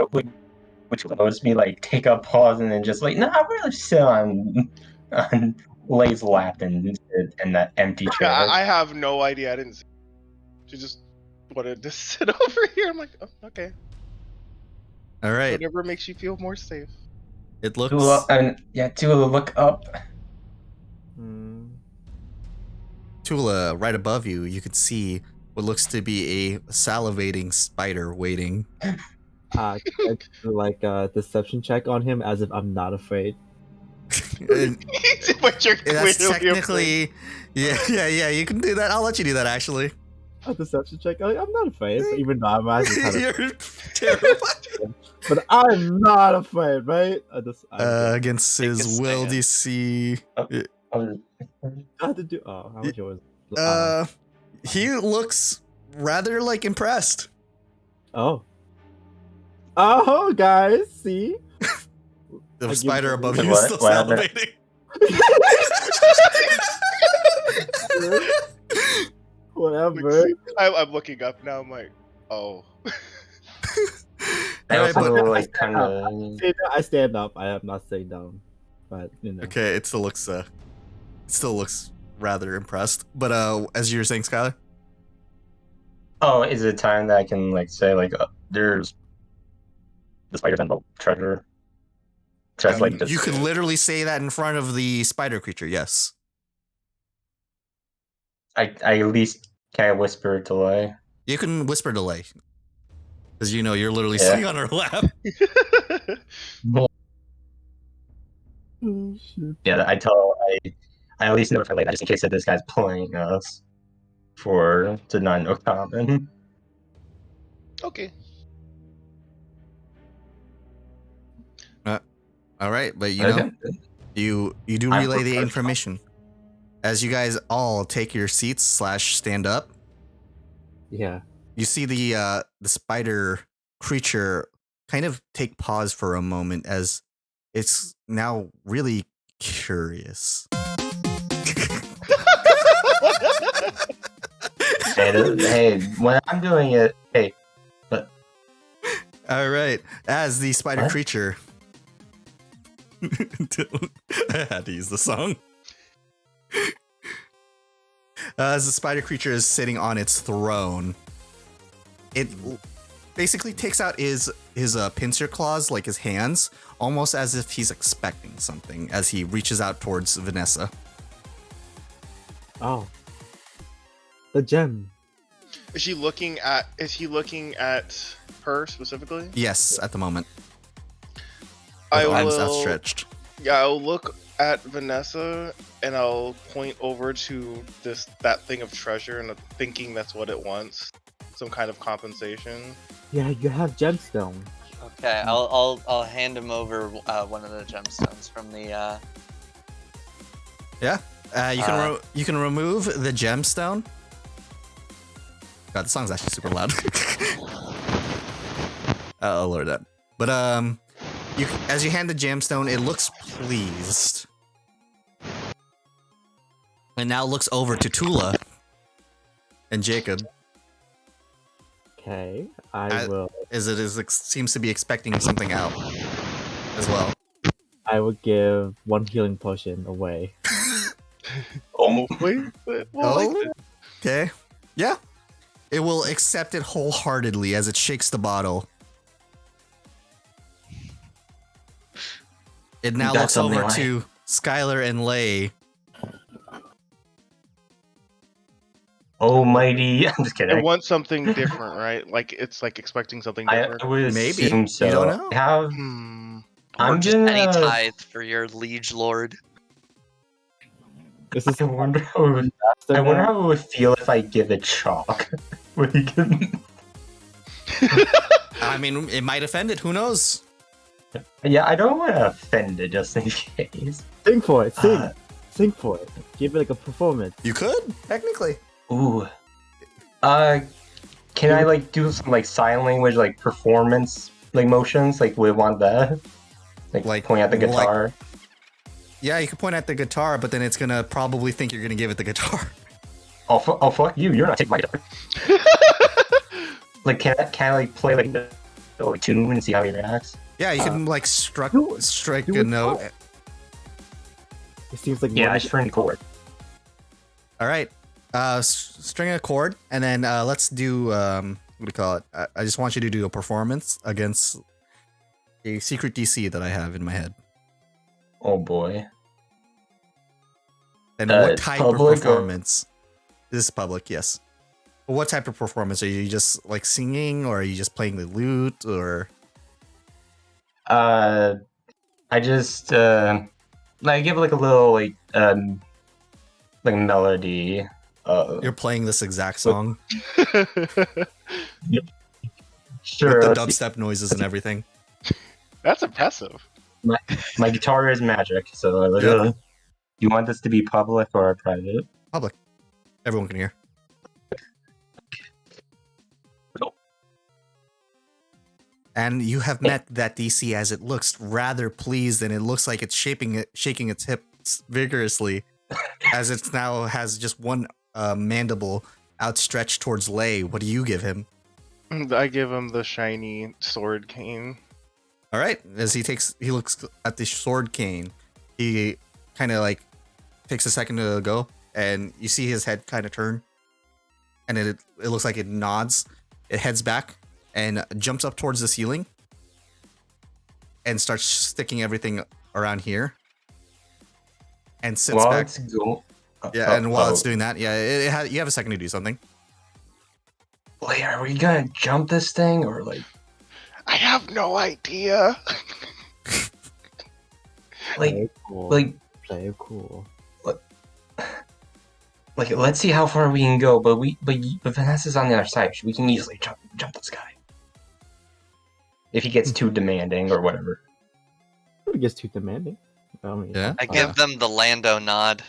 notice me like take a pause and then just like, no, I'm gonna sit on Lay's lap and sit in that empty chair. Yeah, I have no idea. I didn't see. She just wanted to sit over here. I'm like, oh, okay. All right. Whatever makes you feel more safe. It looks. Tula, look up. Hmm. Tula, right above you, you could see what looks to be a salivating spider waiting. Can I do, like a deception check on him as if I'm not afraid. And But you're that's clearly afraid. technically. Yeah, you can do that. I'll let you do that, actually. A deception check. Like, I'm not afraid, but even though I'm actually kind of. You're terrified. But I'm not afraid, right? Against Take a his will stand. DC. Oh, I had to do. Oh, how much yours? He looks rather like impressed. Oh. Oh, guys, see? The give spider you- above Wait, you is what? still What happened? salivating. Whatever. I'm looking up now. I'm like, oh. I Alright, also but- like kind of. I stand up. I am not staying down. But, you know. Okay, it still looks rather impressed. But as you were saying, Skylar? Oh, is it time that I can like say like there's the spiders and the treasure? Just like this. You could literally say that in front of the spider creature, yes. I at least can I whisper to Lay? You can whisper delay. Because you know you're literally Yeah. sitting on her lap. Oh, shit. Yeah, I at least notify Lay that just in case that this guy's playing us to not know common. Okay. All right, but you know, you do I'm relay the prepared. information. As you guys all take your seats / stand up, Yeah. you see the spider creature kind of take pause for a moment as it's now really curious. Hey, when I'm doing it, hey, All right, as the spider What? creature, I had to use the song. As the spider creature is sitting on its throne, it basically takes out his pincer claws, like his hands, almost as if he's expecting something as he reaches out towards Vanessa. Oh. The gem. Is he looking at her specifically? Yes, at the moment. I With arms will. outstretched. Yeah, I'll look at Vanessa and I'll point over to that thing of treasure and thinking that's what it wants. Some kind of compensation. Yeah, you have gemstone. Okay, I'll hand him over one of the gemstones from the. You can remove the gemstone. God, the song's actually super loud. I'll lower that. But as you hand the gemstone, it looks pleased, and now looks over to Tula and Jacob, Okay, I will. as it seems to be expecting something out as well. I will give one healing potion away. oh, Wait, Oh, okay, yeah. It will accept it wholeheartedly as it shakes the bottle. It now That's looks over something to Skylar and Lay. almighty! I'm just I kidding. want something different, right? Like it's like expecting something I different. would Maybe. assume You so. don't know. I have. Or I'm just any gonna. tithe for your liege lord. This is I wonder how it would, I wonder how it would feel if I give it chalk. Would he give- I mean, it might offend it. Who knows? Yeah, I don't want to offend it just in case. Sing for it. Sing. Uh, Sing for it. Give it like a performance. You could technically. Ooh. Can I like do some like sign language like performance like motions like we want that? Like point at the like- guitar. Yeah, you can point at the guitar, but then it's gonna probably think you're gonna give it the guitar. Oh, fuck you! You're not taking my guitar. Like can I like play like the tune and see how he reacts? Yeah, you can like strike do a it note. all. It seems like Yeah, more I string the chord. All right, string a chord, and then let's do what do you call it? I just want you to do a performance against a secret DC that I have in my head. Oh boy. And what It's type of public or- performance? This is public, yes. But what type of performance? Are you just like singing, or are you just playing the lute, or? I just like give like a little like melody. You're playing this exact song Sure. with the let's see. dubstep noises and everything. That's impressive. My guitar is magic, so Yep. you want this to be public or private? Public. Everyone can hear. Cool. And you have met that DC as it looks rather pleased, and it looks like it's shaking its hips vigorously, as it now has just one mandible outstretched towards Lay. What do you give him? I give him the shiny sword cane. All right, as he looks at the sword cane, he kind of like takes a second to go, and you see his head kind of turn, and it looks like it nods. It heads back and jumps up towards the ceiling, and starts sticking everything around here, and sits Well, back. let's go. Yeah, and while it's doing that, yeah, you have a second to do something. Wait, are we gonna jump this thing or like I have no idea. like Play it cool. like Play it cool. like let's see how far we can go, but Vanessa's on the other side. We can easily jump this guy. If he gets too demanding or whatever. It gets too demanding. I mean, Yeah. I give them the Lando nod.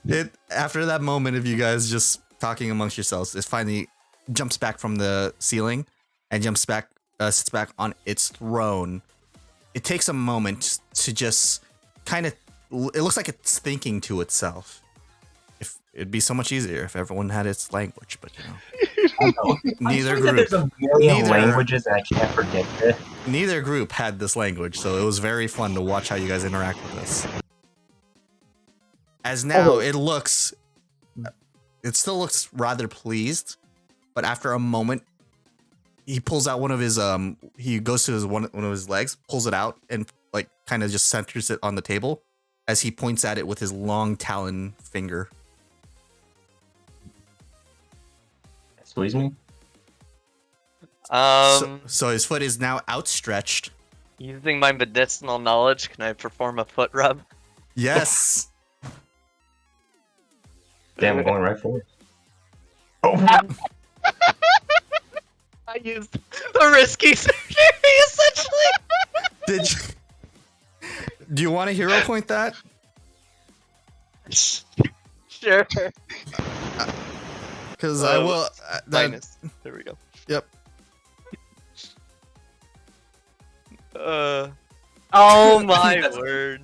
It after that moment of you guys just talking amongst yourselves, it finally jumps back from the ceiling and jumps back, sits back on its throne. It takes a moment to just kind of. It looks like it's thinking to itself. If it'd be so much easier if everyone had its language, but you know, neither I'm sure that group, There's a million Neither- languages and I can't predict it. neither group had this language, so it was very fun to watch how you guys interact with this. As now Although- it still looks rather pleased, but after a moment, he pulls out one of his he goes to his one of his legs, pulls it out, and like kind of just centers it on the table as he points at it with his long talon finger. Squeeze me. So his foot is now outstretched. Using my medicinal knowledge, can I perform a foot rub? Yes. Damn, I'm going right for it. Oh, I used the risky surgery, essentially. Did you? Do you want to hero point that? Sure. Because I will. Minus. There we go. Yep. Oh my word.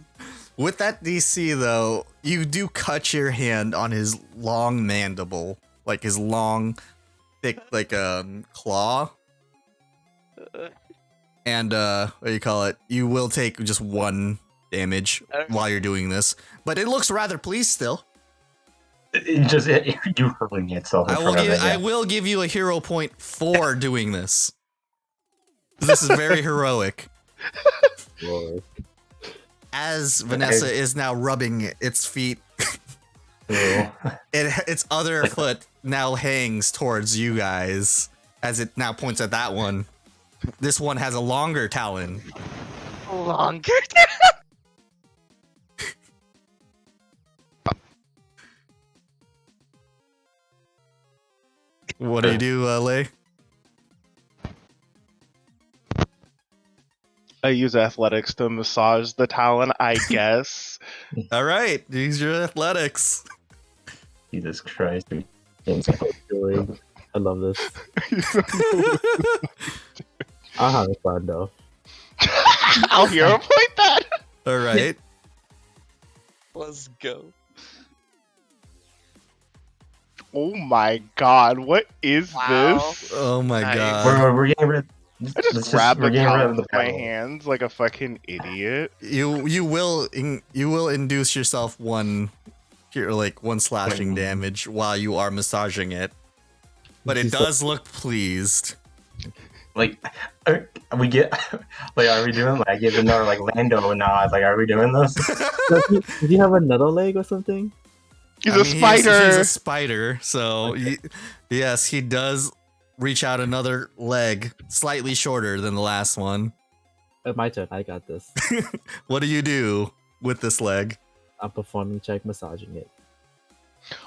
With that DC though, you do cut your hand on his long mandible, like his long, thick, like claw, and what do you call it? You will take just 1 damage while you're doing this, but it looks rather pleased still. you hurling itself in front of it. I will give you a hero point for doing this. This is very heroic. Lord. As Vanessa is now rubbing its feet, its other foot now hangs towards you guys as it now points at that one. This one has a longer talon. Longer. What do you do, Lay? I use athletics to massage the talon, I guess. All right, use your athletics. Jesus Christ. dude. Doing. I love this. I'm having fun though. I'll hero point that. All right. Let's go. Oh my god, what is Wow. this? Oh my Nice. god. We're getting rid. I just let's grabbed we're the getting rid of towels the with my paddle. hands like a fucking idiot. You will induce yourself one slashing damage while you are massaging it, but it does look pleased. Like, we get like, are we doing like give another like Lando nod? Like, are we doing this? Does he have another leg or something? He's I a mean, spider. He's a spider, so yes, he does reach out another leg, slightly shorter than the last one. My turn. I got this. What do you do with this leg? I'm performing check, massaging it.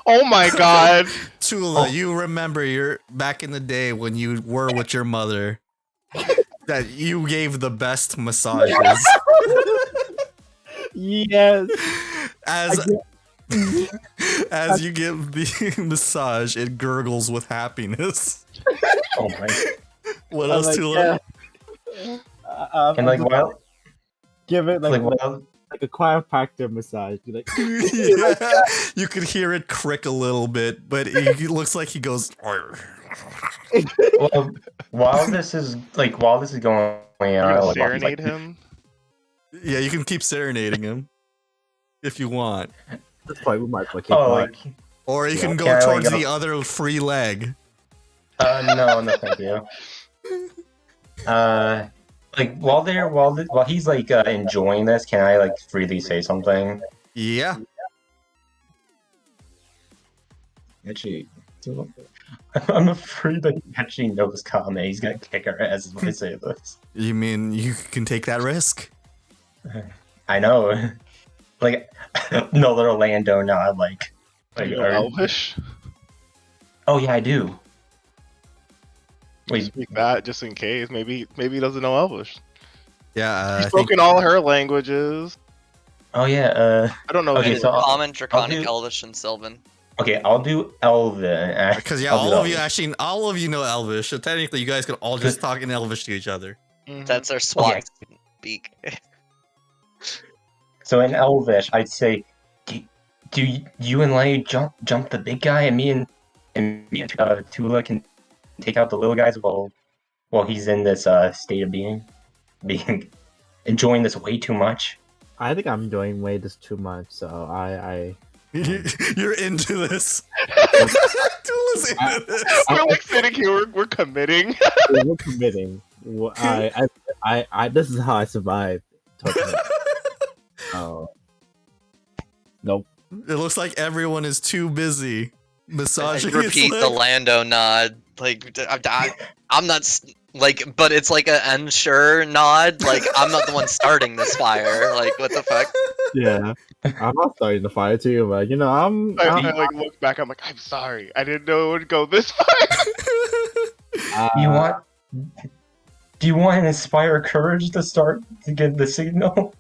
Oh my god. Tula, you remember your back in the day when you were with your mother that you gave the best massages. Yes. As you give the massage, it gurgles with happiness. Oh my! What I'm else, like, Tula? And like, while give it like like while a chiropractor massage. You're like, Yeah, you could hear it crick a little bit, but it looks like he goes. well, while this is going You're on, gonna like, while he's, serenade like, him? Yeah, you can keep serenading him if you want, this point we might as well keep Oh, going. like, or you can go Can I, towards like, the other free leg. no, thank you. Like while he's like enjoying this, can I like freely say something? Yeah, Actually, I'm afraid that he actually knows Kame. He's gonna kick our asses when I say this. you mean you can take that risk? I know. Like, no little Lando nod. Like, Do you know are- Elvish? oh yeah, I do. Wait, Speak that just in case. Maybe he doesn't know Elvish. Yeah, He's I think spoken all her languages. oh yeah. I don't know. Okay, any- so I'll- Common, Draconic, do- Elvish, and Sylvan. Okay, I'll do Elven. because yeah, I'll do all of you Elven. all of you know Elvish, so technically you guys could all just talk in Elvish to each other. Mhm. That's our SWAT Okay. speak. So in Elvish, I'd say, do you and Lay jump the big guy, and me and Tula can take out the little guys while he's in this state of being enjoying this way too much. I think I'm enjoying way this too much, so I You're into this. Tula's into this. We're like sitting here. We're committing. we're committing. I this is how I survive. Oh, nope. It looks like everyone is too busy massaging his Repeat the leg. Lando nod. Like, I'm not like, but it's like an unsure nod. Like, I'm not the one starting this fire. Like, what the fuck? Yeah, I'm not starting the fire too, but you know, I like look back. I'm like, I'm sorry. I didn't know it would go this far. Do you want an Inspire Courage to start to get the signal?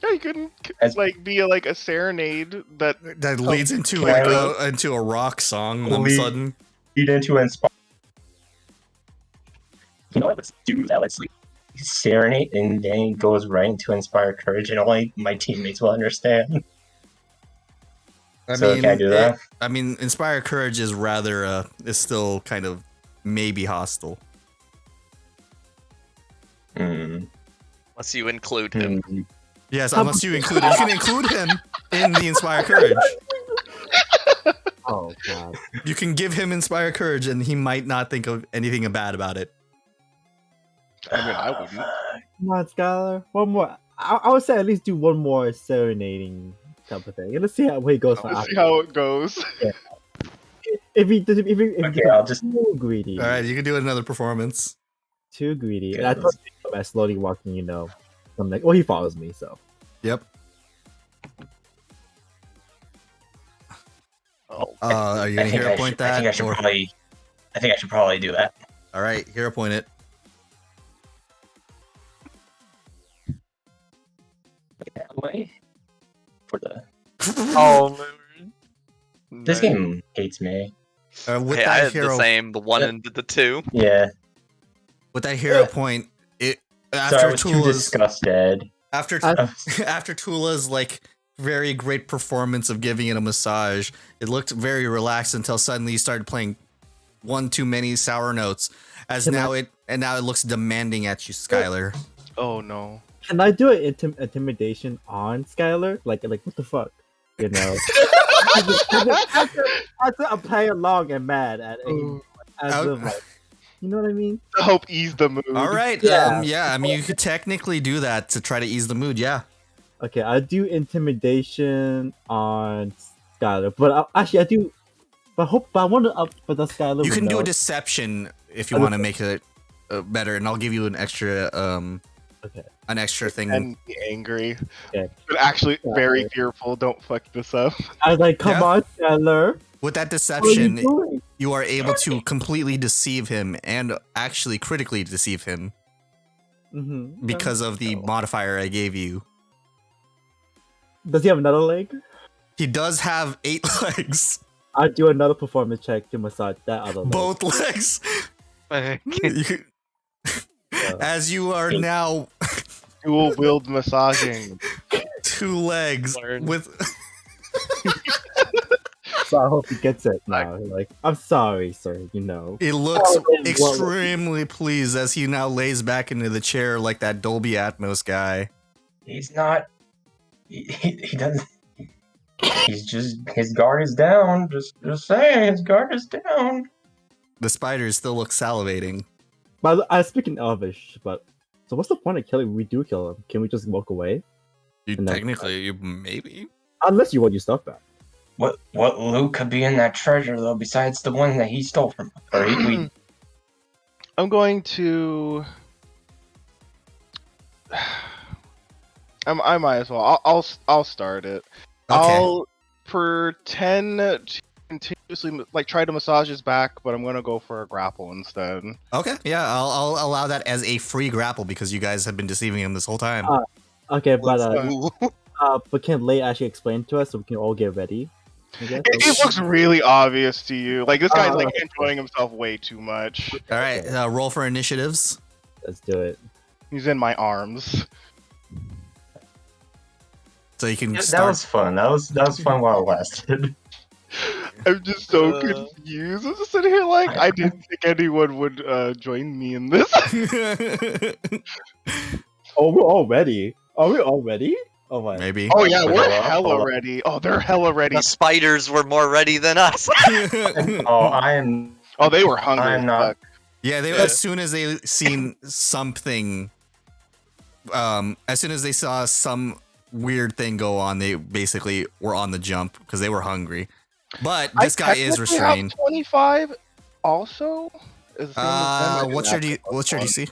Yeah, you couldn't As- like be like a serenade that. That leads into Can like I- into a rock song all of a Please. sudden. Lead into Inspire. You know what? Let's do that. Let's like serenade, and then it goes right into Inspire Courage, and only my teammates will understand. So can I do that? I mean, Inspire Courage is rather is still kind of maybe hostile. Hmm. Unless you include him. Yes, unless you can include him in the Inspire Courage. Oh god. You can give him Inspire Courage, and he might not think of anything bad about it. I mean, I wouldn't. Come on, Skylar. One more. I would say at least do one more serenading type of thing. And let's see how it goes. Let's see how it goes. If he Okay, I'll just. too greedy, All right, you can do another performance. too greedy. Okay, And I thought by slowly walking, you know, I'm like, well, he follows me, so Yep. Oh, Are you gonna hero point that? I think I should probably do that. All right, hero point it. That way for the. Oh, This Nice. game hates me. With Hey, I that had hero, the same, the 1 and the 2. Yeah. with that hero point, it So I after was too Tula's disgusted. after I- after Tula's like very great performance of giving it a massage, it looked very relaxed until suddenly you started playing one too many sour notes. As Can now it looks demanding at you, Skylar. Oh no. Can I do an intimidation on Skylar? Like what the fuck? You know? After I'm playing along and mad at him, as Out- if like, you know what I mean? I hope ease the mood. All right, Yeah. I mean, you could technically do that to try to ease the mood. Yeah, Okay, I do intimidation on Skylar, but actually I do. But I want to up for the Skylar. you would can do know. a deception if you I want to make it better, and I'll give you an extra Okay. an extra thing. And be angry. Okay. But actually Yeah. very fearful. Don't fuck this up. I was like, come Yeah. on, Skylar. With that What are you deception, doing? you are able to completely deceive him and actually critically deceive him Mm-hmm. because of the modifier I gave you. Does he have another leg? He does have 8 legs, I do another performance check to massage that other leg. both legs. You- As you are Eight. now Dual wield massaging. 2 legs Learn. with. So I hope he gets it now. Like, I'm sorry, sir. You know. It looks Oh, what- extremely pleased as he now lays back into the chair like that Dolby Atmos guy. He's not. He doesn't. He's just. His guard is down. Just saying, his guard is down. The spiders still look salivating. But I speak in Elvish. But so what's the point of killing? We do kill him. Can we just walk away? You No. technically, you maybe. Unless you want your stuff back. What loot could be in that treasure though? Besides the one that he stole from, or we I'm going to. I might as well. I'll start it. Okay. I'll pretend to continuously like try to massage his back, but I'm gonna go for a grapple instead. Okay. Yeah, I'll allow that as a free grapple because you guys have been deceiving him this whole time. Okay, but Let's, but can Lay actually explain to us so we can all get ready? I guess? It looks really obvious to you. Like this guy's like okay. enjoying himself way too much. All right. Roll for initiatives. Let's do it. He's in my arms. So you can that start. was fun. That was fun while it lasted. I'm just so confused. I'm just sitting here like I didn't think anyone would join me in this. Oh, we're all ready. Are we all ready? Oh my. Maybe. Oh yeah, we're Hold on, hella hold on. ready. Oh, they're hella ready. The spiders were more ready than us. Oh, I am. Oh, they were hungry. I'm as not- fuck. Yeah, they as soon as they seen something, as soon as they saw some weird thing go on, they basically were on the jump because they were hungry. But this guy is technically have restrained. 25 also. Is the same as them. I What's didn't your have to what's your plus DC?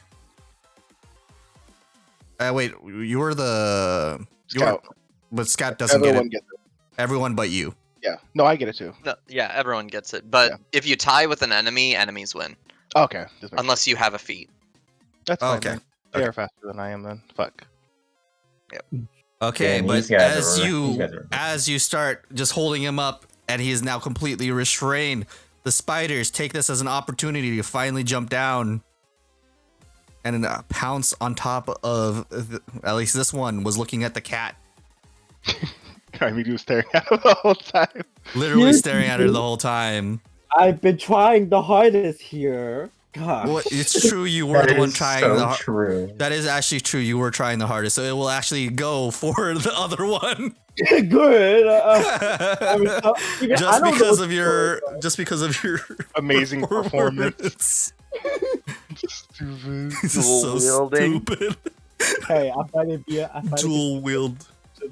Wait, you were the one. you were, Scout. but Scott doesn't Everyone get it. gets it. Everyone but you. Yeah. No, I get it too. No, yeah, everyone gets it. But Yeah. if you tie with an enemy, enemies win. Okay. This makes- Unless you have a feat. That's fine. Okay. Then. They are faster than I am then. Fuck. Okay, Yeah, but these guys as are- you these guys are- as you start just holding him up and he is now completely restrained, the spiders take this as an opportunity to finally jump down and pounce on top of at least this one was looking at the cat, I mean, he was staring at him the whole time. literally Yes, staring at her the whole time. I've been trying the hardest here. God. Well, it's true you were That the one is trying so the har- true. That is actually true. You were trying the hardest, so it will actually go for the other one. Good. I mean, I just don't know because what of to your do. just because of your Amazing performance. This Stupid. is so Dual wielding. stupid. Hey, I find it be a Dual wield.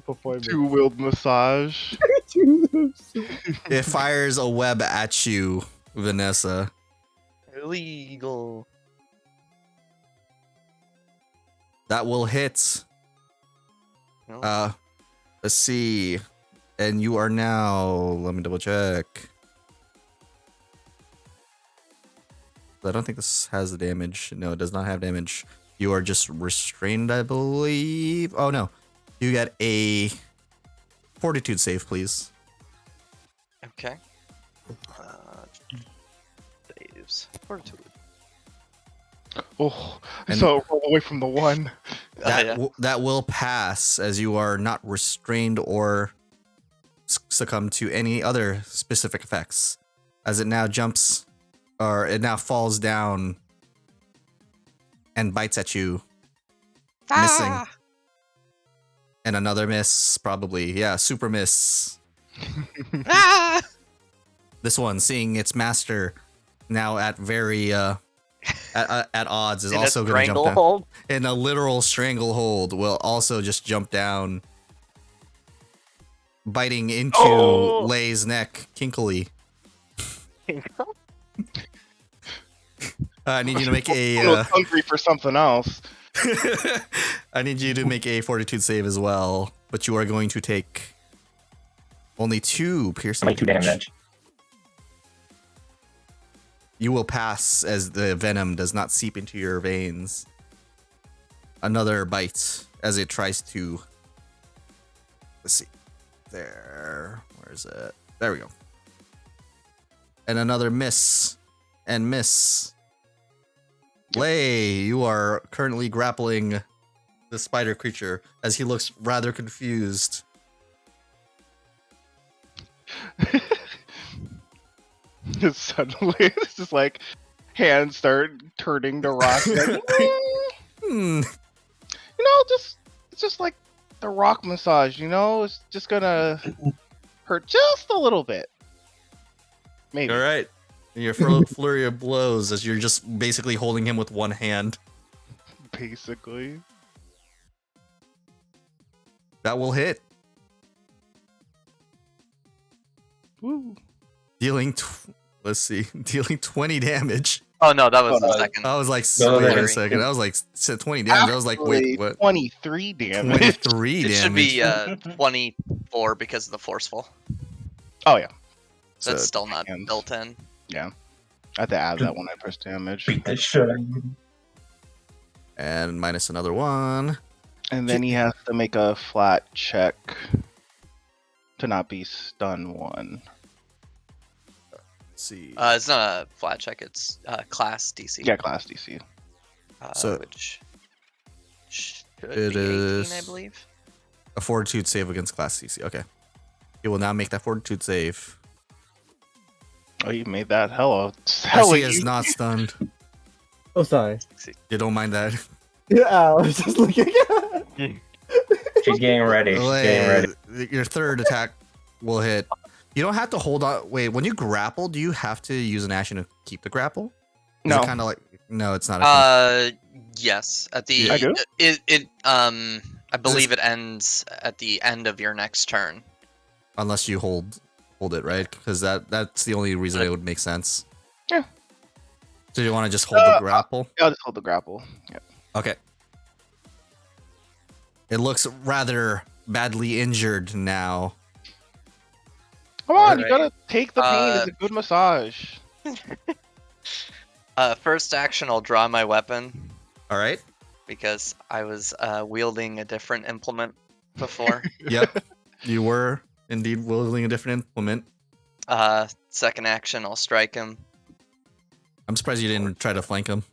performance. Two-wheeled massage. It fires a web at you, Vanessa. Illegal. That will hit. No. Let's see. And you are now. Let me double check. I don't think this has the damage. No, it does not have damage. You are just restrained, I believe. Oh no. You get a fortitude save, please. Okay. Saves. Fortitude. Oh, And- so roll away from the 1. That Yeah. that will pass as you are not restrained or succumb to any other specific effects. As it now jumps, or it now falls down and bites at you, missing. Ah! And another miss, probably. Yeah, super miss. Ah! This one, seeing its master now at very at odds, is In a also going to jump down. stranglehold. In a literal stranglehold, will also just jump down, biting into Oh! Lay's neck kinkily. I need you to make I was a. hungry for something else. I need you to make a fortitude save as well, but you are going to take only 2 piercing 22 damage. You will pass as the venom does not seep into your veins. Another bite as it tries to. Let's see. There. Where is it? There we go. And another miss. And miss. Lay, you are currently grappling the spider creature as he looks rather confused. Just suddenly, it's just like hands start turning to rock. Like, Hmm. it's just like the rock massage. It's just gonna hurt just a little bit. Maybe. All right. Your flurry of blows as you're just basically holding him with one hand. Basically. That will hit, Woo. dealing. Let's see, dealing 20 damage. Oh no, that was Oh, the no. second. I was like, No, wait a Larry. second. I was like, said 20 damage. I was like, wait, Actually, what? 23 damage. 23 It damage. should be 24 because of the forceful. Oh yeah. So, That's still not hands. built in. Yeah. I had to add that when I press damage. Beat the shit. and minus another 1. And then he has to make a flat check to not be stun 1. Let's see. It's not a flat check. It's class DC. Yeah, class DC. So- which should It be 18, is- I believe. A fortitude save against class CC. Okay. You will now make that fortitude save. Oh, you made that hella As he is easy. not stunned. Oh, sorry. You don't mind that. Yeah, I was just looking. She's getting ready. She's getting ready. Your third attack will hit. You don't have to hold on. Wait, when you grapple, do you have to use an action to keep the grapple? Is No. it kind of like no, it's not. A thing. Yes. At the I do? I believe it ends at the end of your next turn. Unless you hold it, right? Because that's the only reason it would make sense. Yeah. So you want to just hold the grapple? I'll just hold the grapple. Yeah. Okay. It looks rather badly injured now. Come on, you Alright. gotta take the pain. It's a good massage. First action, I'll draw my weapon All right. because I was wielding a different implement before. Yep. You were indeed wielding a different implement. Second action, I'll strike him. I'm surprised you didn't try to flank him.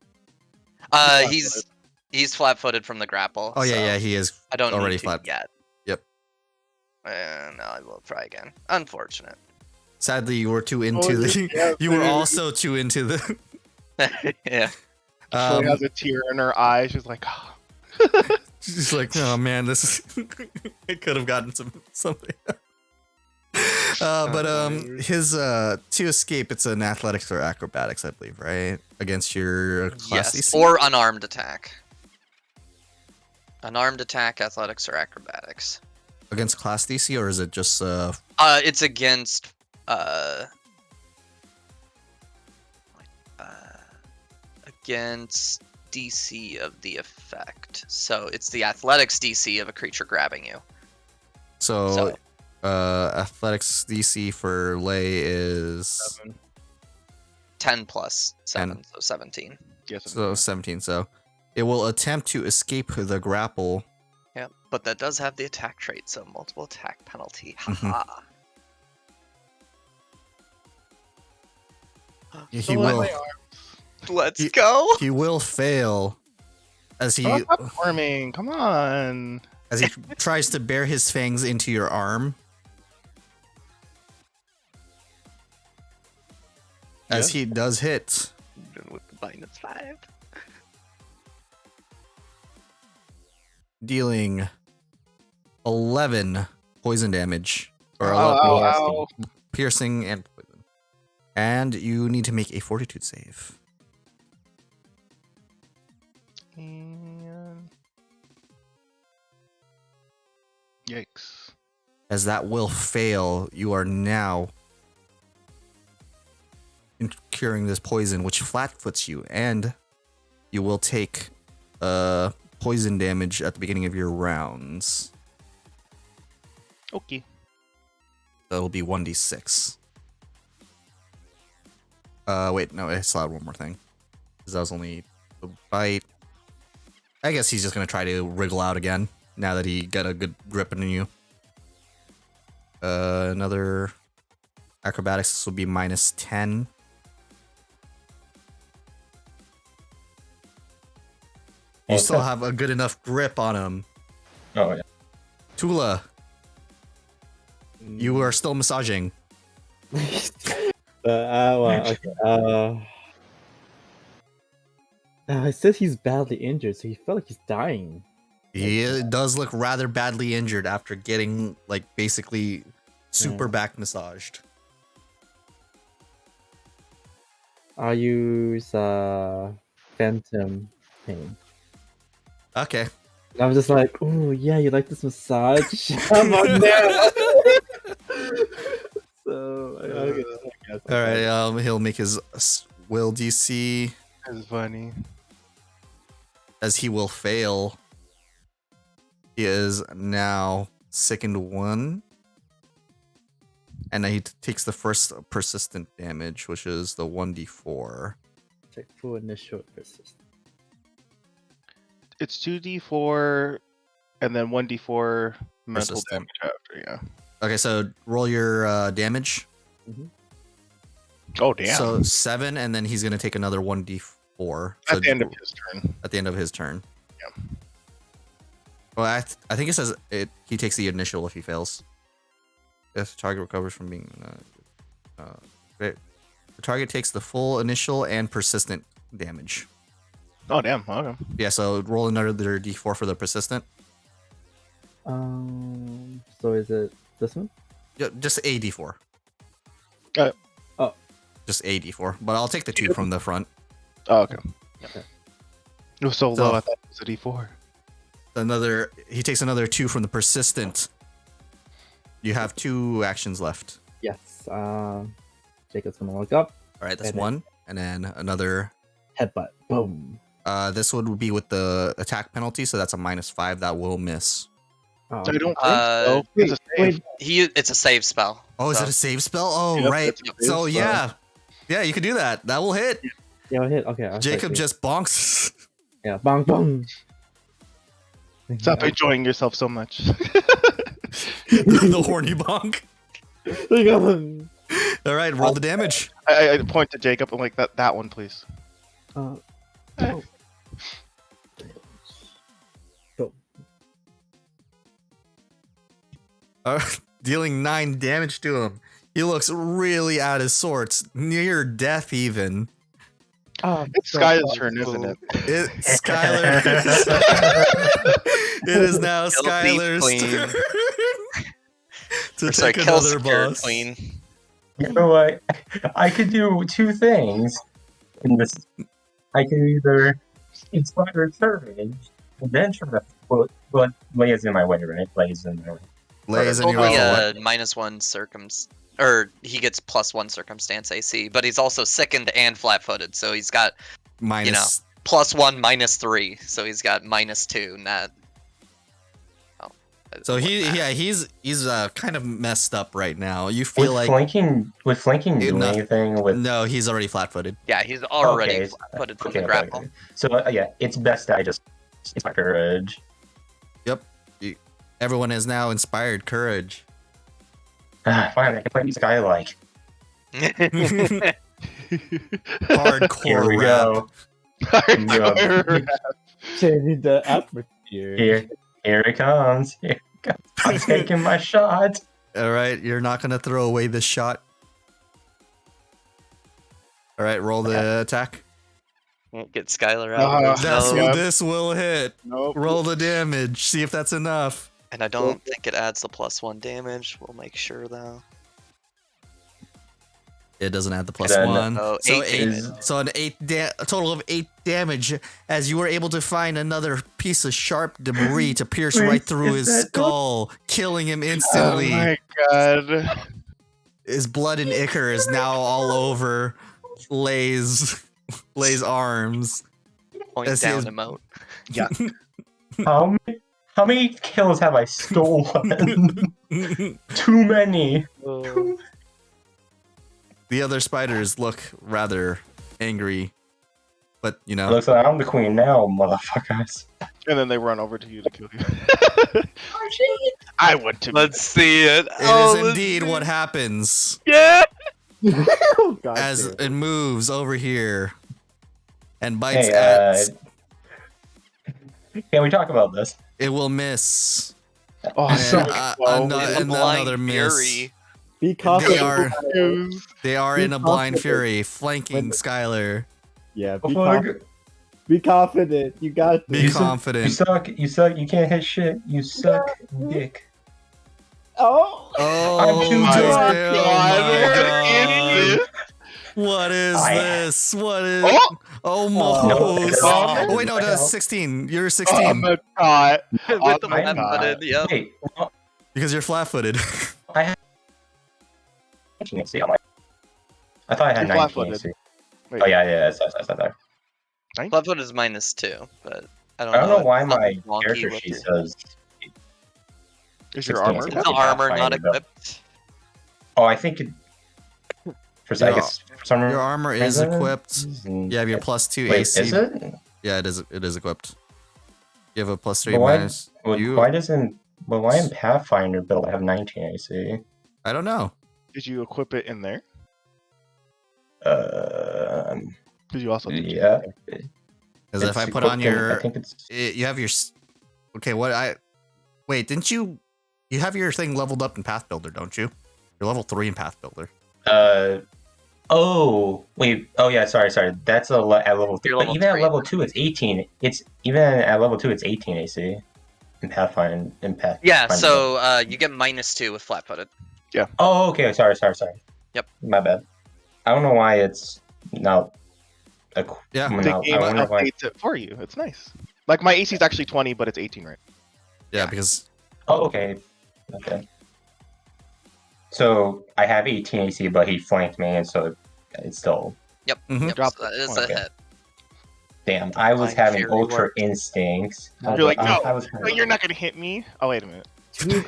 He's flat-footed from the grapple. Oh yeah, so yeah, he is. I don't already need to flat. yet. Yep. No, I will try again. Unfortunate. Sadly, you were too into the. yeah, You were dude. also too into the. Yeah. She Um, has a tear in her eye. She's like, oh. she's like, oh man, this is. It could have gotten something. But his to escape, it's an athletics or acrobatics, I believe, right? Against your class Yes. DC? Or unarmed attack. Unarmed attack, athletics, or acrobatics. against class DC, or is it just It's against against DC of the effect. So it's the athletics DC of a creature grabbing you. so athletics DC for Lay is 10 plus 7, 10. so 17. Yes. so 17. So it will attempt to escape the grapple. Yeah, but that does have the attack trait, so multiple attack penalty. Mhm. Haha. He Don't will. let my Let's He- go. He will fail as he arm- Stop platforming. Come on. tries to bear his fangs into your arm. As he does hit. With the -5. Dealing 11 poison damage. Or Ow, 11 ow, ow. piercing and poison. And you need to make a fortitude save. And... Yikes. As that will fail, you are now incurring this poison, which flatfoots you, and you will take poison damage at the beginning of your rounds. Okay. That'll be 1d6. Wait, no, I still had one more thing. Because that was only the bite. I guess he's just gonna try to wriggle out again now that he got a good grip on you. Another acrobatics. This will be -10. You still have a good enough grip on him. Oh yeah. Tula, you are still massaging. Well, okay. It says he's badly injured, so he felt like he's dying. He does look rather badly injured after getting, like, basically super back massaged. I'll use Phantom Pain. Okay. And I was just like, oh yeah, you like this massage? I'm on there. So I guess. All right. He'll make his will DC That's funny. as he will fail. He is now sickened 1. And then he takes the first persistent damage, which is the 1d4. Check full initial persist. It's 2d4 and then 1d4 mental Persistent. damage after, yeah. Okay, so roll your damage. Oh, damn. So 7, and then he's going to take another 1d4. At the end of his turn. At the end of his turn. Yeah. Well, I think it says he takes the initial if he fails. If the target recovers from being... the target takes the full initial and persistent damage. Oh, damn. Okay. Yeah, so roll another d4 for the persistent. So is it this one? Yeah, just a d4. Oh. Just a d4. But I'll take the 2 from the front. Oh, okay. Okay. It was so low, I thought it was a d4. He takes another 2 from the persistent. You have 2 actions left. Yes. Jacob's gonna look up. All right, that's And then- 1. And then another... Headbutt. Boom. This would be with the attack penalty, so that's a -5. That will miss. Oh, I don't think Uh, so. It's a save. It's a save spell. Oh, is so- it a save spell? Oh, Yep, right. it's a save So, spell. yeah. Yeah, you could do that. That will hit. Yeah, I'll hit. Okay. I'll Jacob start just bonks. yeah, bong bong. Stop enjoying yourself so much. The horny bonk. Go. All right, roll the damage. I point to Jacob. I'm like, that one, please. Oh. Go. Dealing 9 damage to him. He looks really out of sorts, near death even. Oh, It's Sky's turn, isn't it? Skylar. It is now Kill thief Skylar's queen. turn to Or sorry, take kill another secure boss. queen. You know what? I could do 2 things in this. I could either inspire courage and then try to put Lay is in my way, right? Lay is in my way. Lays in your Only way. -1 or he gets +1 circumstance AC, but he's also sickened and flat-footed, so he's got Minus. +1 -3, so he's got -2. Not. Oh, So it wouldn't matter. he's kind of messed up right now. You feel like Would flanking do Enough. anything with? no, he's already flat-footed. Yeah, he's already Okay, flat-footed from Okay, the okay, grapple. okay. So yeah, it's best that I just inspire courage. Everyone has now inspired courage. Finally, I can play Sky like. Hardcore Here we rap. go. Hardcore. Changing the atmosphere. Here it comes. Here it comes. I'm taking my shot. All right, you're not gonna throw away this shot. All right, roll the attack. Can't get Skylar out. Uh, of That's this, Yep. this will hit. Nope. Roll the damage. See if that's enough. and I don't think it adds the +1 damage. We'll make sure though. It doesn't add the Then- +1. Oh, So 8 eight. damage. So a total of 8 damage, as you were able to find another piece of sharp debris to pierce Wait, right through is his that- skull, killing him Oh instantly. my god. His blood and ichor is now all over Lay's arms. Point That's down his- emote. How many kills have I stolen? Too many. The other spiders look rather angry, but you know. Looks like I'm the queen now, motherfuckers. And then they run over to you to kill you. I want to. Let's see it. It is indeed what happens Yeah. Oh, God as damn. it moves over here and bites Hey, at. can we talk about this? It will miss. Oh, And, so It's a blind another miss. fury. Be They confident. are they are Be in a blind confident. fury, flanking When- Skylar. Yeah, be, Before- be confident. You got Be this. You confident. suck. You suck. You can't hit shit. You suck dick. Oh! Oh I'm too my good. God. What is I- this? What is? Oh! Almost. No. Oh wait, no, that's 16. You're Oh 16 my god. With the my left God. footed. Yep. Wait. because you're flat-footed. See, I'm like, I thought I had You're 19 flat-footed. AC. Wait. Oh yeah, that's there. Left foot is -2, but I don't I don't know why it's my something wonky character with sheet your- says. Is your 16. armor? It's Is equipped? the armor not Pathfinder, though. equipped? Oh, I think it. For Your- I guess for some Your armor is reason- equipped. Mm, You have your +2 Wait, AC. is it? Yeah, it is. It is equipped. You have a +3 But why- minus. Well, You. why doesn't? Well, why in Pathfinder build have 19 AC? I don't know. Did you equip it in there? Did you also? Yeah. Because if It's I put equipped on in- your, I think it's. you have your. Okay, what I. Wait, didn't you? You have your thing leveled up in Path Builder, don't you? You're level 3 in Path Builder. Oh wait. Oh yeah. Sorry. That's at level 3. You're But level even 3. at level 2, it's 18. It's even at level 2, it's 18 AC. In Pathfinder. Yeah, so you get -2 with flat footed. Oh, okay. Sorry. Yep. My bad. I don't know why it's not. Yeah. I'm The not- game I wonder why. updates it for you. It's nice. Like my AC is actually 20, but it's 18 right. Yeah, because Oh, okay. Okay. So I have 18 AC, but he flanked me, and so it's still. Yep. Mhm. Yep. Drop So that it. is Okay. a hit. Damn, I was Blind having Fury ultra worked. instincts. I was You're like, no, I was no, you're not gonna hit me. Oh wait a minute.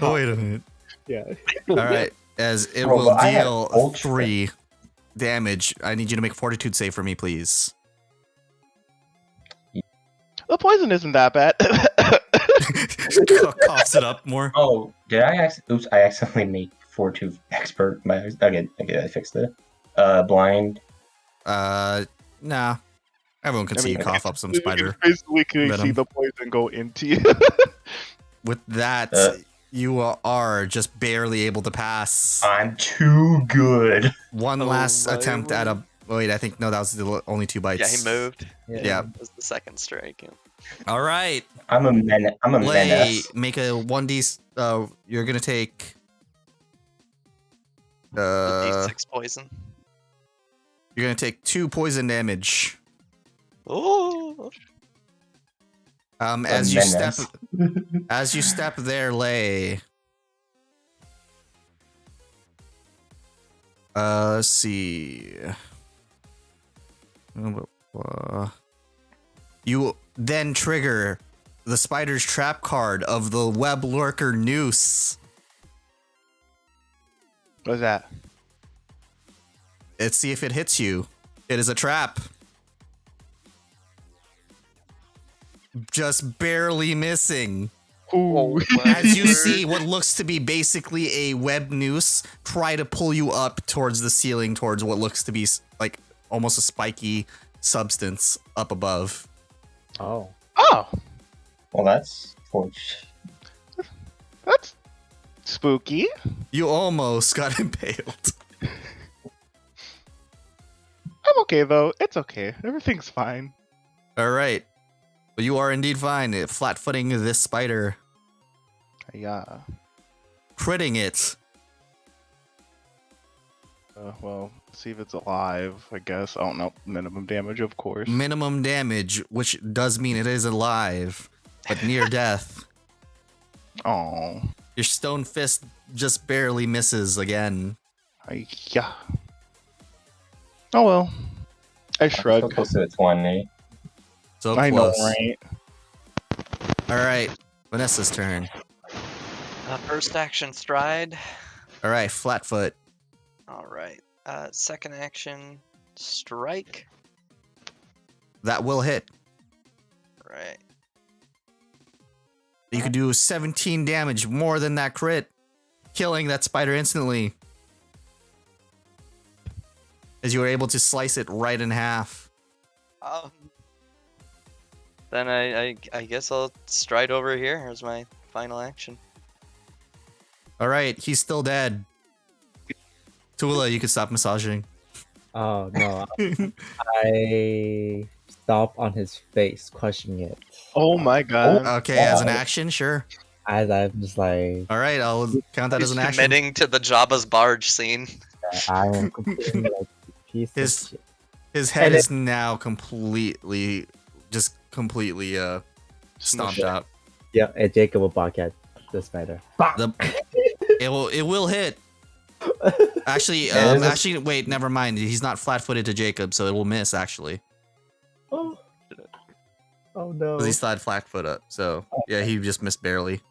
oh, wait a minute. Yeah. All right, as it Bro, will but I have deal ultra. 3 damage. I need you to make a Fortitude save for me, please. The poison isn't that bad. Coughs it up more. Oh, did I? Oops! I accidentally made 4-2 expert. Okay, I fixed it. Blind. Nah. Everyone can see you cough up some spider. Basically, can see venom. the poison go into you. With that, you are just barely able to pass. I'm too good. One Oh last my attempt at a. Wait, I think no, that was the only 2 bites. Yeah, he moved. Yeah. That was the second strike. Yeah. All right, I'm a menace. Lay, make a 1d. You're gonna take. The D6 poison. You're gonna take 2 poison damage. Oh. As you step, as you step there, Lay. Let's see. You then trigger the spider's trap card of the web lurker noose. What's that? Let's see if it hits you. It is a trap. Just barely missing. Ooh. As you see what looks to be basically a web noose try to pull you up towards the ceiling, towards what looks to be like almost a spiky substance up above. Oh. Oh, Well, that's fortunate. that's spooky. You almost got impaled. I'm okay though. It's okay. Everything's fine. All right. But you are indeed fine. Flat-footing this spider, Yeah. critting it. Well, see if it's alive. I guess. I don't know. Minimum damage, of course. Minimum damage, which does mean it is alive, but near death. Oh. Your stone fist just barely misses again. Yeah. Oh well. I I'm so shrug. close to a 20. So I know, close. right? All right, Vanessa's turn. First action stride. All right, Flatfoot. All right. Second action strike. That will hit. Right. You can do 17 damage, more than that crit, killing that spider instantly. As you were able to slice it right in half. Then I guess I'll stride over here as my final action. All right, he's still dead. Tula, you can stop massaging. Oh no. I stomp on his face, crushing it. Oh my god. Okay, as an action, sure. As I'm just like, All right, I'll count that as He's an action. committing to the Jabba's barge scene. I am completely like a piece His- of shit. His head And is now completely stomped out. Yeah, and Jacob will bark at the spider. The, it will hit. Actually, Yeah, this is- actually, wait, never mind. He's not flat-footed to Jacob, so it will miss actually, Oh, oh no. because he's slide flat-foot up. So yeah, he just missed barely.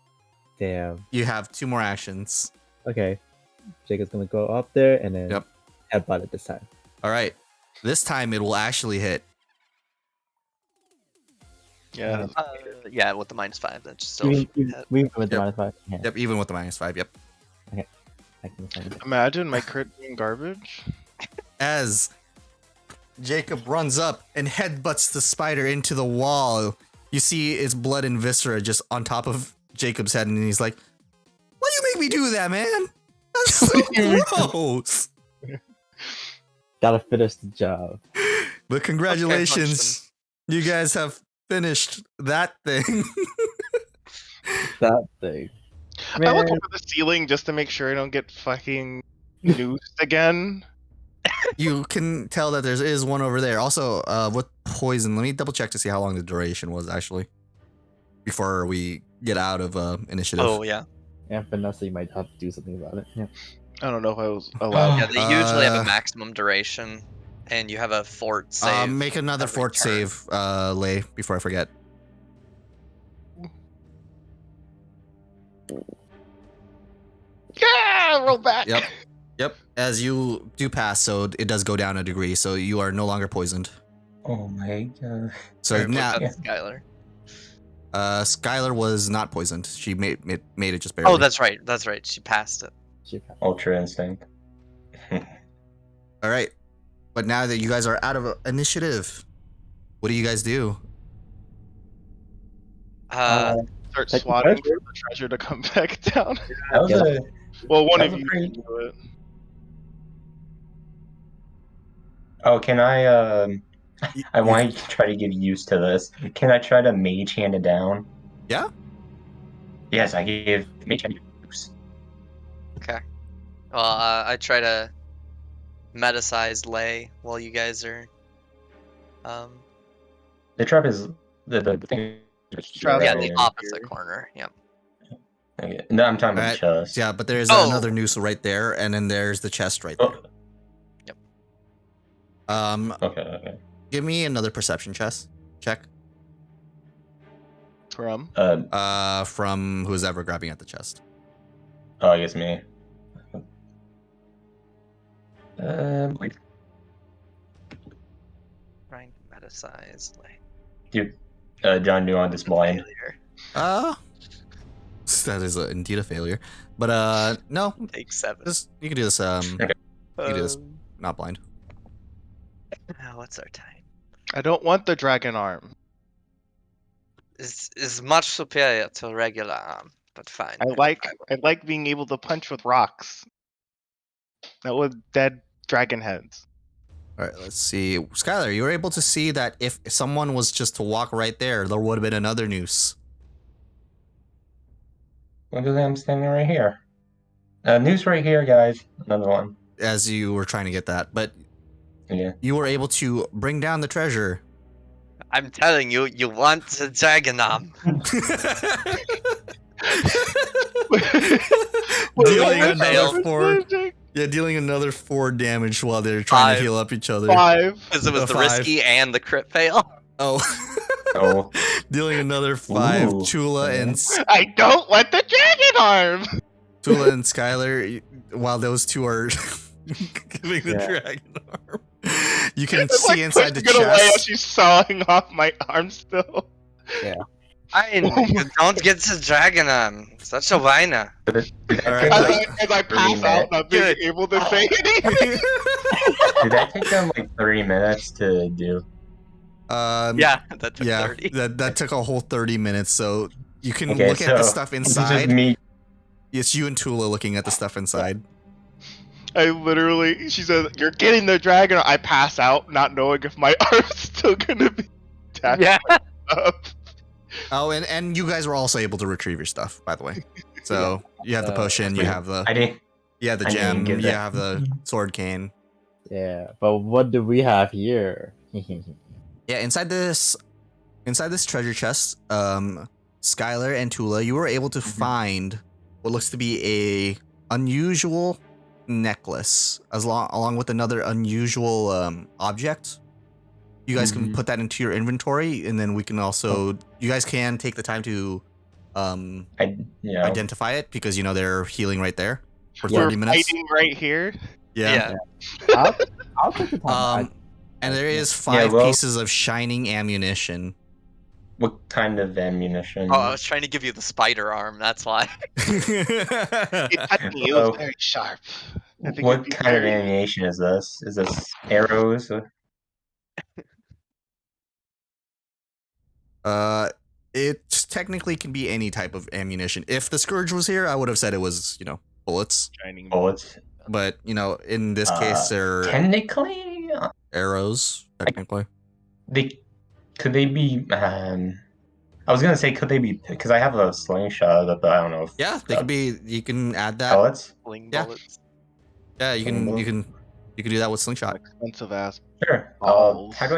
Damn. You have 2 more actions. Okay. Jacob's gonna go up there and then Yep. headbutt it this time. All right, this time it will actually hit. Yeah. Yeah, with the -5, that's still. We with the Yep. -5. Yeah, Yep, even with the -5. Yep. I can find it. Imagine my crit being garbage. As Jacob runs up and headbutts the spider into the wall, you see its blood and viscera just on top of Jacob's head, and he's like, "Why you make me do that, man? That's so gross." Gotta finish the job. But congratulations, you guys have finished that thing. That thing. I look Man. over the ceiling just to make sure I don't get fucking noosed again. You can tell that there is one over there. Also, with poison, let me double check to see how long the duration was actually before we get out of initiative. Oh yeah. Yeah, Vanessa, you might have to do something about it. Yeah. I don't know if I was allowed. Yeah, they usually have Uh, a maximum duration, and you have a fort save. Make another every fort turn. save, Lay, before I forget. Yeah, roll back. Yep. Yep. As you do pass, so it does go down a degree, so you are no longer poisoned. Oh my god. So Or was now, that Skylar? Skylar was not poisoned. She made it just barely. Oh, that's right. That's right. She passed it. She passed. Ultra instinct. All right. But now that you guys are out of initiative, what do you guys do? Start Take the swatting treasure. for the treasure to come back down. That was Yeah. a Well, one That of was a you pretty- can do it. Oh, can I I want to try to get used to this. Can I try to mage hand it down? Yeah. Yes, I give mage hand use. Okay. Well, I try to metasize Lay while you guys are. The trap is the thing. Trap. Yeah, right the here. opposite corner. Yeah. Okay. No, I'm talking about Alright, the chest. Yeah, but there's Oh. another noose right there, and then there's the chest right there. Oh, okay. Give me another perception check. From From who's ever grabbing at the chest. Oh, I guess me. Wait. Trying to metasize Lay. John, do you want this blind? Failure. That is indeed a failure. But no, Take 7. you can do this. Okay. You do this. Um, Not blind. What's our time? I don't want the dragon arm. Is much superior to a regular arm, but fine. I like being able to punch with rocks. Not with dead dragon heads. All right, let's see. Skylar, you were able to see that if someone was just to walk right there would have been another noose. Look at them standing right here. News right here, guys. Another one. As you were trying to get that, but Yeah. you were able to bring down the treasure. I'm telling you, you want the dragon arm. dealing Wait, another fail. dealing another 4 damage while they're trying to 5. heal up each other. 5. Because it was the 5. risky and the crit fail. Oh. Oh. Dealing another 5. Ooh, Chula yeah. and I don't want the dragon arm. Tula and Skylar, while those two are giving the Yeah. dragon arm, you can I'm, see like, inside the pushing it away as chest. she's sawing off my arm still. Fine, Oh you my don't get the dragon arm. Such a whiner. Did that All take, right. As I pass out, not being Good. able to say anything. did that take them like 30 minutes to do? Yeah, that took yeah, 30. that took a whole 30 minutes. So you can Okay, look at the so stuff This is just inside. me. It's you and Tula looking at the stuff inside. I literally, she says, "You're getting the dragon." I pass out, not knowing if my arm's still gonna be attached Yeah. up. Oh, and you guys were also able to retrieve your stuff, by the way. So you have the potion, you wait, have the I didn't. the I didn't gem, get you that. have the sword cane. Yeah, but what do we have here? Yeah, inside this treasure chest, Skylar and Tula, you were able to find what looks to be a unusual necklace, along with another unusual object. You guys can put that into your inventory, and then we can also you guys can take the time to identify it because they're healing right there for We're 30 minutes. fighting right here. Yeah. I'll take the time. And there is 5 well- pieces of shining ammunition. What kind of ammunition? Oh, I was trying to give you the spider arm, that's why. It touched me. It Oh. was very sharp. I think it'd What be kind of very- ammunition is this? Is this arrows? It technically can be any type of ammunition. If the Scourge was here, I would have said it was, bullets. shining. Bullets? But, in this case, they're Technically, arrows, technically. could they be? I was gonna say, could they be? Because I have a slingshot, but I don't know if Yeah, they could be. You can add that. pellets. Bling Yeah. bullets. Yeah, you can do that with slingshot. Expensive ass. Sure. Balls. How do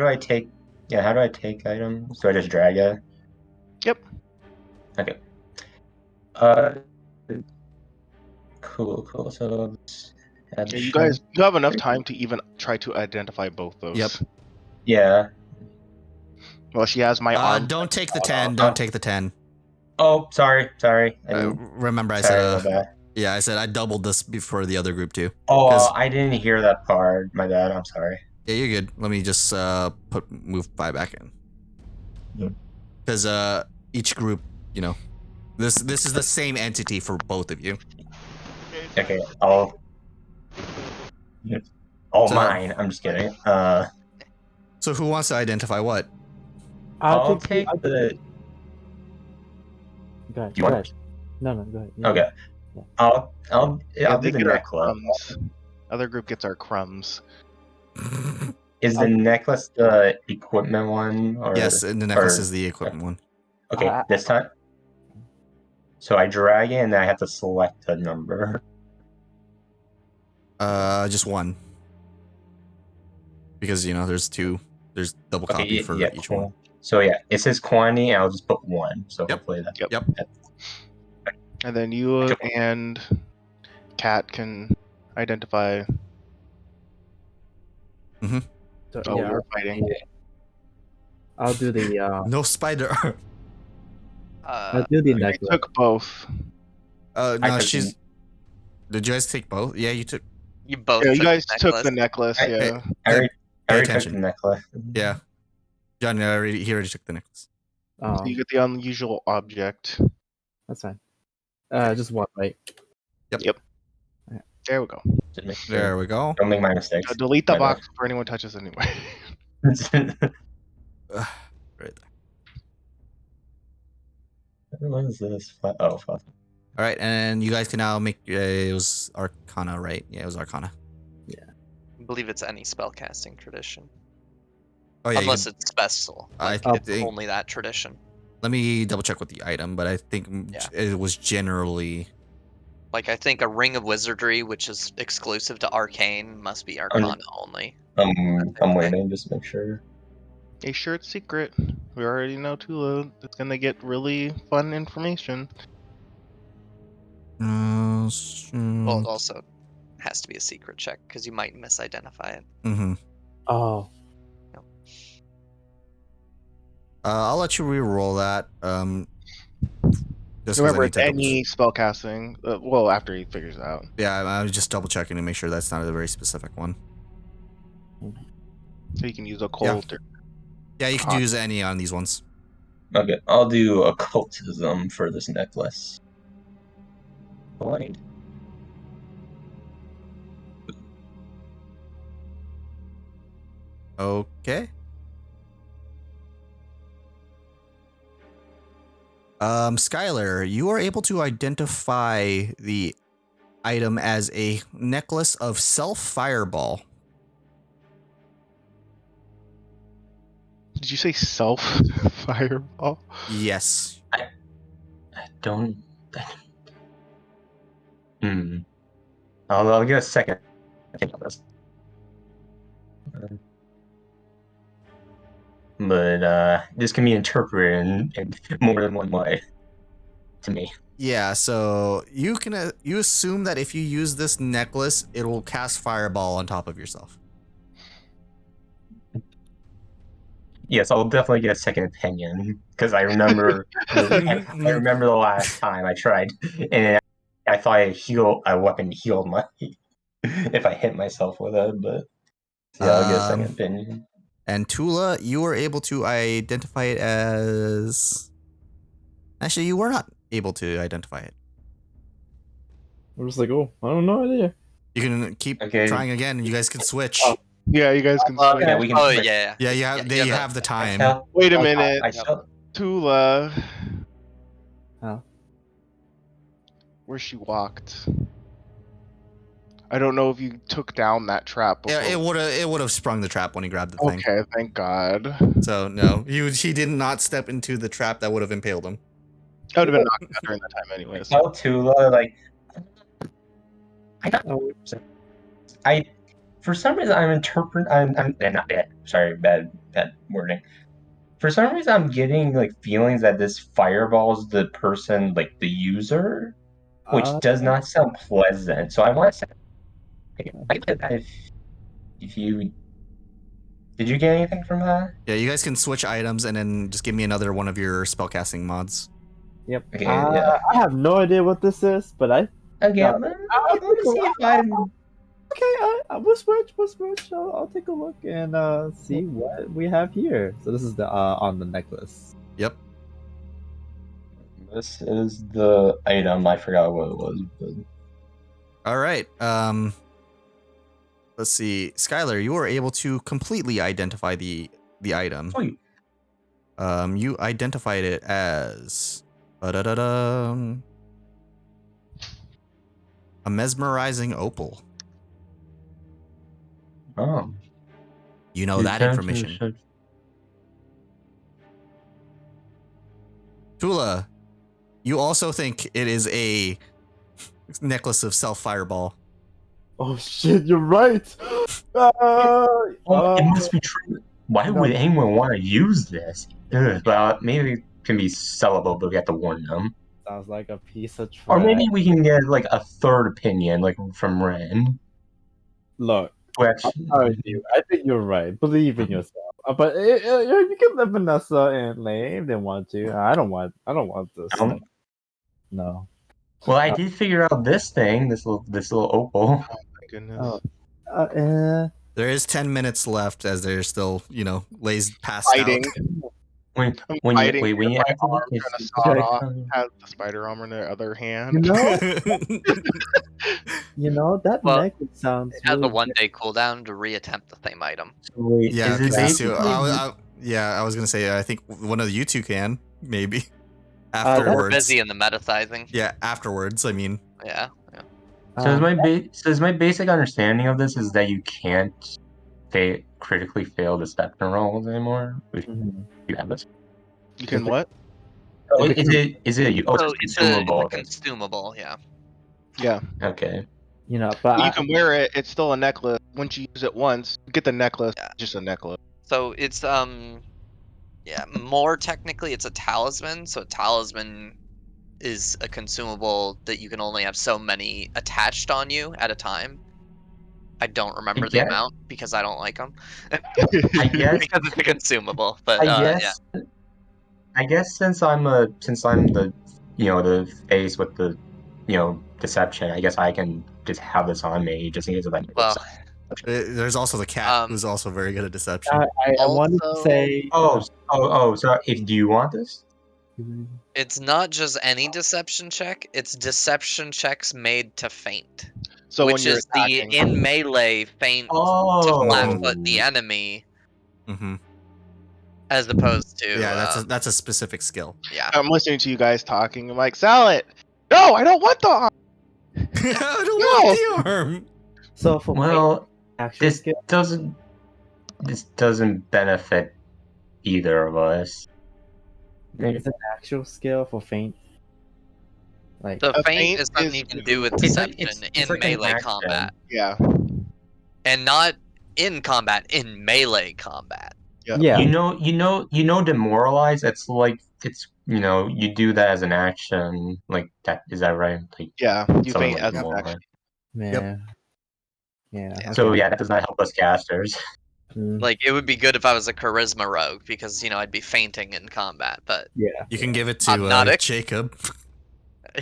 I take? Yeah, how do I take items? Do I just drag it? Yep. Okay. Cool. So let's add Yeah, the you have enough time to even try to identify both those. Yep. Yeah. Well, she has my arm. Don't take the 10. Don't take the 10. Oh, sorry. Remember, I Sorry said, about that. yeah, I said I doubled this before the other group too. Oh, 'cause- I didn't hear that part. My bad. I'm sorry. Yeah, you're good. Let me just move 5 back in. Yeah. Because each group, this is the same entity for both of you. Okay. All So- mine. I'm just kidding. So who wants to identify what? I'll take the. Go ahead. You Go want- ahead. No, go ahead. Yeah. Okay. Yeah. I'll They do the get our necklace. crumbs. Other group gets our crumbs. Is the necklace the equipment one? Or... Yes, and the necklace or- is the equipment one. Okay, this time. So I drag it and I have to select a number. Just 1. Because there's 2. There's double Okay, copy for each cool. one. So yeah, it says quantity. I'll just put 1. So Yep. hopefully that. Yep. Yep. And then you and Kat can identify. So, Oh, yeah, we're fighting. I'll do the No spider. I'll do the I necklace. took both. I No, took she's. Did you guys take both? Yeah, you took. You both Yeah, you took guys the took the necklace. necklace. I- Yeah. I already took attention. the necklace. Yeah. John, he already took the necklace. Oh, So you get the unusual object. that's fine. Just 1, right? Yep. Yep. There we go. Just make sure. There we go. Don't make my mistakes. Delete the My bad. box before anyone touches anyway. Right. What is this? Oh, fuck. All right, and you guys can now make it was Arcana, right? Yeah, it was Arcana. I believe it's any spellcasting tradition. Oh yeah, Unless it's special. I Like, it's think- only that tradition. let me double check with the item, but I think Yeah. it was generally. Like, I think a Ring of Wizardry, which is exclusive to Arcane, must be Arcana only. I'm waiting just to make sure. A sure it's secret. We already know Tula. It's gonna get really fun information. Uh, Well, it also has to be a secret check, because you might misidentify it. mm-hmm. Oh, I'll let you re-roll that. Just 'cause I Remember, need it's to any spellcasting. Well, after he figures it out. Yeah, I was just double checking to make sure that's not a very specific one. So you can use occult. Or... Yeah, you can use any on these ones. Okay, I'll do occultism for this necklace. Blind. Okay. Skylar, you are able to identify the item as a necklace of self fireball. Did you say self fireball? Yes. I don't. I'll get a second. I think of this. But this can be interpreted in more than one way. To me. Yeah, so you can you assume that if you use this necklace, it will cast fireball on top of yourself. Yes, I'll definitely get a second opinion because I remember. I remember the last time I tried, and I thought a weapon healed my if I hit myself with it. But yeah, I'll get a second opinion. And Tula, you were able to identify it as. Actually, you were not able to identify it. I'm just like, oh, I don't know idea. You can keep Okay. trying again, and you guys can switch. Oh. Yeah, you guys can. Yeah, switch. we can. Oh, switch. yeah. Yeah, you have. Yeah, you that- have the time. Wait a minute, I shall. Tula. Huh? Where she walked. I don't know if you took down that trap before. Yeah, it would have sprung the trap when he grabbed the thing. Okay, thank God. So no, he did not step into the trap that would have impaled him. I would have been knocked out during that time, anyways. Tell Tula like. I for some reason I'm interpreting. I'm not bad. Sorry, bad wording. For some reason, I'm getting like feelings that this fireballs the person, like the user, which does not sound pleasant. So I want to say, if you did you get anything from that? Yeah, you guys can switch items and then just give me another one of your spellcasting mods. Yep. Okay, yeah. I have no idea what this is, but I Okay, Yeah. let me see if I'm. okay. We'll switch. I'll take a look and see what we have here. So this is the on the necklace. Yep. This is the item. I forgot what it was. But... All right. Let's see, Skylar, you were able to completely identify the item. Sweet. You identified it as a mesmerizing opal. Oh. You know that information. Tula, you also think it is a necklace of self fireball. Oh shit! You're right. It must be true. Why would anyone want to use this? Ugh, well, maybe it can be sellable, but we have to warn them. Sounds like a piece of trash. Or maybe we can get like a third opinion, like from Ren. Look, Which, I think you're right. Believe in yourself. But you can let Vanessa and Lane if they want to. I don't want this. Um, No. well, I did figure out this thing, this little opal. Thank goodness. Oh. There is 10 minutes left as they're still, lays passed Fighting. out. When I'm when fighting you with have my to arm, look, trying to saw it off. Has the spider arm in their other hand. You know? You know, that Well, necklace sounds It has really a 1-day cooldown to reattempt the same item. So wait, Yeah, is it because these two. basically? Yeah, I was gonna say. I think one of you two can maybe that's- We're afterwards. busy in the metasizing. Yeah, afterwards. I mean, Yeah. So is Um, my basic understanding of this is that you can't critically fail deception rolls anymore if mhm. you have this. You can what? Oh, It is it? Is it? Oh, So it's it's consumable. a Okay. consumable, yeah. Yeah. Okay. You know, but You can wear it. It's still a necklace. Once you use it once, you get the necklace. Yeah. Just a necklace. So it's yeah, more technically it's a talisman. So a talisman is a consumable that you can only have so many attached on you at a time. I don't remember the guess- amount because I don't like them. I guess. Because it's a consumable, but I yeah. guess. I guess since I'm the the face with the deception. I guess I can just have this on me just in case of any. Well, there's also the cat Um, who's also very good at deception. I wanted to Also- say. Oh. So if do you want this? it's not just any deception check, it's deception checks made to feint. So when which you're is the attacking, in melee feint to Oh. flat-foot the enemy Mm-hmm. as opposed to Yeah, that's a specific skill. yeah. I'm listening to you guys talking. I'm like, sell it. No, I don't want the arm. I don't want the arm. So for my Well, actual this skill, doesn't benefit either of us. there's an actual skill for feint. Like The A feint feint is something is- you can do with It's like- deception it's in like an melee action. combat. Yeah. And not in combat, in melee combat. yeah, You know, demoralize. It's like you do that as an action. Like that. Is that right? Like Yeah. You something faint like as an demoralize. action. yeah, yeah. Yeah. So okay. yeah, that does not help us casters. Mm, Like it would be good if I was a charisma rogue because I'd be fainting in combat, but yeah. You can give it to Hypnotic. Jacob.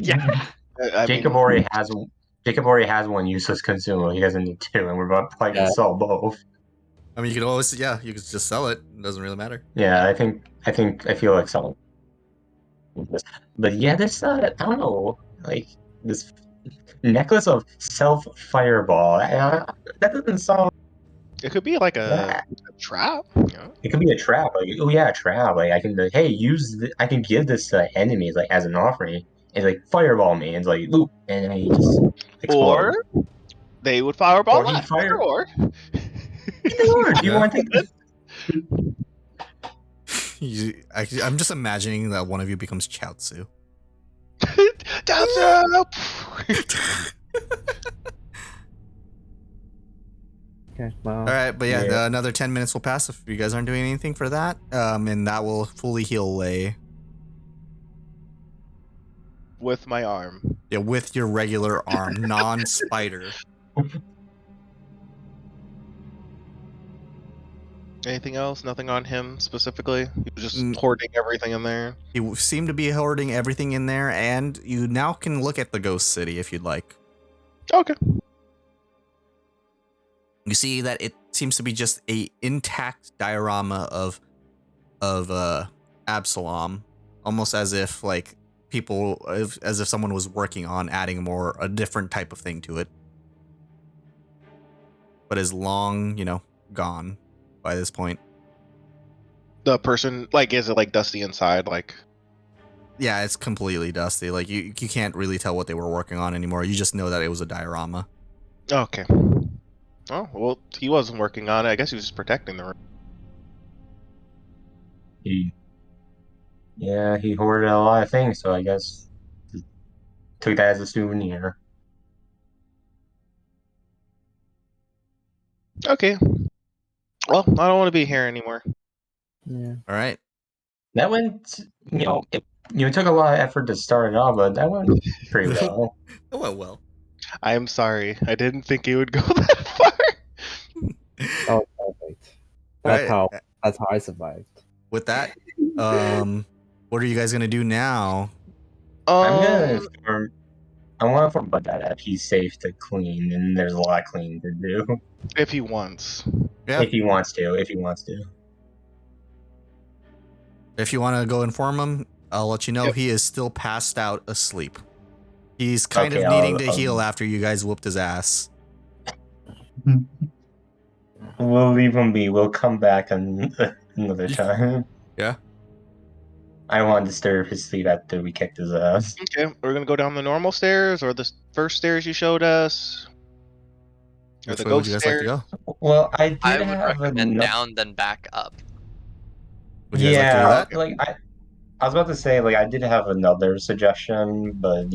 yeah. I Jacob mean, already has one useless consumable. He doesn't need two, and we're probably gonna Yeah. sell both. I mean, you can always you can just sell it. It doesn't really matter. Yeah, I feel like selling this. But yeah, this I don't know, like this necklace of self fireball. That doesn't sound. it could be like a That. trap. You know? It could be a trap. Like, oh yeah, a trap. Like I can, hey, I can give this to enemies like as an offering, and like fireball me, and it's like, loop, and then he just explodes. Or they would fireball Or he that. fire- Or Either do you Yeah. want to take? I'm just imagining that one of you becomes Chaozu. That's up. Okay. Well, All right, but yeah, Yeah. another 10 minutes will pass if you guys aren't doing anything for that. And that will fully heal Lay. With my arm. Yeah, with your regular arm, non-spider. Anything else? Nothing on him specifically. He was just Mm. hoarding everything in there. You seem to be hoarding everything in there, and you now can look at the ghost city if you'd like. Okay. You see that it seems to be just a intact diorama of Absalom, almost as if like as if someone was working on adding a different type of thing to it, but is long gone by this point. The person, like, is it like dusty inside? Like, Yeah, it's completely dusty. Like you can't really tell what they were working on anymore. You just know that it was a diorama. okay. Oh well, he wasn't working on it. I guess he was just protecting the room. He hoarded a lot of things, so I guess took that as a souvenir. Okay. Well, I don't want to be here anymore. yeah. All right. That went, it took a lot of effort to start it off, but that went pretty well. Oh well. I am sorry. I didn't think it would go that far. Oh, perfect. Alright. That's how I survived. With that, what are you guys gonna do now? I'm gonna I want to farm, but that he's safe to clean, and there's a lot of cleaning to do. If he wants. Yeah. If he wants to. If you want to go inform him, I'll let you know Yep. he is still passed out asleep. He's kind Okay, of needing to I'll- heal after you guys whooped his ass. We'll leave him be. We'll come back another time. Yeah. I don't want to disturb his sleep after we kicked his ass. Okay, we're gonna go down the normal stairs or the first stairs you showed us. Or Which the way would ghost you guys like to stairs. go? Well, I did I would have recommend enough. down then back up. Would you guys like to do that? Like I was about to say, like I did have another suggestion, but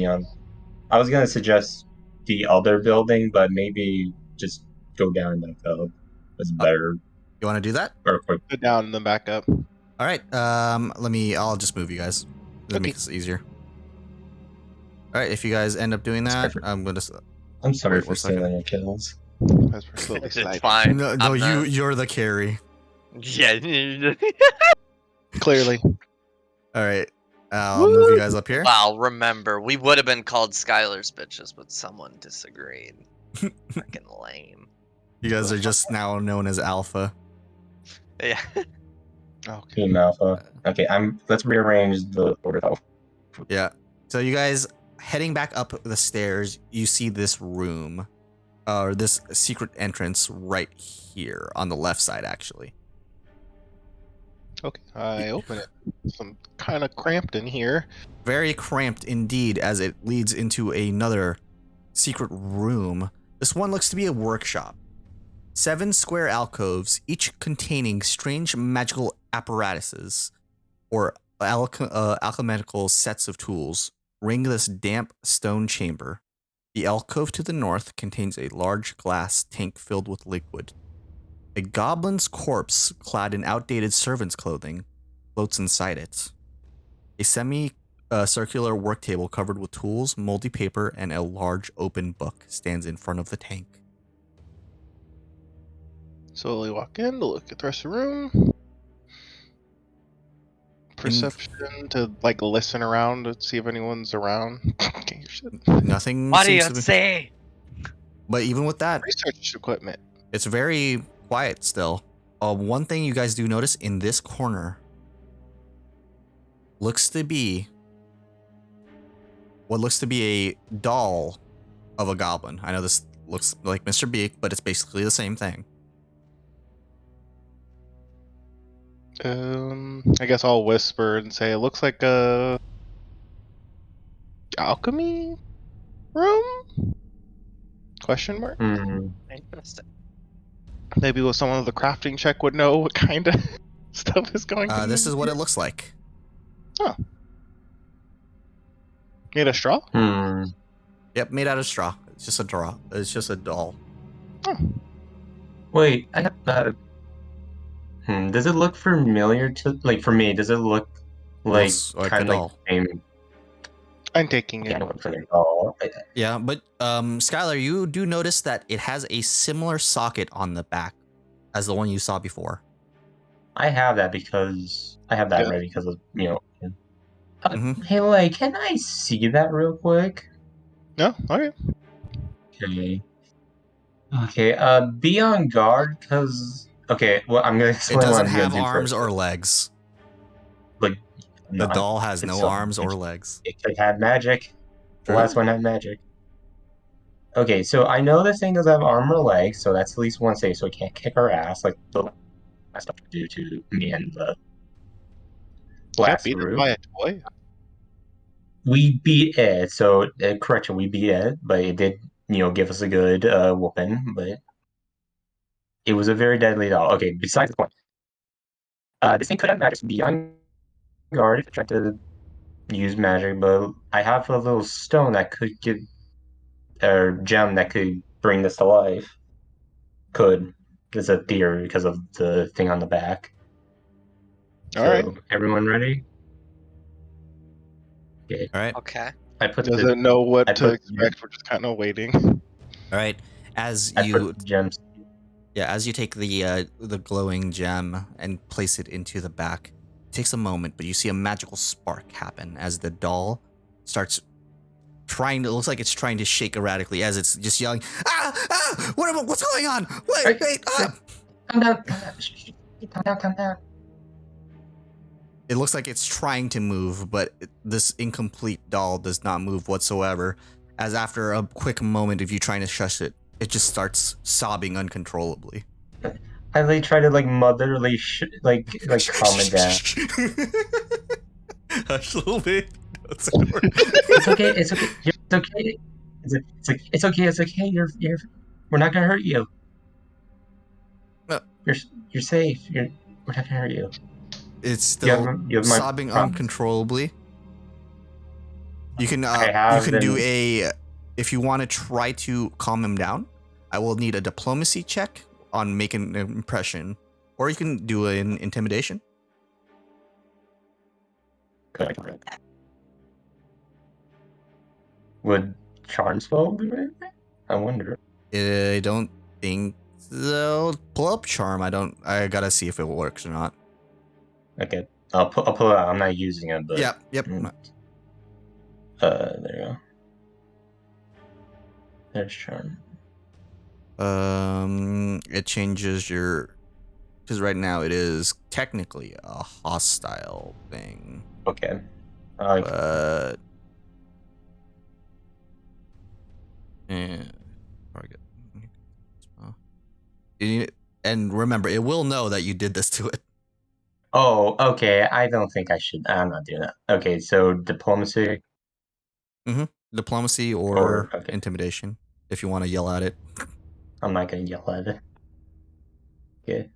I was gonna suggest the other building, but maybe just go down and back up. It's better. You want to do that? Or quick. Go down and then back up. All right. I'll just move you guys. It'll make this easier. All right. If you guys end up doing that, Perfect. I'm gonna. I'm sorry Wait for 1 second. stealing your kills. As we're slowly It's sliding. fine. No, I'm you're the carry. Yeah. Clearly. All right. I'll move you guys up here. Wow, remember, we would have been called Skylar's bitches, but someone disagreed. Fucking lame. You guys are just now known as Alpha. Yeah. Okay. Team Alpha. Okay, let's rearrange the order though. Yeah. So you guys heading back up the stairs, you see this room, or this secret entrance right here on the left side, actually. Okay. I open it. I'm kind of cramped in here. Very cramped indeed, as it leads into another secret room. This one looks to be a workshop. 7 square alcoves, each containing strange magical apparatuses or alchemical sets of tools, ring this damp stone chamber. The alcove to the north contains a large glass tank filled with liquid. A goblin's corpse, clad in outdated servant's clothing, floats inside it. A semi-circular work table covered with tools, moldy paper, and a large open book stands in front of the tank. Slowly walk in to look at the rest of the room. Perception to like listen around to see if anyone's around. Can't hear shit. Nothing What do seems you to be... say? But even with that, Research equipment. it's very quiet still. One thing you guys do notice in this corner looks to be what looks to be a doll of a goblin. I know this looks like Mr. Beak, but it's basically the same thing. I guess I'll whisper and say it looks like a alchemy room? Question mark? Interesting. Maybe with someone with a crafting check would know what kind of stuff is going on. This is what it looks like. Made of straw? Yep, made out of straw. It's just a draw. It's just a doll. Wait, I have does it look familiar to for me? Does it look like Looks like kind a of doll. same? I'm taking it. Yeah, not familiar at all. Yeah, but Skylar, you do notice that it has a similar socket on the back as the one you saw before. I have that because I have that Yeah. ready because of Mhm. Hey, can I see that real quick? No? Okay. Okay. Okay. Be on guard, because well, I'm gonna It explain what doesn't I'm gonna have do arms first. or legs. No, The doll has it's no so- arms or legs. It could have magic. The True. last one had magic. Okay, so I know this thing doesn't have arm or legs, so that's at least one safe, so it can't kick our ass like the last stuff do to me and the Can't last beat it group. by a toy. We beat it, so correction, we beat it, but it did, give us a good whooping, but it was a very deadly doll. Okay, besides the point. This thing could have magic, so be on guard if it tried to use magic, but I have a little stone that could get, or gem that could bring this to life. Could. It's a theory because of the thing on the back. Alright. Everyone ready? Okay. All right. Okay. I put Doesn't know what I to put- expect. We're just kind of waiting. All right. As I you put the gems. as you take the glowing gem and place it into the back, it takes a moment, but you see a magical spark happen as the doll starts trying to. It looks like it's trying to shake erratically as it's just yelling, "Ah! What's going on? Wait! Ah!" Calm down. Calm down. it looks like it's trying to move, but this incomplete doll does not move whatsoever. As after a quick moment of you trying to shush it, it just starts sobbing uncontrollably. I like try to like motherly like calm it down. Hush, little baby. No, it's not working. It's okay. It's okay. It's okay. It's okay. It's okay. You're. We're not gonna hurt you. No. You're safe. We're not gonna hurt you. It's still you have my sobbing promise. uncontrollably. You can do a if you want to try to calm him down. I will need a diplomacy check on making an impression, or you can do an intimidation. Would charm spell do anything? I wonder. I don't think so. Pull up charm. I gotta see if it works or not. Okay, I'll pull it out. I'm not using it, but Yep. there you go. There's charm. It changes your, because right now it is technically a hostile thing. Okay. But target. And remember, it will know that you did this to it. Oh, okay. I don't think I should. I'm not doing that. Okay, so diplomacy. Diplomacy or okay. intimidation, if you want to yell at it. I'm not gonna yell at it. Okay.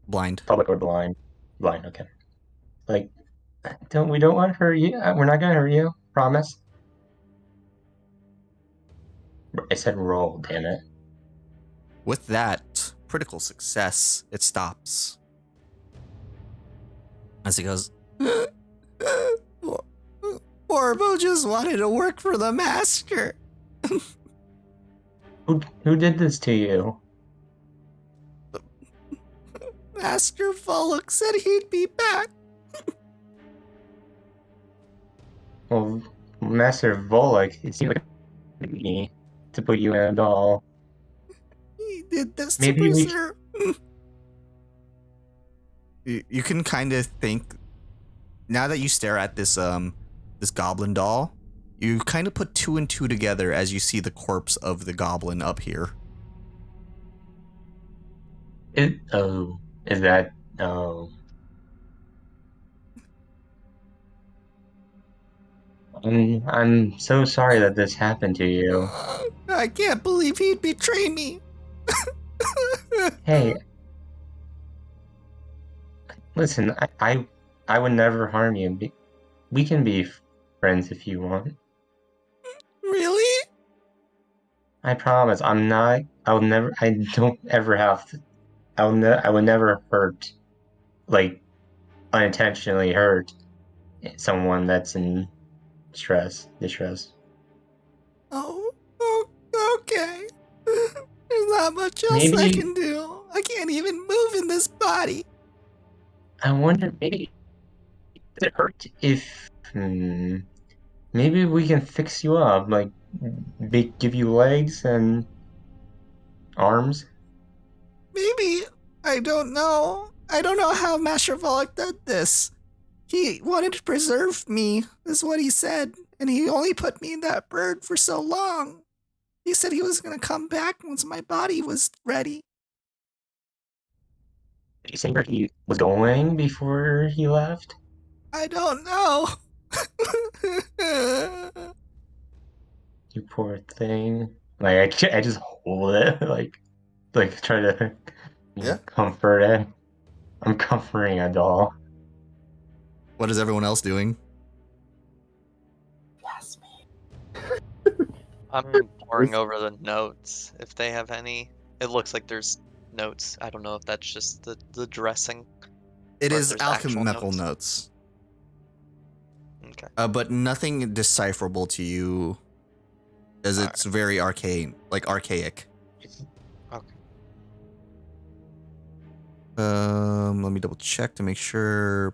Blind. Public or blind? Blind. Okay. Like, we don't want to hurt you. We're not gonna hurt you. Promise. I said roll. Damn it. With that critical success, it stops. As he goes, Orbo just wanted to work for the master. Who did this to you? Master Volok said he'd be back. Well, Master Volok, it seemed like me to put you in a doll. He did this Maybe to we- preserve. You can kind of think, now that you stare at this this goblin doll, you kind of put two and two together as you see the corpse of the goblin up here. Is that I'm so sorry that this happened to you. I can't believe he'd betray me. Hey, listen, I would never harm you. We can be friends if you want. Really? I promise. I'm not. I don't ever have to. I would never hurt, like, unintentionally hurt someone that's in distress. Oh, okay. There's not much else I Maybe- can do. I can't even move in this body. I wonder, maybe does it hurt if maybe we can fix you up, like give you legs and arms. Maybe. I don't know. I don't know how Master Volok did this. He wanted to preserve me, is what he said. And he only put me in that bird for so long. He said he was going to come back once my body was ready. Did you say where he was going before he left? I don't know. You poor thing. Like I just hold it, like try to comfort it. I'm comforting a doll. What is everyone else doing? Yes, me. I'm poring over the notes if they have any. It looks like there's notes. I don't know if that's just the dressing. It Or if is there's actual alchemical notes. notes. Okay. But nothing decipherable to you, as it's very arcane, like archaic. Okay. Let me double check to make sure.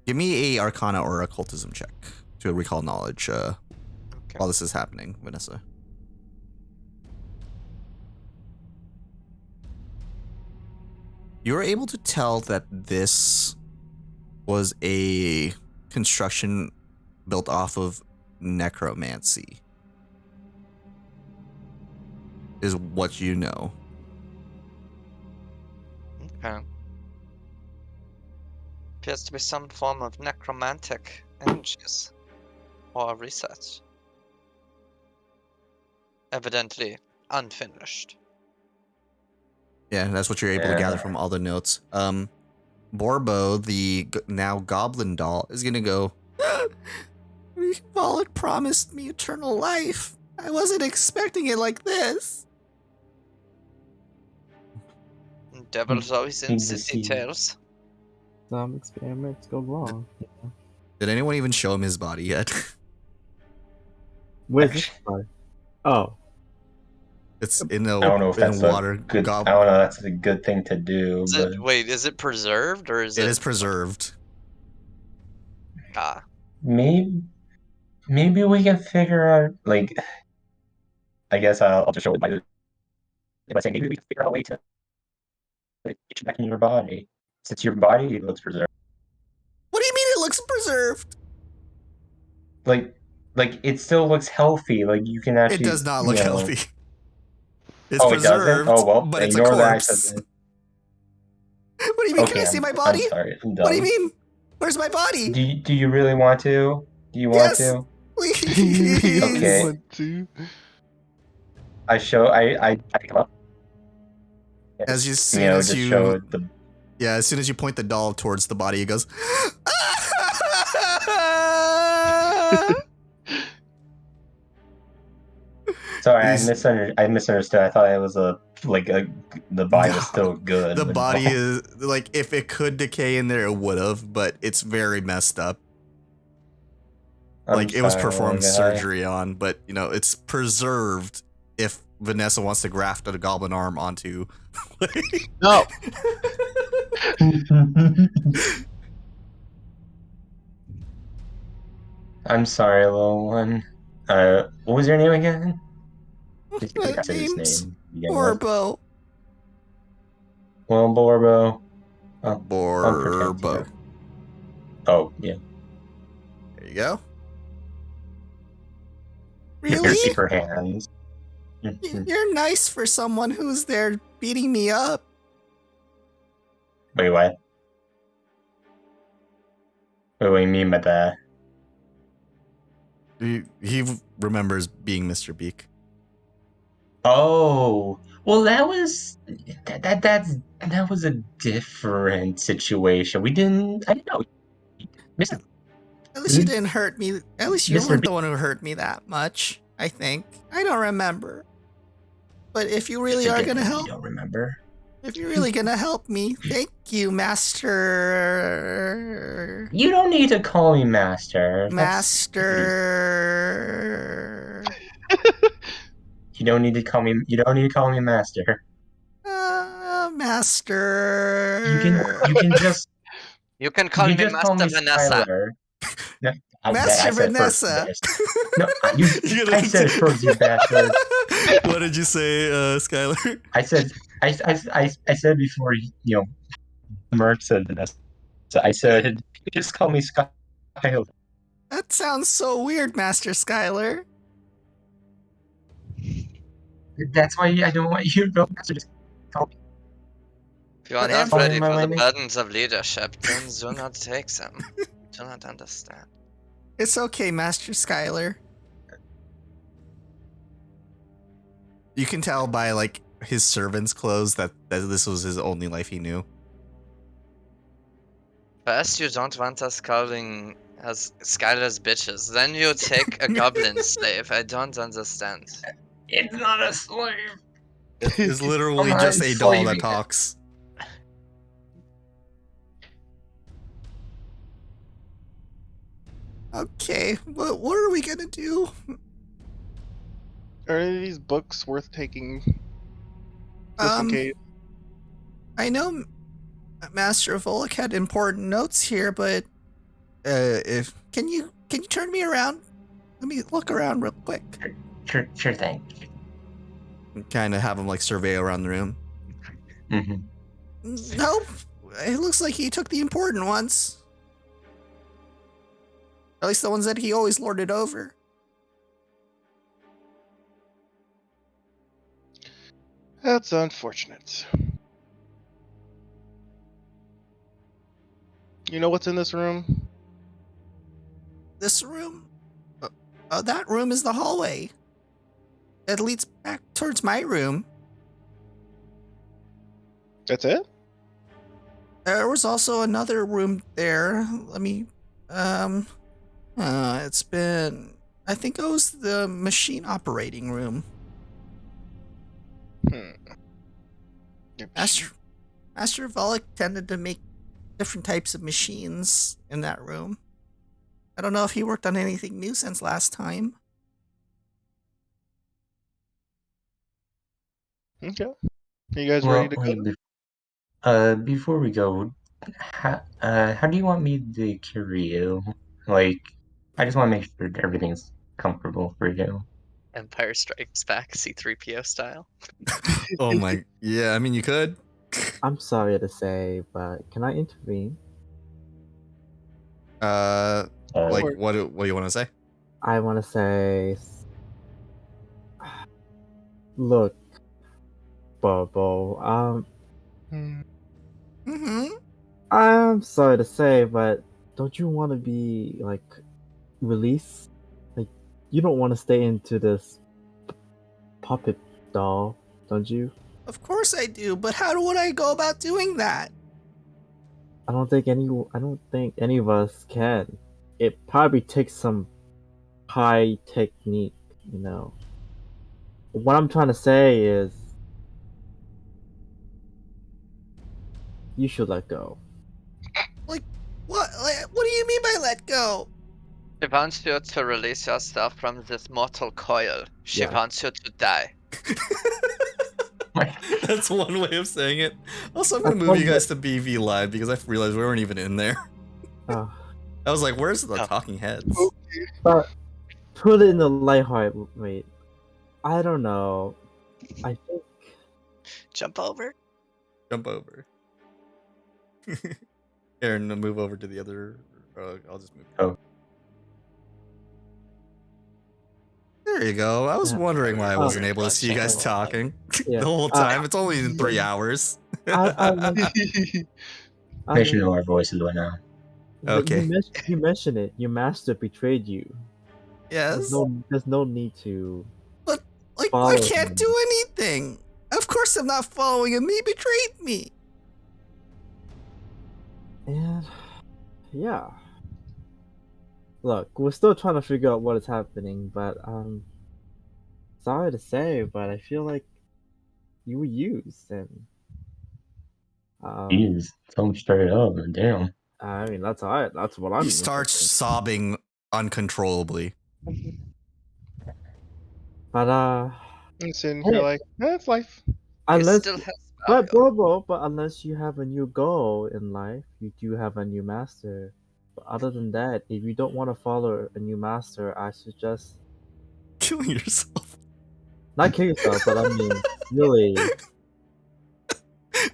Give me a Arcana or Occultism check to recall knowledge while this is happening, Vanessa. you were able to tell that this was a construction built off of necromancy. Is what you know. Okay. Appears to be some form of necromantic energies or research. Evidently unfinished. Yeah, that's what you're able to gather Yeah. from all the notes. Borbo, the now goblin doll, is gonna go. Volok promised me eternal life. I wasn't expecting it like this. Devil's always in Need to the see. details. Some experiments go wrong. Did anyone even show him his body yet? Where's this part? Oh, It's in the I don't know if that's water. a good. I Gob- don't know. That's a good thing to do, Is but it, wait, is it preserved or is it? it is preserved. Ah, maybe we can figure out. Like, I guess I'll just show it by saying maybe we can figure out a way to get you back in your body. Since your body looks preserved. What do you mean it looks preserved? Like it still looks healthy. Like you can actually. It does not look you know- healthy. It's Oh, it doesn't? preserved, Oh well, but it's a ignore that I corpse. said that. What do you mean? Okay, Can I see my I'm body? sorry. I'm What do you dumb. mean? Where's my body? Do you really want to? Do you want Yes. to? Please. Okay. Want to? I pick him up. As you You soon know, as just you show the. yeah, as soon as you point the doll towards the body, it goes. Sorry, I He's- misunderstood. I thought it was the body was still good. The but- body is like if it could decay in there, it would have, but it's very messed up. I'm Like it was sorry, performed guy. surgery on, but you know it's preserved. If Vanessa wants to graft a goblin arm onto, No. I'm sorry, little one. What was your name again? I think I said his name's name. to begin with. Borbo. Well, Borbo. I'll pretend Borbo. to. Oh, yeah. There you go. Here, Really? keep her hands. You're nice for someone who's there beating me up. Wait, what? What do you mean by that? He remembers being Mr. Beak. Oh, well, that was that was a different situation. I didn't know. Mr. At least you didn't hurt me. At least you Mr. weren't B- the one who hurt me that much, I think. I don't remember. But if you really are gonna help, You don't remember? if you're really gonna help me, thank you, Master. You don't need to call me master. Master. You don't need to call me. You don't need to call me master. Master. You can just. you can call you me can just call Master me Vanessa. Skylar. No, Master said first, Vanessa. best. No, I said first, you bastard. What did you say, Skylar? I said before, Merc said Vanessa. So I said, just call me Skylar. That sounds so weird, Master Skylar. That's why I don't want you to know. So just call me. If you are But not Amber- ready My for the name- burdens of leadership, then do not take them. Do not understand. It's okay, Master Skylar. You can tell by like his servant's clothes that this was his only life he knew. First, you don't want us calling us Skylar's bitches. Then you take a goblin slave. I don't understand. It's not a slave. It's literally I'm not just a doll that enslaving it. talks. Okay, what are we gonna do? Are any of these books worth taking? Just in case. I know Master Volok had important notes here, but if can you turn me around? Let me look around real quick. Sure thing. Kind of have him like survey around the room. Mm-hmm. Nope. It looks like he took the important ones. At least the ones that he always lorded over. That's unfortunate. You know what's in this room? This room? That room is the hallway. It leads back towards my room. That's it? There was also another room there. Let me, it's been, I think it was the machine operating room. Hmm. Master Volek tended to make different types of machines in that room. I don't know if he worked on anything new since last time. Okay. Are you guys Well, ready to go? before we go, how do you want me to carry you? Like, I just want to make sure everything's comfortable for you. Empire Strikes Back, C-3PO style. Oh my, yeah, I mean, you could. I'm sorry to say, but can I intervene? Like, Or- what do you want to say? I want to say, look, Bobo. Hmm. Mm-hmm. I'm sorry to say, but don't you want to be like released? Like, you don't want to stay into this puppet doll, don't you? Of course I do, but how would I go about doing that? I don't think any of us can. It probably takes some high technique, you know. What I'm trying to say is, you should let go. Like, what? What do you mean by let go? She wants you to release yourself from this mortal coil. She Yeah. wants you to die. That's one way of saying it. Also, I'm gonna That's move you one guys to BV Live because I realized we weren't even in there. Uh, I was like, "Where's the Oh. talking heads?" but put it in the lighthearted way. I don't know. I think Jump over. Jump over. Aaron, move over to the other. I'll just move. Oh. There you go. I was Yeah. wondering why I Oh. wasn't able to see you guys Oh. talking Yeah. the whole time. It's only in 3 hours. I They should mean, know our voices by now. Okay. You mentioned it. Your master betrayed you. Yes. There's no need to. Like, I Follow can't him. do anything. Of course I'm not following him. He betrayed me. And yeah. Look, we're still trying to figure out what is happening, but sorry to say, but I feel like you were used, and Jeez, tell them straight up. Damn. I mean that's all right. That's what I'm. He starts sobbing uncontrollably. But And sitting here Hey. like, that's life. He unless still has but value. but unless you have a new goal in life, you do have a new master. But other than that, if you don't want to follow a new master, I suggest Killing yourself. not kill yourself, but I mean really,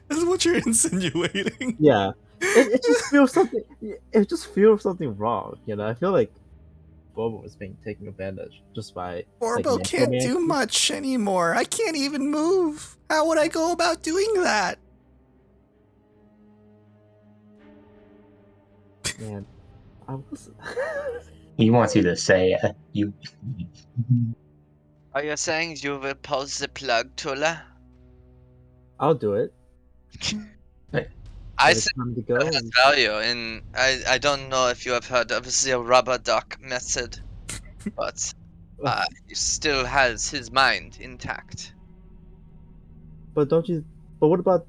That's what you're insinuating. yeah. It just feels something. It just feels something wrong. You know, I feel like Bobo is being taken advantage just by Orbo can't do necromancy. much anymore. I can't even move. How would I go about doing that? Man, I was. He wants you to say you. Are you saying you will pull the plug, Tula? I'll do it. I When it's say time to it go. has value, and I don't know if you have heard of the rubber duck method, but he still has his mind intact. But don't you? But what about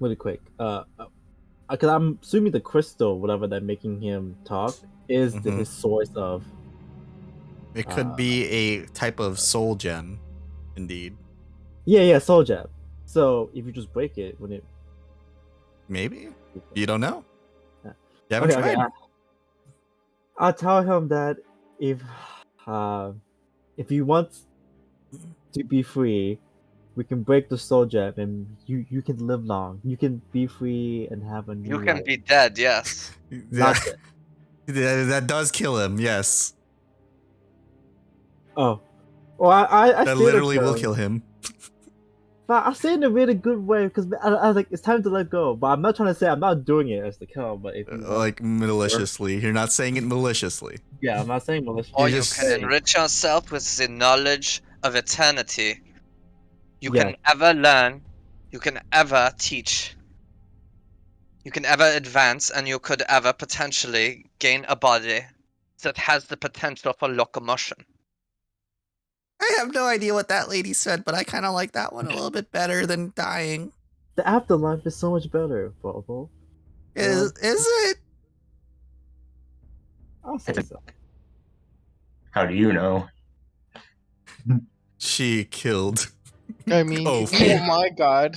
really quick? Because I'm assuming the crystal, whatever that making him talk, is Mhm. his source of. It could be a type of soul gem, indeed. Yeah, soul gem. So if you just break it, when it. Maybe you don't know. Yeah. You haven't Okay, tried. I'll tell him that if he wants to be free, we can break the soul gem, and you can live long. You can be free and have a new You can life. be dead, yes. Not dead. That does kill him. Yes, Oh, well, I that say literally that, will kill him. But I say it in a really good way because I was like, it's time to let go. But I'm not trying to say I'm not doing it as the kill. But if you want, Like maliciously. You're not saying it maliciously. yeah, I'm not saying malicious. Or You're you just can saying- enrich yourself with the knowledge of eternity. You Yeah. can ever learn, you can ever teach, you can ever advance, and you could ever potentially gain a body that has the potential for locomotion. I have no idea what that lady said, but I kind of like that one a little bit better than dying. The afterlife is so much better, Bobo. Is it? I'll say so. How do you know? She killed. I mean, Oh, oh my god.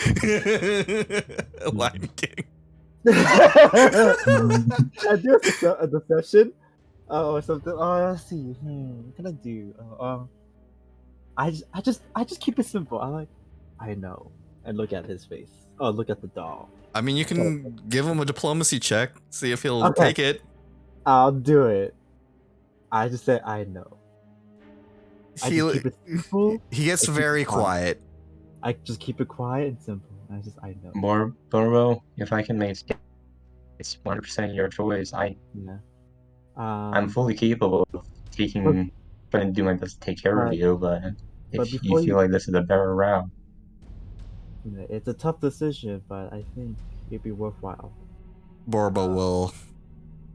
Lion King. I do a deception, or something. Oh, let's see. What can I do? I just keep it simple. I know, and look at his face. Oh, look at the doll. I mean, you can give him a diplomacy check, see if he'll Okay. take it. I'll do it. I just say I know. I just keep it simple. He gets I keep very it quiet. quiet. I just keep it quiet and simple. I know. Borbo, if I can make it's 100% your choice. Yeah. I'm fully capable of trying to do my best to take care of But- you, but but if you before feel you- like this is a better route, Yeah, it's a tough decision, but I think it'd be worthwhile. Borbo will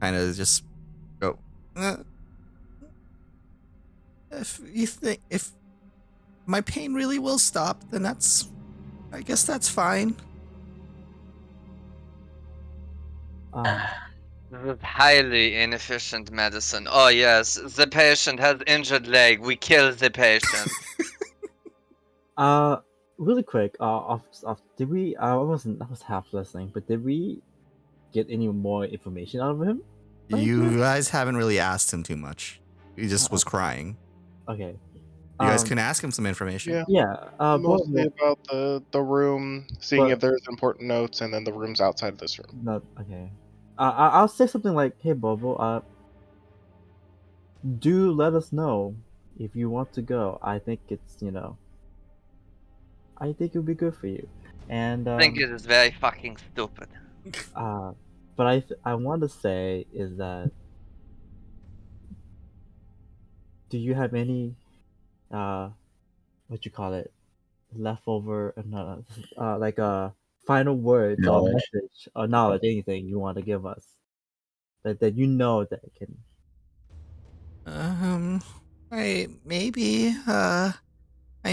kind of just go. If you think if my pain really will stop, then I guess that's fine. This is highly inefficient medicine. Oh yes, the patient has injured leg. We kill the patient. Really quick. Did we? I was half listening, but did we get any more information out of him? You guys haven't really asked him too much. He just was crying. Okay. You guys can ask him some information. Yeah. Yeah. Mostly about the room, seeing but- if there's important notes, and then the rooms outside of this room. No. Okay. I'll say something like, "Hey, Bobo. Do let us know if you want to go. I think it's I think it would be good for you." And I think it is very fucking stupid. but I want to say is that, do you have any what you call it, leftover like final words or Knowledge. message or knowledge, anything you want to give us that that can Maybe. I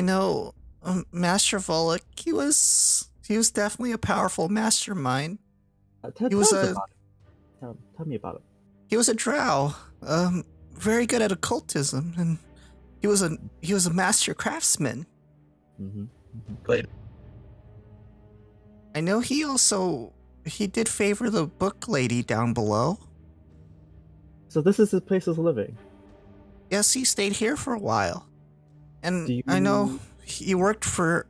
know Master Volek. He was definitely a powerful mastermind. tell, He was tell us a- about it. Tell me about it. He was a drow. Very good at occultism, and he was a master craftsman. Mm-hmm. but I know he did favor the book lady down below. So this is his place of living. Yes, he stayed here for a while. And Do I know you- he worked for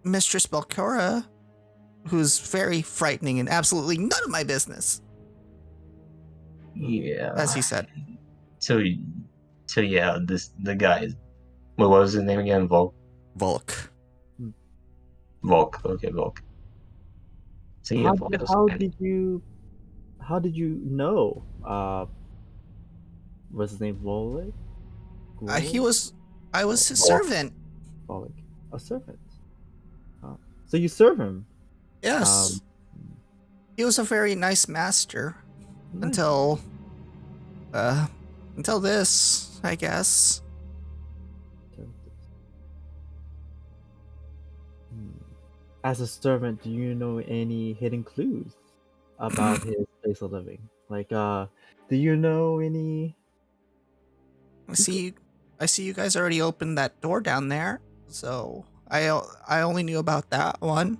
Mistress Belcora, who's very frightening and absolutely none of my business, yeah. as he said. So yeah, the guy. What was his name again? Volk. Volk. Okay, Volk. So yeah, Volk is- How did you know? What's his name? Volek? I was his Volk. servant. Volek. A servant. So you serve him. Yes. He was a very nice master Nice. until this, I guess. As a servant, do you know any hidden clues about his place of living? Like, do you know any? I see you guys already opened that door down there, so I only knew about that one.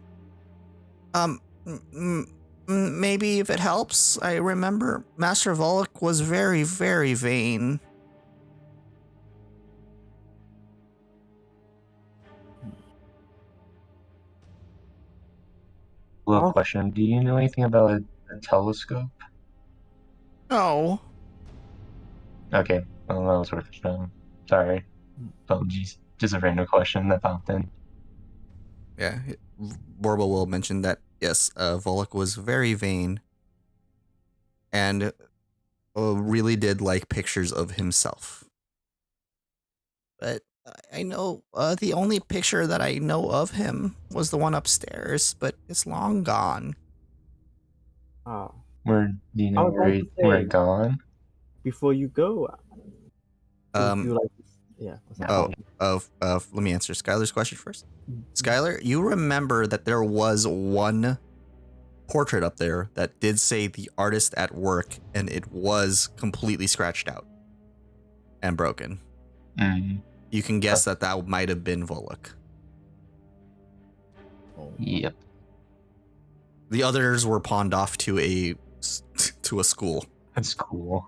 Maybe if it helps, I remember Master Volek was very, very vain. Little Oh. question: do you know anything about a telescope? No. Okay, well, that was worth a shot. Sorry, apologies. Just a random question that popped in. Yeah, Borbo will mention that yes, Volok was very vain, and really did like pictures of himself. But I know the only picture that I know of him was the one upstairs, but it's long gone. Ah. Where do you I know was going to where say, it gone? before you go, would you Um. like to... Yeah. What's that? Let me answer Skylar's question first. Mhm. Skylar, you remember that there was one portrait up there that did say the artist at work, and it was completely scratched out and broken. Mm, You can guess that might have been Volok. Oh. yep. The others were pawned off to a school. That's cool.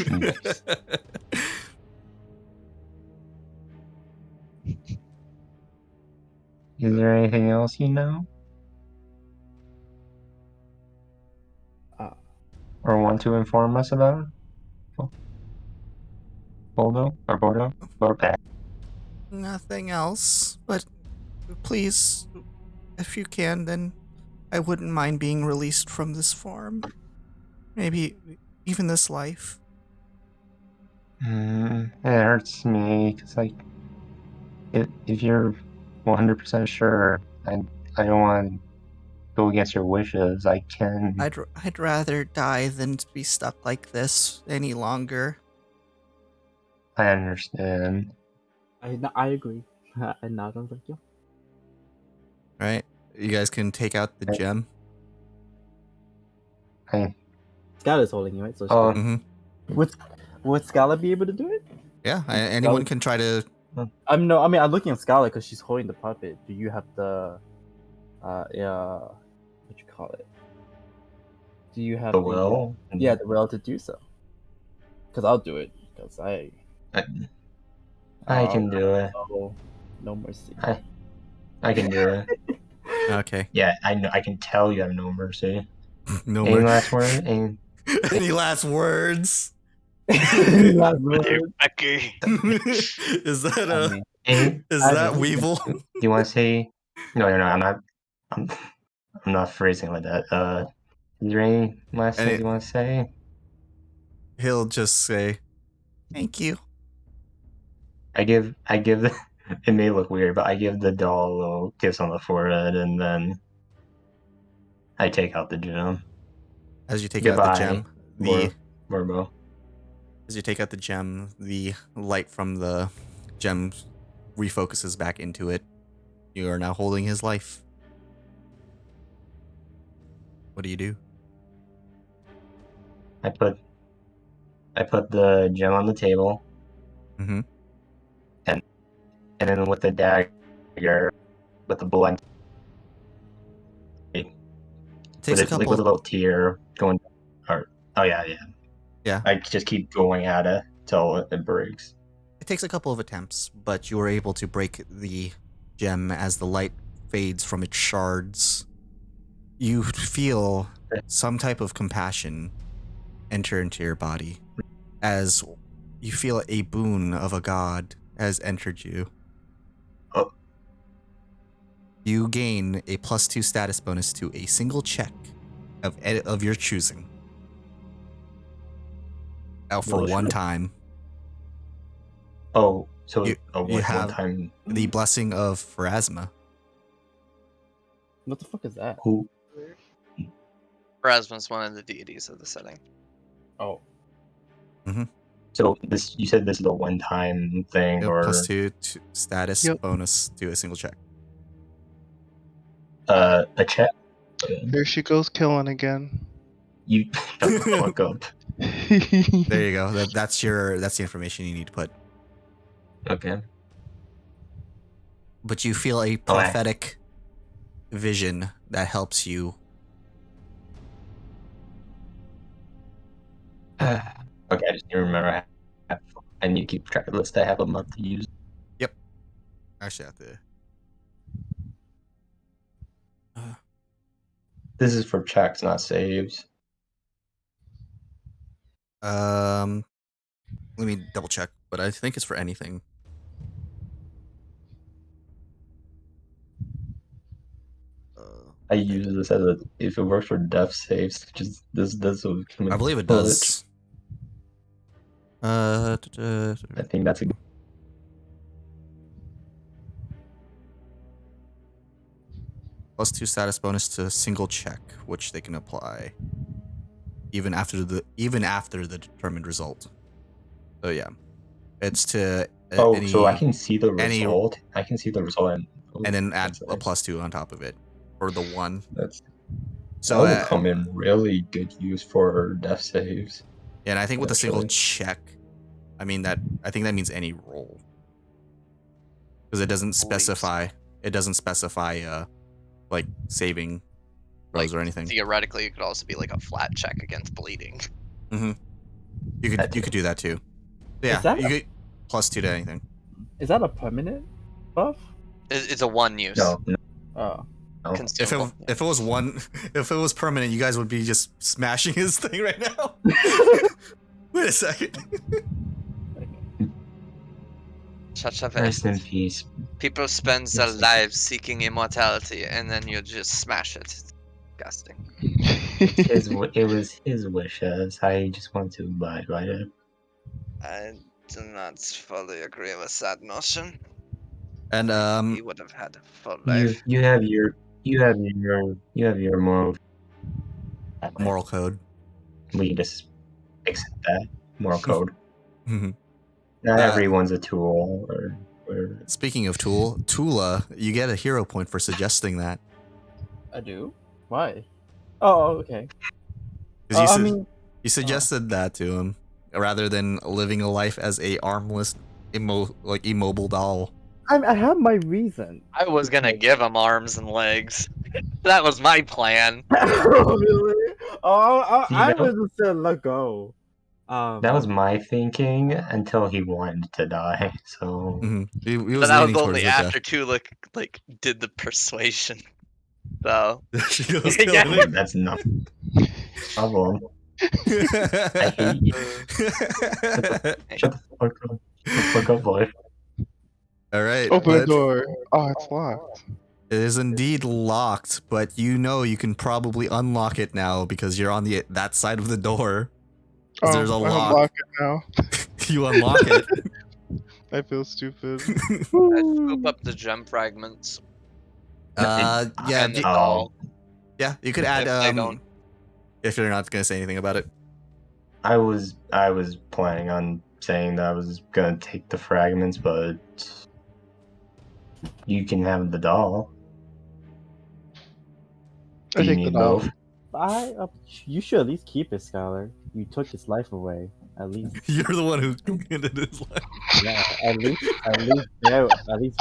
Nice. Is there anything else you know? Uh, Or want to inform us about? Boldo? Or Bordo? Bordo? Nothing else, but please, if you can, then I wouldn't mind being released from this farm. Maybe even this life. It hurts me, because, like, if you're 100% sure, I don't want to go against your wishes. I can. I'd rather die than be stuck like this any longer. I understand. I agree. I nod on like, yeah. Right? You guys can take out the gem. Skylar's holding you, right? So Oh. she Mm-hmm. would Skylar be able to do it? Yeah, anyone can try to. I'm looking at Skylar because she's holding the puppet. Do you have the, what you call it? Do you have The will? the will to do so? Because I'll do it. Because I can do it. No mercy. I can do it. Okay. Yeah, I know. I can tell you have no mercy. No Any more. last word? Any last words? Last word. Becky. Is that I mean, is I that know. Weevil? Do you want to say? No, I'm not. I'm not phrasing like that. Is there any last things you want to say? He'll just say, "Thank you." I give. It may look weird, but I give the doll a little kiss on the forehead, and then I take out the gem. As you take out Goodbye, the gem, Borbo. the light from the gem refocuses back into it. You are now holding his life. What do you do? I put the gem on the table, Mm-hmm. and then with the dagger, with the blunt, It takes a with a couple. little tear going. Oh yeah. Yeah. I just keep going at it till it breaks. It takes a couple of attempts, but you are able to break the gem as the light fades from its shards. You feel some type of compassion enter into your body as you feel a boon of a god has entered you. Oh. You gain a +2 status bonus to a single check of your choosing. Out for one time. Oh, so You have one time. the blessing of Pharasma. What the fuck is that? Who? Pharasma's one of the deities of the setting. Oh. So you said this is a one-time thing, You have or +2 status Yep. bonus to a single check. a check? There she goes killing again. You shut the fuck up. There you go. That's the information you need to put. Okay. But you feel a prophetic vision that helps you. Okay, I just need to remember. I need to keep track of the list. I have a month to use. Yep. Actually, I have to. This is for checks, not saves. Let me double check, but I think it's for anything. I use this as a if it works for death saves. Just this will. I believe it Well, does. I think that's a +2 status bonus to a single check, which they can apply even after the determined result. So yeah, it's to any, so I can see the any- result. I can see the result, and then add that's a +2 on top of it for the one. That's So that will come in really good use for death saves. yeah, and I think with a single actually. check, I think that means any roll, because it doesn't specify. It doesn't specify like saving throws or anything. Theoretically, it could also be like a flat check against bleeding. You could do that too. Yeah, that you get +2 to anything. Is that a permanent buff? It's a one use. No, Oh. no. Consumable. If it was one, if it was permanent, you guys would be just smashing his thing right now. Wait a second. Such a Rest in peace. People spend their Yes. lives seeking immortality, and then you just smash it. It's disgusting. It was his wishes. I just want to abide by it. I do not fully agree with that notion. And He would have had a full You life. you have your moral code. We just accept that moral code. Mhm. Not Uh, everyone's a tool or Speaking of Tula, you get a hero point for suggesting that. I do? Why? Oh, okay. 'Cause I mean, you suggested that to him rather than living a life as a armless, immobile doll. I have my reason. I was gonna give him arms and legs. That was my plan. Really? Oh, I You know- was just gonna let go. that was my thinking until he wanted to die. So He was But that was leaning towards only the after Tula did the persuasion. So death. She goes Yeah. killing him. that's not problem. I hate you. Shut the fuck up. Shut the fuck up, boy. All right. Open the but door. Oh, it's locked. It is indeed locked, but you know you can probably unlock it now because you're on that side of the door. 'Cause there's a I lock. unlock it now. You unlock it. I feel stupid. I scoop up the gem fragments. Yeah, and the Oh. doll. yeah. You could add If they don't. if you're not gonna say anything about it. I was planning on saying that I was gonna take the fragments, but you can have the doll. I Do you take the need doll. both? You should at least keep it, Scholar. You took his life away. At least, You're the one who ended his life. yeah. At least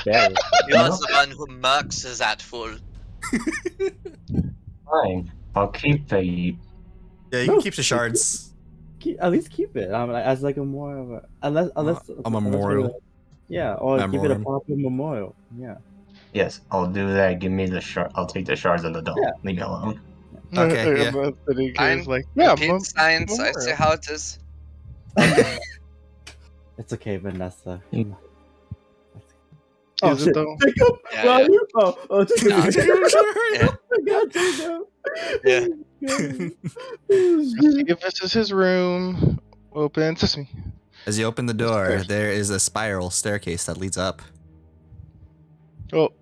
bear it. He was the one who murks that fool. Fine. I'll keep the. Yeah, you No, can keep the shards. At least keep it. As like a more of a unless A memorial. we're- yeah, or give it a Memoriam. proper memorial. Yeah. Yes, I'll do that. Give me the shard. I'll take the shards of the doll. Yeah. Leave me alone. Okay, yeah. Fine. Like, yeah, Repeat science. I see how it is. It's okay, Vanessa. Mm. Oh Is it shit! though? Jacob! Yeah, Where are yeah. you? Oh, Jacob! Yeah. I got Jacob. Yeah. See if this is his room. Open sesame. As you open the door, Stairs. there is a spiral staircase that leads up. Well,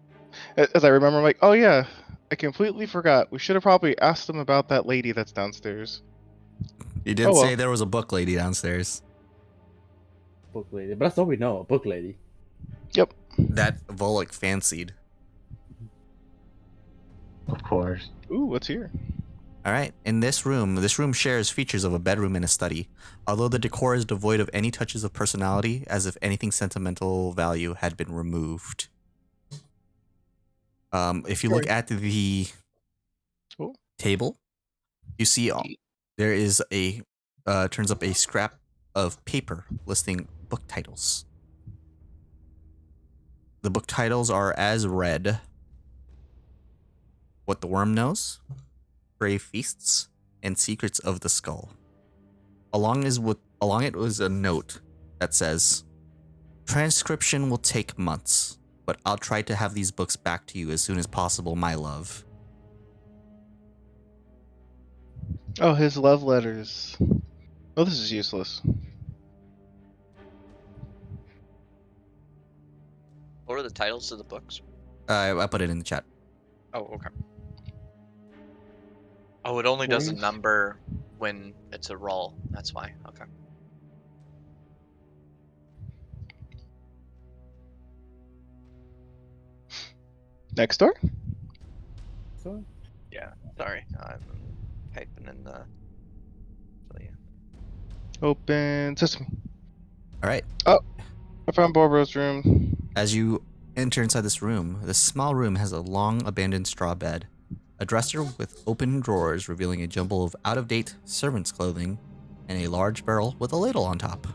as I remember, I'm like, oh yeah, I completely forgot. We should have probably asked them about that lady that's downstairs. You did Oh, well. say there was a book lady downstairs. Book lady, but that's all we know. A book lady. That Volok fancied. Of course. Ooh, what's here? All right. In this room shares features of a bedroom and a study. Although the decor is devoid of any touches of personality, as if anything sentimental value had been removed. If you look at the Cool. table, you see there is turns up a scrap of paper listing book titles. The book titles are as read: What the Worm Knows, grave feasts and secrets of the skull. Along it was a note that says, "Transcription will take months, but I'll try to have these books back to you as soon as possible, my love." Oh, his love letters. Oh, this is useless. What are the titles of the books? I put it in the chat. Oh, okay. Oh, it only does a Grave- number when it's a roll. That's why. Okay. Next door? So, Sorry, I'm typing in the. So, yeah. Open sesame. All right. I found Barbara's room. As you enter inside this room, the small room has a long abandoned straw bed, a dresser with open drawers revealing a jumble of out-of-date servant's clothing, and a large barrel with a ladle on top.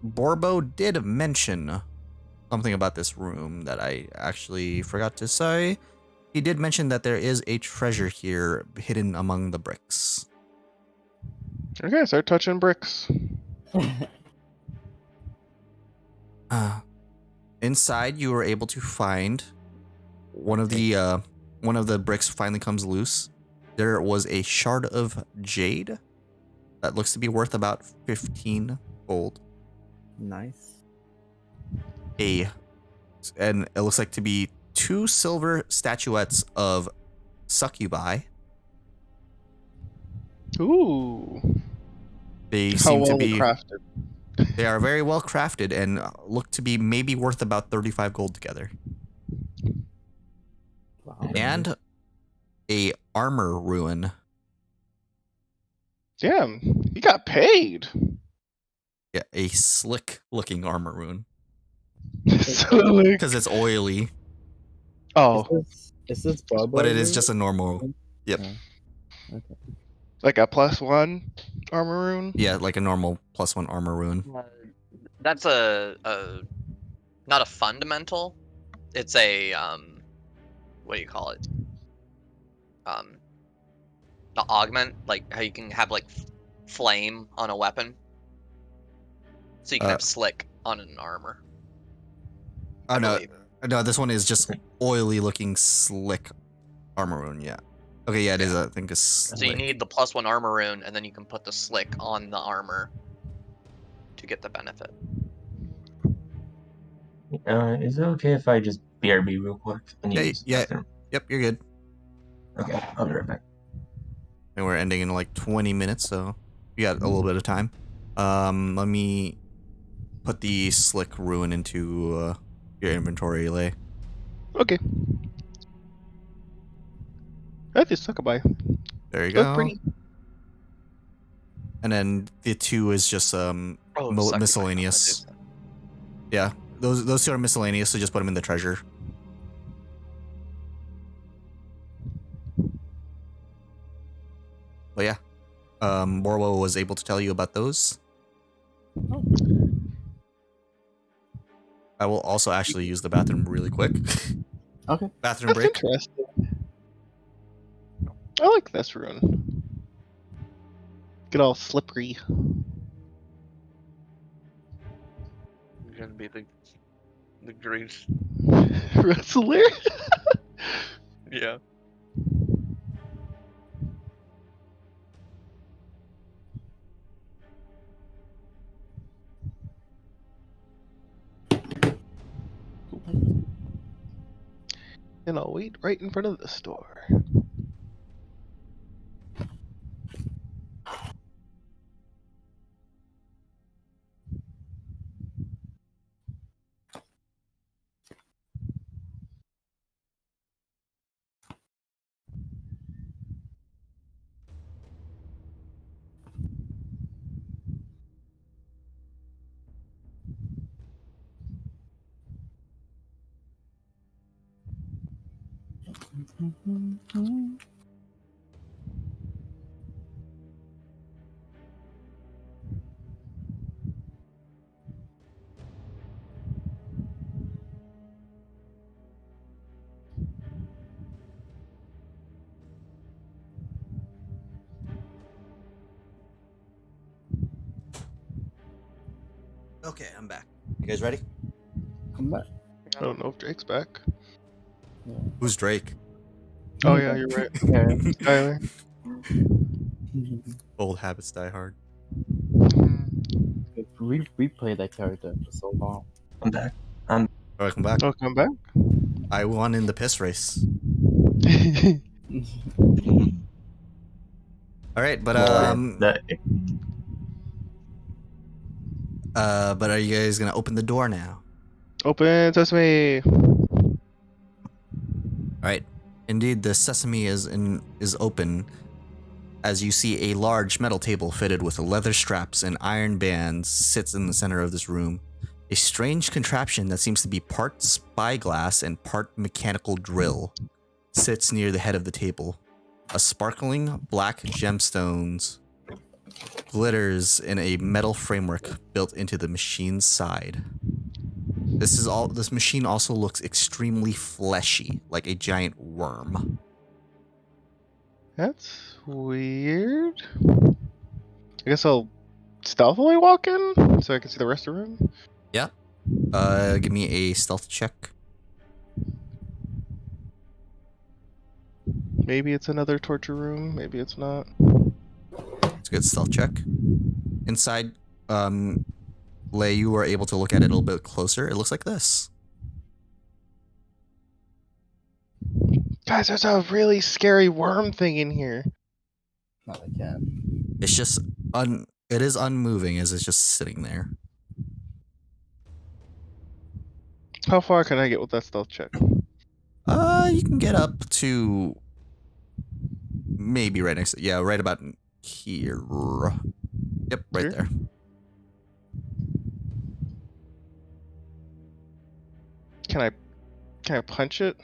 Borbo did mention something about this room that I actually forgot to say. He did mention that there is a treasure here hidden among the bricks. Okay, start touching bricks. Inside, you were able to find one of the bricks finally comes loose. There was a shard of jade that looks to be worth about 15 gold. nice. And it looks like to be 2 silver statuettes of succubi. Ooh. They How seem to well be crafted. they are very well crafted and look to be maybe worth about 35 gold together. Wow. And a armor ruin. Damn, he got paid. Yeah, a slick looking armor ruin So, like- because it's oily, oh, Is this Bobo? but it is just a normal. Yep. Okay. like a +1 armor rune? Yeah, like a normal +1 armor ruin. That's a not a fundamental. It's a what do you call it? The augment, like how you can have like flame on a weapon, so you can have slick on an armor. Oh I no, believe. no, this one is just oily looking slick armor rune. Yeah. Okay, yeah, it is. I think it's So you slick. need the +1 armor rune, and then you can put the slick on the armor to get the benefit. Is it okay if I just BRB real quick? I need to Yeah, use the yeah. bathroom. Yep, you're good. Okay, I'll be right back. And we're ending in like 20 minutes, so we got a little bit of time. Let me put the slick ruin into your inventory, Lay. Okay. That is suckaby. There you Look go. pretty. And then the 2 is just miscellaneous. Yeah, those 2 are miscellaneous, so just put them in the treasure. But yeah, Borwo was able to tell you about those. Oh. I will also actually use the bathroom really quick. Okay. Bathroom That's break. interesting. I like this rune. Get all slippery. You're gonna be the grease. Wrestler? Yeah. And I'll wait right in front of the store. Okay, I'm back. You guys ready? Come back. I don't know if Drake's back. Who's Drake? Oh yeah, you're right. Yeah. Skylar. Old habits die hard. we played that character for so long. I'm back. Welcome back. Oh, come back. I won in the piss race. All right, but but are you guys gonna open the door now? Open sesame. All right. Indeed, the sesame is open as you see a large metal table fitted with leather straps and iron bands sits in the center of this room. A strange contraption that seems to be part spyglass and part mechanical drill sits near the head of the table. A sparkling black gemstones glitters in a metal framework built into the machine's side. This machine also looks extremely fleshy, like a giant worm. That's weird. I guess I'll stealthily walk in so I can see the rest of the room. Give me a stealth check. Maybe it's another torture room. Maybe it's not. It's a good stealth check. Inside, Lei, you are able to look at it a little bit closer. It looks like this. Guys, there's a really scary worm thing in here. Not again. It's just it is unmoving as it's just sitting there. How far can I get with that stealth check? You can get up to maybe right next to, yeah, right about here. Yep, right Here? there. Can I punch it?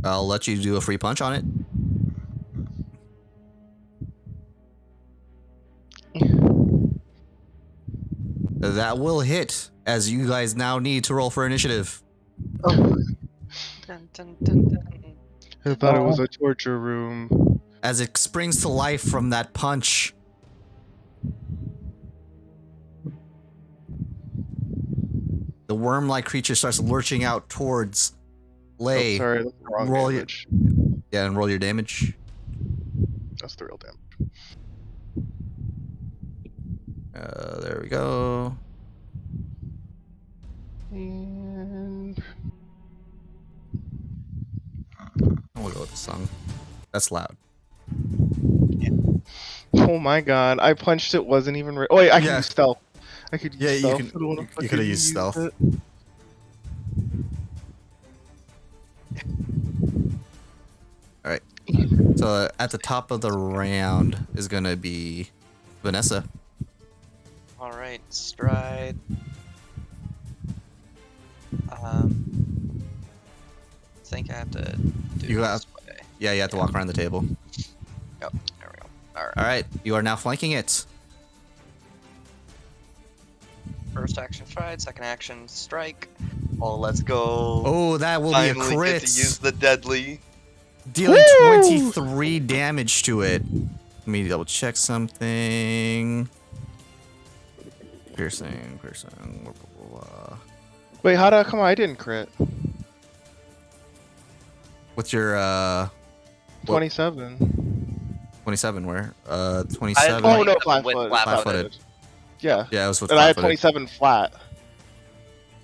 I'll let you do a free punch on it. That will hit, as you guys now need to roll for initiative. Dun, dun, dun, dun. I thought it was a torture room. As it springs to life from that punch. The worm-like creature starts lurching out towards Lei. Oh, sorry, that's the wrong roll damage. Yeah, and roll your damage. That's the real damage. There we go. And We'll go with the song. That's loud. oh my god, I punched it. Wasn't even. Oh wait, I can Yeah. use stealth. I could use Yeah, you stealth. can- I don't wanna you fucking coulda used use stealth. it. So at the top of the round is gonna be Vanessa. Alright, stride. I think I have to do You this have- way. Yeah, you have to walk around the table. Yep, there we go. Alright. All right, you are now flanking it. First action stride, second action strike. Oh, let's go. Oh, that will Finally be a get crit. to use the deadly. Dealing Woo! 23 damage to it. Let me double check something. Piercing. Blah, blah, blah. Wait, come on? I didn't crit. What's your 27. 27? Where? 27. Oh no, Because flat with foot. flat-footed. Yeah, Yeah, it was with and I had flat-footed. 27 flat.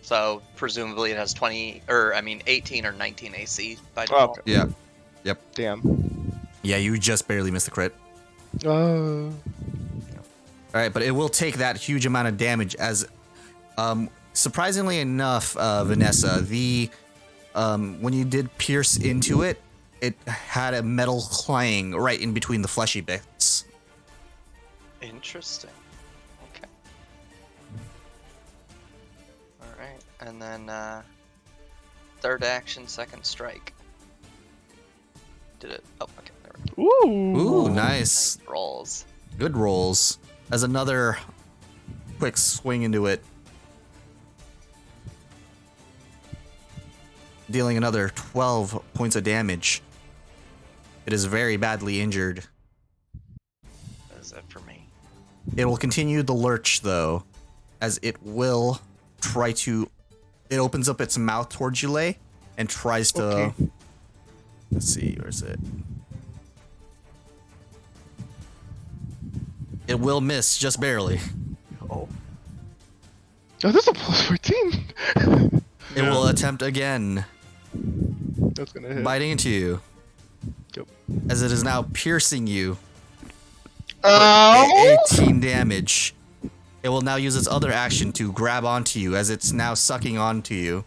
So presumably it has 18 or 19 AC by Oh, default. okay. Yeah. Damn. Yeah, you just barely missed the crit. Oh. All right, but it will take that huge amount of damage as, surprisingly enough, Vanessa, when you did pierce into it, it had a metal clang right in between the fleshy bits. Interesting. Okay. Alright, and then third action, second strike. Did it? Oh, okay. There we go. Ooh. Ooh, nice. Nice rolls. Good rolls. As another quick swing into it. Dealing another 12 points of damage. It is very badly injured. That is it for me. It will continue the lurch, though, as it will try to. It opens up its mouth towards you, Lay, and tries to. Okay. Let's see, where's it? It will miss just barely. Oh. Oh, this is a plus 14. It will attempt again, That's gonna hit. biting into you. Yep. As it is now piercing you. Oh! 18 damage. It will now use its other action to grab onto you as it's now sucking onto you.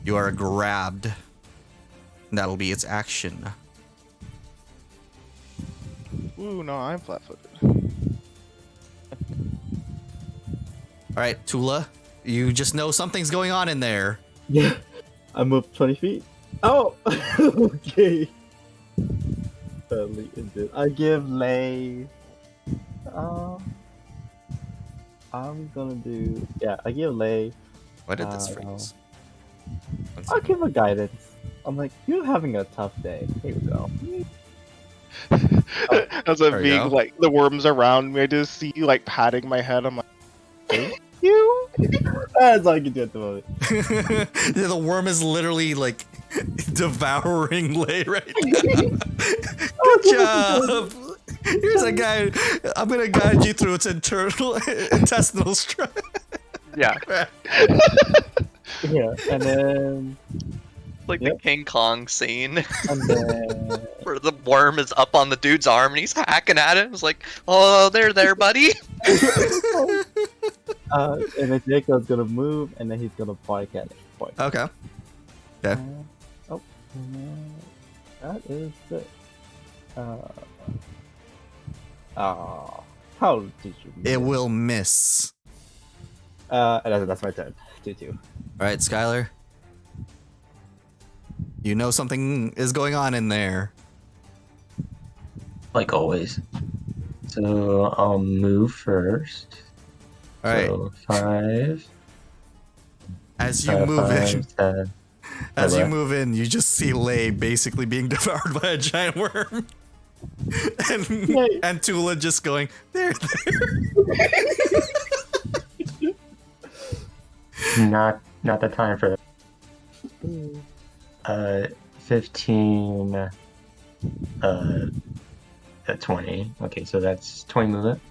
You are grabbed. That'll be its action. Ooh, no, I'm flat-footed. Alright, Tula, you just know something's going on in there. Yeah. I moved 20 feet. Oh! Okay. Badly injured. I give Lay. I'm gonna do. Yeah, I give Lay. Why did this Uh, freeze? One I'll second. give her guidance. I'm like, you're having a tough day. Here we go. As I'm There you being go. like the worms around me, I just see you like patting my head. I'm like, thank you. That's all I can do at the moment. Yeah, the worm is literally like devouring Lay right now. Good job. Here's a guy. I'm gonna guide you through its intestinal structure. Yeah, Yeah, and then like Yep. the King Kong scene and then where the worm is up on the dude's arm and he's hacking at it. It's like, oh, there, buddy. and then Jacob's gonna move, and then he's gonna bark at it. Bark. Okay. Okay. Oh, that is it. How did you? It miss? will miss. And that's my turn. 2-2. Alright, Skylar. You know something is going on in there. Like always. So I'll move first. Alright, So 5. as you move in, 5, 10. as you Alright. move in, you just see Lay basically being devoured by a giant worm. And Yay. and Tula just going, there. Not the time for it. 15. 20. Okay, so that's 20 movement.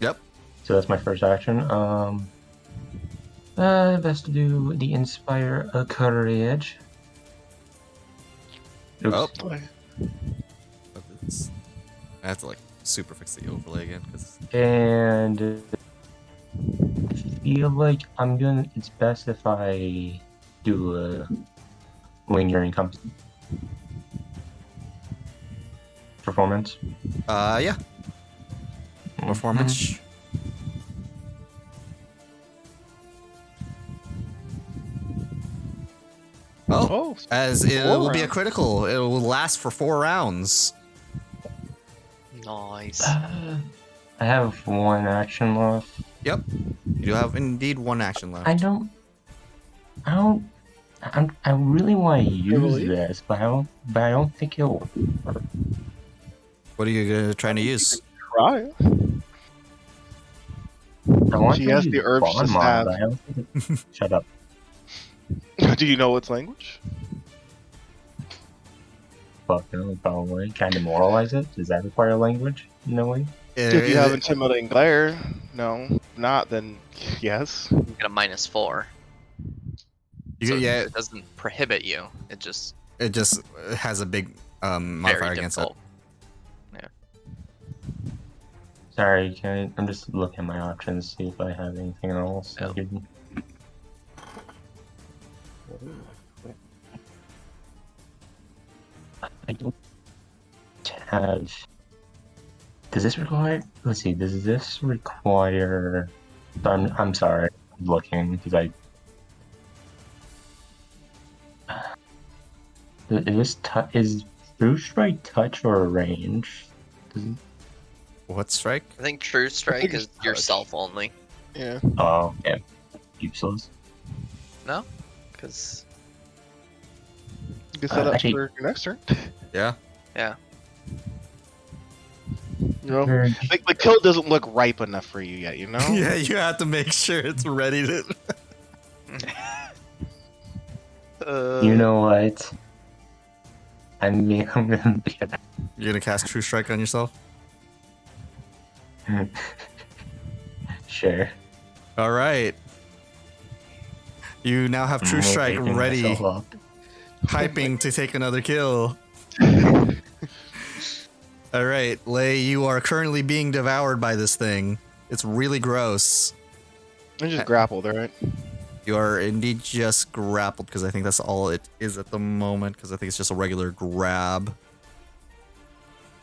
Yep. So that's my first action. Best to do the Inspire a Courage. Oops. Oh. I have to like super fix the overlay again because And I feel like I'm doing it's best if I do a lingering performance. yeah, performance. Oh, Oh, as it 4 will be a rounds. critical. It will last for 4 rounds. Nice. I have one action left. Yep, you do have indeed one action left. I really want to use believe- this, but I don't think it'll work. What are you trying to use? Try. I want She to has use the urge to Bon Mon, stab. but I don't think it... Shut up. Do you know its language? Fucking probably. Can I demoralize it? Does that require language? No way. If you have intimidating glare, no. Not then, yes. You get a -4. You, So yeah, it doesn't prohibit you. It just it just has a big modifier very against difficult. Sorry, I'm just looking at my options, see if I have anything else. Oh. I don't have. Does this require? Let's see. Does this require? I'm sorry. I'm looking because I. Is True Strike touch or range? Does it, What strike? I think True Strike think is it's touch. yourself only. Yeah. oh, yeah. Useless. No, because You can set up actually- for your next turn. Yeah. You know, the kill doesn't look ripe enough for you yet. You know. Yeah, you have to make sure it's ready to. You know what? I'm gonna be You're gonna cast True Strike on yourself. sure. All right. You now have True I'm Strike picking ready, myself up. hyping to take another kill. All right, Lei, you are currently being devoured by this thing. It's really gross. I just grappled, alright? You are indeed just grappled because I think that's all it is at the moment. Because I think it's just a regular grab.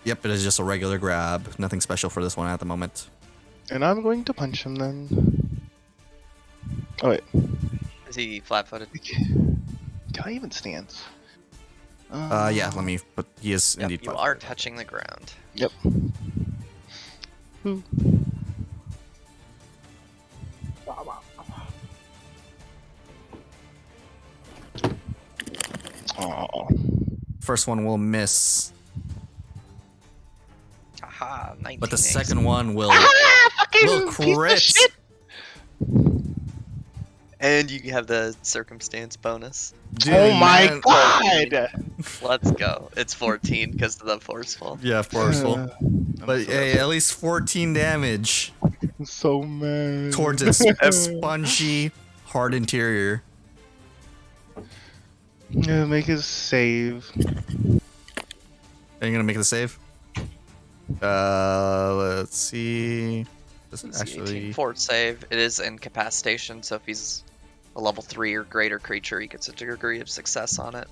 Yep, it is just a regular grab. Nothing special for this one at the moment. And I'm going to punch him then. Oh wait, Is he flat-footed? can I even stand? Yeah. Let me. But he is Yep, indeed. you are touching the ground. Yep. Ooh. Oh, First one will miss, Aha, 19 but the ace. second one will fucking will piece of crit. shit! And you have the circumstance bonus. Dude, Oh my man. god! Let's go. It's 14 because of the forceful. Yeah, forceful. I'm But so hey, at least 14 damage so mad. towards its spongy, hard interior. Yeah, make his save. Are you gonna make the save? Let's see. Does it It's the 18 actually? fort save. It is incapacitation, so if he's a level 3 or greater creature, he gets a degree of success on it.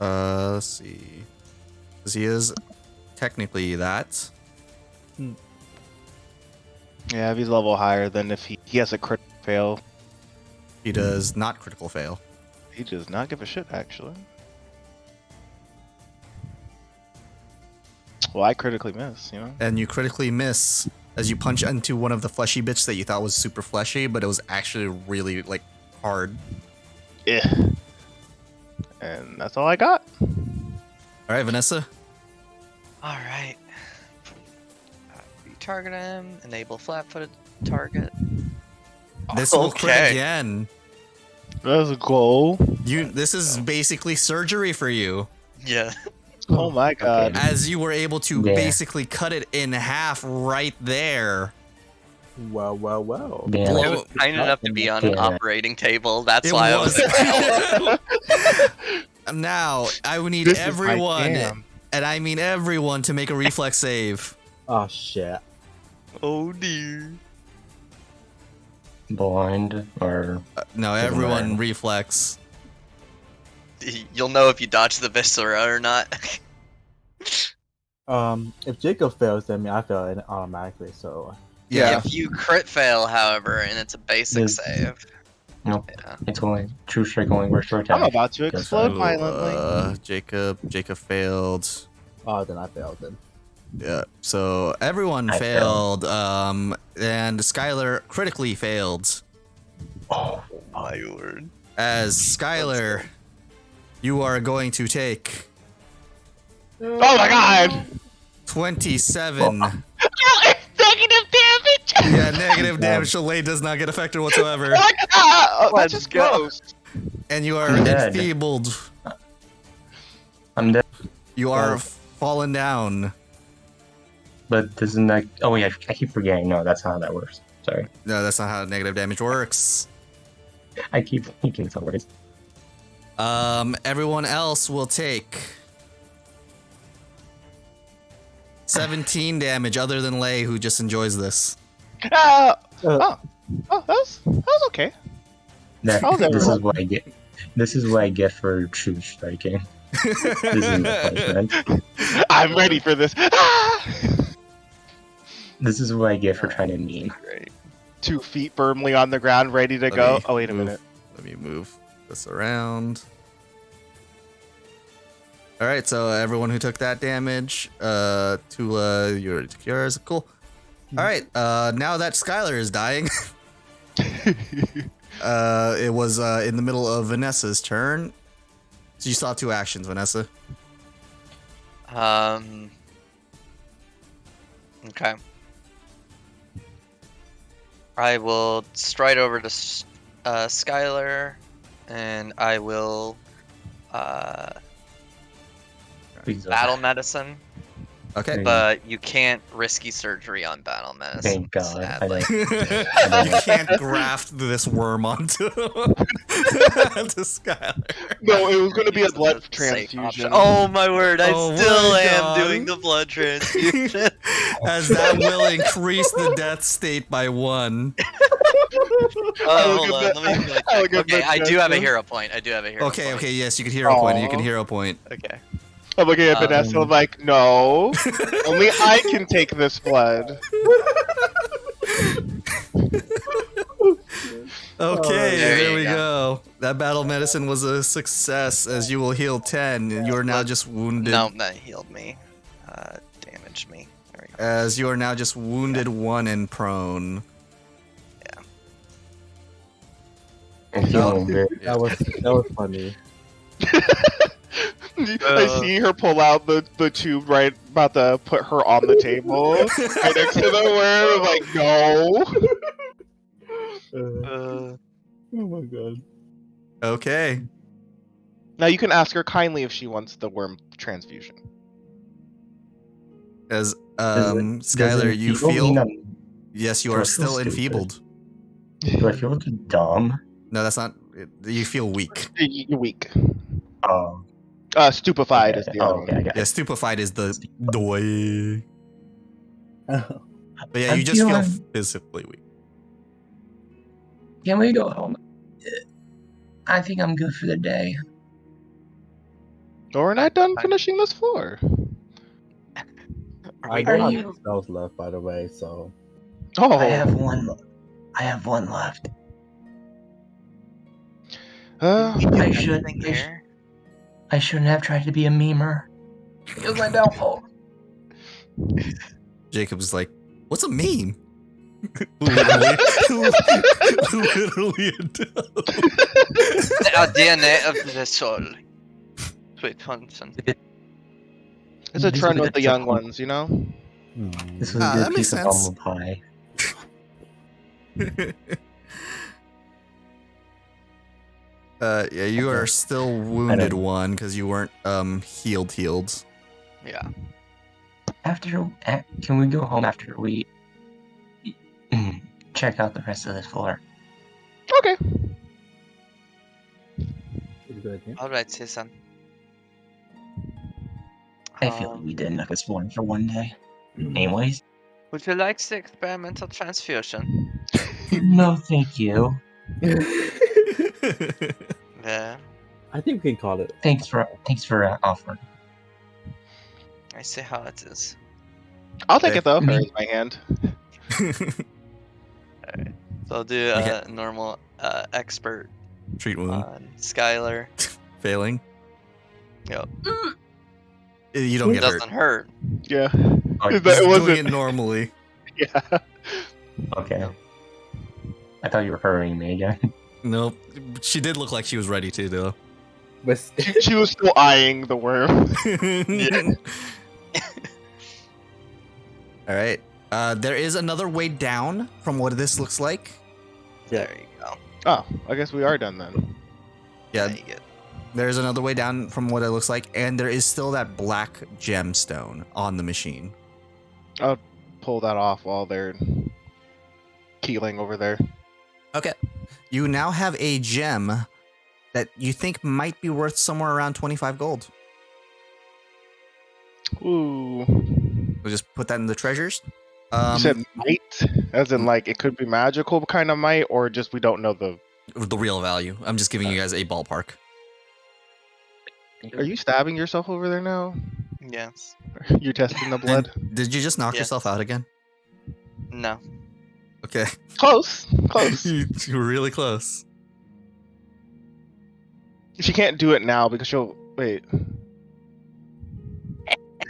Let's see. Because he is technically that. Yeah, if he's level higher, then if he has a crit fail, He does not critical fail. he does not give a shit, actually. Well, I critically miss, you know? And you critically miss as you punch into one of the fleshy bits that you thought was super fleshy, but it was actually really, like, hard. Yeah. And that's all I got. Alright, Vanessa. Alright. Retarget him. Enable flat-footed target. This will crit Okay. again. Let's go. This is basically surgery for you. Yeah. Oh my god. As you were able to Yeah. basically cut it in half right there. Well, well, well. Yeah, Blow- It was kind enough to be on an Yeah. operating table. That's It why I was. was. Now, I would need This is my everyone, jam. and I mean everyone, to make a reflex save. Oh shit. Oh dear. blind or No, Doesn't everyone matter. reflex. You'll know if you dodge the Viscera or not. If Jacob fails, then I fail it automatically. So Yeah. If you crit fail, however, and it's a basic Yes. save. Nope. Yeah. it's only true strike only works for attack. I'm about to Guess explode so. violently. Jacob failed. then I failed then. Yeah. So everyone I failed. And Skylar critically failed. Oh, My word. As Skylar, you are going to take Oh my god! 27. It's negative damage! Yeah, negative damage. Delay does not get affected whatsoever. What? Oh, Let's that's just go. gross. And you are I'm dead. enfeebled. I'm dead. You are Oh. fallen down. But isn't that? Oh yeah, I keep forgetting. No, that's not how that works. Sorry, No, that's not how negative damage works. I keep thinking it's always. Everyone else will take 17 damage, other than Lei, who just enjoys this. Oh, that was okay. That, Oh, there this we is what I get. This is what I get for true striking. This is my punishment. I'm ready for this. Ah! This is what I get for trying to meme. Great. 2 feet firmly on the ground, ready to Let go. me Oh, wait a move- minute. Let me move this around. All right, so everyone who took that damage, Tula, you already took yours. Cool. All right, now that Skylar is dying, it was in the middle of Vanessa's turn. So you saw 2 actions, Vanessa. Okay. I will stride over to Skylar, and I will battle medicine, Okay. but you can't risky surgery on battle medicine. Thank God. I Sadly. know. You can't graft this worm onto Skylar. No, it was going to be a Use blood the safe transfusion. option. Oh my word! I Oh still my am God. doing the blood transfusion. As that will increase the death state by 1. Oh, look hold at on. that- Let me check. I look at Okay, that I do have a gesture. hero point. I do have a hero Okay, point. okay, yes, you can hero point. You can Aw. hero point. Okay. I'm looking at Vanessa, I'm like, no. Only I can take this blood. Okay, There there you we go. go. That battle medicine was a success, as you will heal 10, and you are now just wounded. No, that healed me. Damaged me. There we go. As you are now just wounded 1 and prone. I'm feeling very That was funny. I see her pull out the tube right about to put her on the table. Right next to the worm, like, no. Oh my god. Okay. Now you can ask her kindly if she wants the worm transfusion. As Does Skylar, you enfeeble feel mean I'm- yes, you do are I feel still stupid? enfeebled. Do I feel dumb? No, that's not. You feel weak. You're weak. Oh, Stupefied is okay. the Oh, other okay, one. I got Yeah, it. stupefied is the way. But yeah, I'm you just feel feeling- physically weak. Can we go home? I think I'm good for the day. But we're not done finishing this floor. Are I we don't Are have you- spells left, by the way, so. Oh, I have one left. Uh, Did we do I should- everything I sh- here? I shouldn't have tried to be a memer. It was my downfall. Jacob's like, "What's a meme?" literally, literally a dove. The DNA of the soul. Sweet Thompson. it's a This trend was with the a young chocolate- ones, you know? This was a Ah, good that makes piece of sense. humble pie. Yeah, you are Okay. still wounded don't- 1 because you weren't healed. Yeah. Can we go home after we check out the rest of this floor? Okay. Pretty good, yeah. Alright, Susan. I feel like we did enough exploring for one day. Mm-hmm. Anyways, Would you like the experimental transfusion? no, thank you. Yeah. I think we can call it. Thanks for offering. I see how it is. I'll take Okay. it though. Me- Raise my hand. So I'll do Okay. a normal expert Treat wound. on Skylar. Failing. Yep. You don't It get doesn't hurt. Yeah. Oh, Is Just that- it doing wasn't. it normally. Yeah. Okay. I thought you were hurrying me again. Nope. She did look like she was ready to, though. But She was still eyeing the worm. All right. There is another way down from what this looks like. There you go. Oh, I guess we are done then. Yeah, There you go. there's another way down from what it looks like, and there is still that black gemstone on the machine. Pull that off while they're keeling over there. Okay. You now have a gem that you think might be worth somewhere around 25 gold. Ooh. We'll just put that in the treasures. You said might, as in like it could be magical kind of might, or just we don't know the. the real value. I'm just giving you guys a ballpark. Are you stabbing yourself over there now? Yes. You're testing the blood. And did you just knock Yes. yourself out again? No. Okay. Close, close. You were really close. She can't do it now because she'll wait.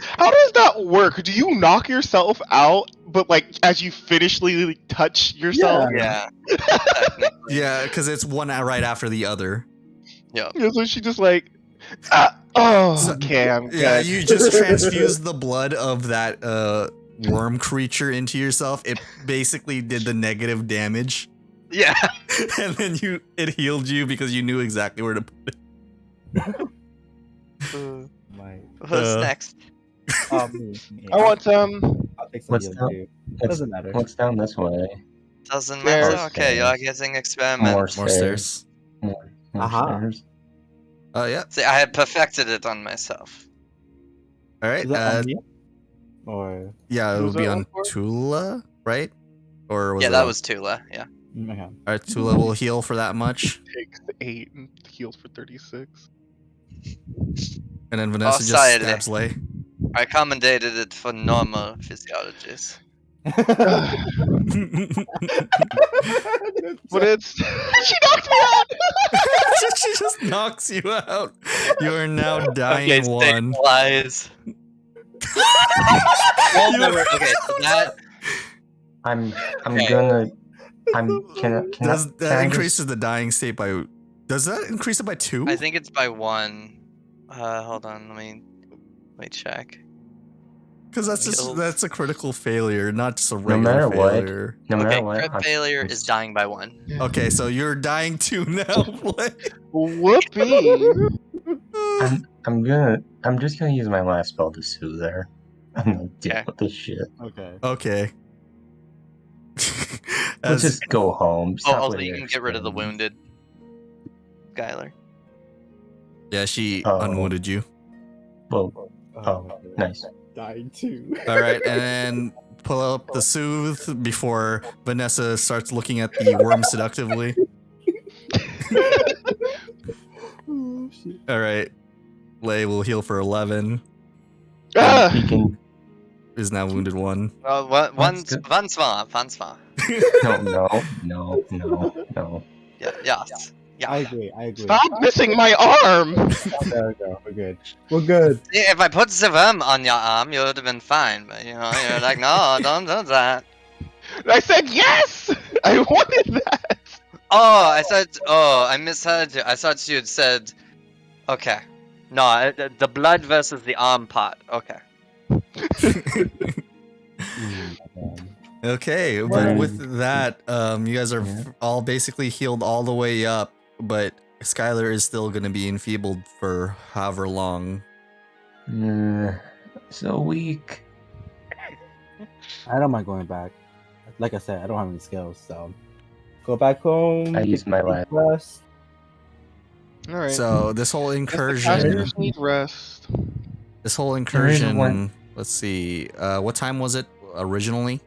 How does that work? Do you knock yourself out, but like as you finishly touch yourself? Yeah. Technically. Yeah, because it's one right after the other. Yep. Yeah, so she just like Oh, okay, I'm good. Yeah, you just transfused the blood of that worm creature into yourself. It basically did the negative damage, Yeah. and then it healed you because you knew exactly where to put it. My, Who's next? me. I want some. I'll take some What's healing down? too. What's, Doesn't matter. what's down this way? Doesn't Stairs. matter. Okay, you're Stairs. getting experiment. More More stairs. stairs. More Aha. stairs. Yeah. See, I had perfected it on myself. All right. Is that on me? Or Yeah, it Who's would be that on one for? Tula, right? Or was Yeah, it that on- was Tula. Yeah. okay. All right, Tula will heal for that much, Takes 8 and heals for 36. and then Vanessa just sorry, stabs Lay. I commendated it for normal physiologies. But it's she knocked me out. She just knocks you out. You are now dying Okay, one. stabilize. Okay, so that I'm Okay. gonna. Can Does I that just- increases the dying state by? Does that increase it by 2? I think it's by 1. Hold on, let me check. Because Kills. that's a critical failure, not just a No regular matter what. failure. No Okay, matter what. crit I'm- failure I'm is s- dying by 1. Okay, so you're dying 2 now. Whoopee. I'm just gonna use my last spell to soothe her. I'm not dealing Okay. with this shit. Okay. Okay. Let's As- just go home. Stop Also, letting you her can get rid of the scream. wounded. Skylar. yeah, she Oh. unwounded you. Well, Oh, oh, nice. Dying too. All right, and then pull up the soothe before Vanessa starts looking at the worm seductively. Oh, shit. All right, Lay will heal for 11. Ah! He can. Is now wounded 1. That's One small. No. Yeah, yes. Yeah. I agree. I agree. Stop missing my arm. There we go. We're good. We're good. See, if I put the worm on your arm, you would have been fine. But you're like, no, don't do that. I said yes. I wanted that. Oh, I misheard you. I thought you had said, okay. No, the blood versus the arm part. Okay. Okay, but Right. with that, you guys are Yeah. all basically healed all the way up, but Skylar is still going to be enfeebled for however long. So weak. I don't mind going back. Like I said, I don't have any skills, so go back home. I used my last. rest. All right. So this whole Guess the incursion, casters need rest. this whole one- incursion. Let's see, what time was it originally?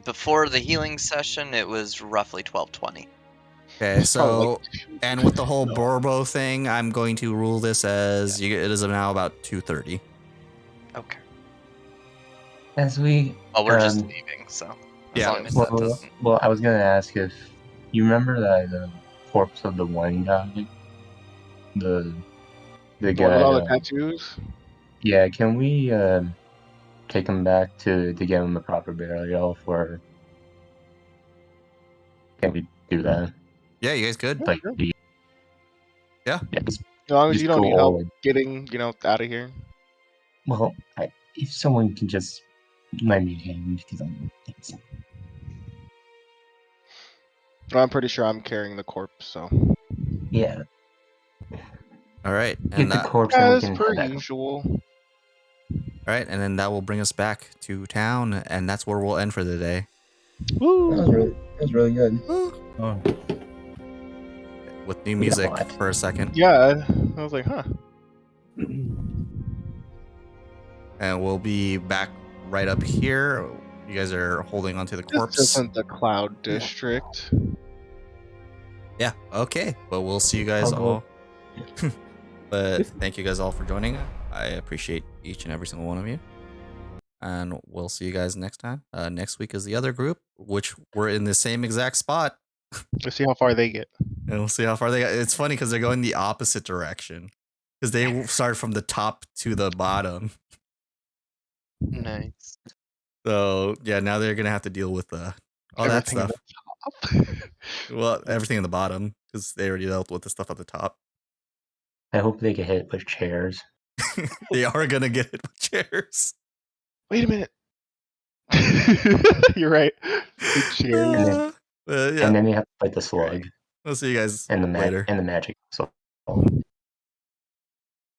Before the healing session, it was roughly 12:20. Okay, so Probably and with the whole Borbo thing, I'm going to rule this as it is now about 2:30. Okay. As we. Well, we're just Um, leaving, so as yeah, long as that Well, doesn't. well, I was gonna ask if you remember that corpse of the one guy, the The guy. one with all the tattoos. Yeah, can we take him back to give him a proper burial? For can we do that? Yeah, you guys good? Like, sure. Yeah. just, As long as just you don't go need help all in. getting, out of here. Well, if someone can just lend me a hand, because I'm. But I'm pretty sure I'm carrying the corpse, so. Yeah, All right, get and the that, corpse and we As can per head back. usual. all right, and then that will bring us back to town, and that's where we'll end for the day. Woo! That was really good. Oh. With new We got music what? for a second, Yeah, I was like, huh. and we'll be back right up here. You guys are holding onto the This corpse. isn't the Cloud District. Yeah, okay. But we'll see you guys I'll go. all. But thank you guys all for joining. I appreciate each and every single one of you. And we'll see you guys next time. Next week is the other group, which we're in the same exact spot. Let's see how far they get. And we'll see how far they got. It's funny because they're going the opposite direction. Because they start from the top to the bottom. Nice. So yeah, now they're gonna have to deal with all that Everything in stuff. the top. Well, everything in the bottom because they already dealt with the stuff at the top. I hope they get hit with chairs. They are gonna get hit with chairs. Wait a minute. You're right. The chairs. Yeah. And then they have to fight the slug I'll see you guys and the later. magic. So